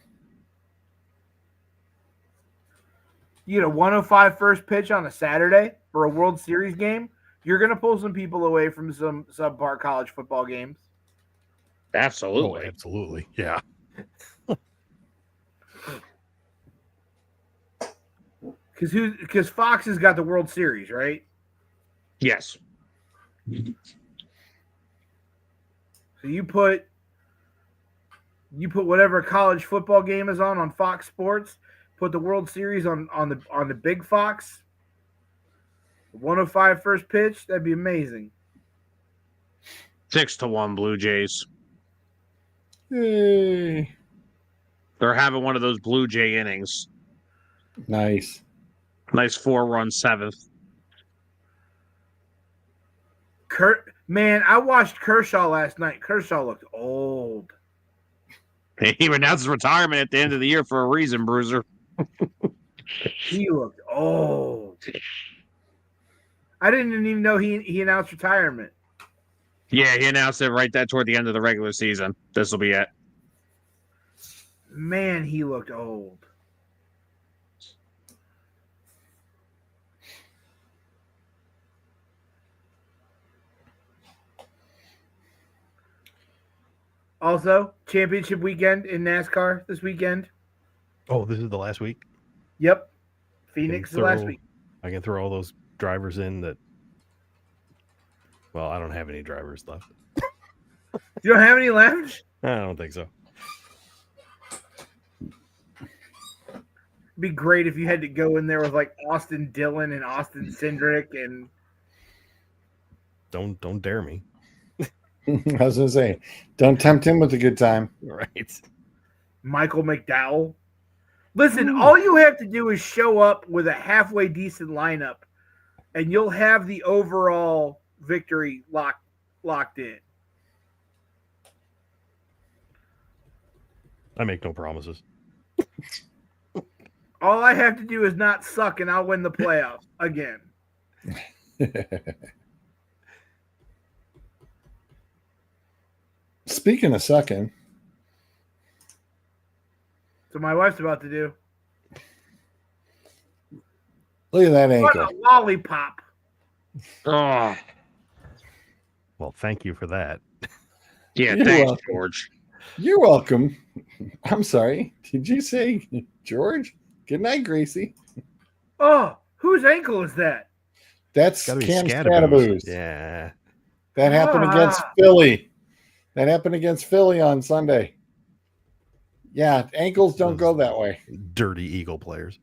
You get a 1:05 first pitch on a Saturday for a World Series game, you're going to pull some people away from some subpar college football games. Absolutely. Oh, absolutely. Yeah. Because Fox has got the World Series, right? Yes. So you put whatever college football game is on Fox Sports, put the World Series on the big Fox. 1:05 first pitch, that'd be amazing. 6-1 Blue Jays. Yay. They're having one of those Blue Jay innings. Nice. Nice 4-run 7th. Man, I watched Kershaw last night. Kershaw looked old. He announced his retirement at the end of the year for a reason, Bruiser. He looked old. I didn't even know he announced retirement. Yeah, he announced it right there toward the end of the regular season. This will be it. Man, he looked old. Also, championship weekend in NASCAR this weekend. Oh, this is the last week? Yep. Phoenix is last week. I can throw all those drivers in that. Well, I don't have any drivers left. You don't have any left? I don't think so. It'd be great if you had to go in there with like Austin Dillon and Austin Cindric and Don't dare me. I was going to say, don't tempt him with a good time. Right. Michael McDowell. Listen, all you have to do is show up with a halfway decent lineup, and you'll have the overall victory locked in. I make no promises. All I have to do is not suck, and I'll win the playoffs again. Speaking of sucking, So my wife's about to do. look at that What ankle. a lollipop. Oh, Well, thank you for that. yeah, You're thanks, welcome. George. You're welcome. I'm sorry. Did you say George? Good night, Gracie. Oh, whose ankle is that? That's Gotta be Cam Scatterboos. Scatterboos. Yeah. That happened against Ah. Philly. That happened against Philly on Sunday. Yeah, ankles don't go that way. Dirty Eagle players.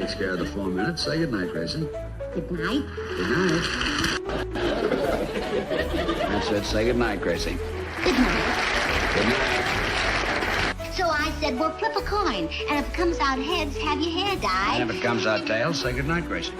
takes care of the 4 minutes. Say goodnight, Grayson. Good night. Good night. That's it. Say goodnight, Gracie. Good night. Good night. So I said, well, flip a coin. And if it comes out heads, have your hair dyed. And if it comes out tails, say goodnight, Gracie.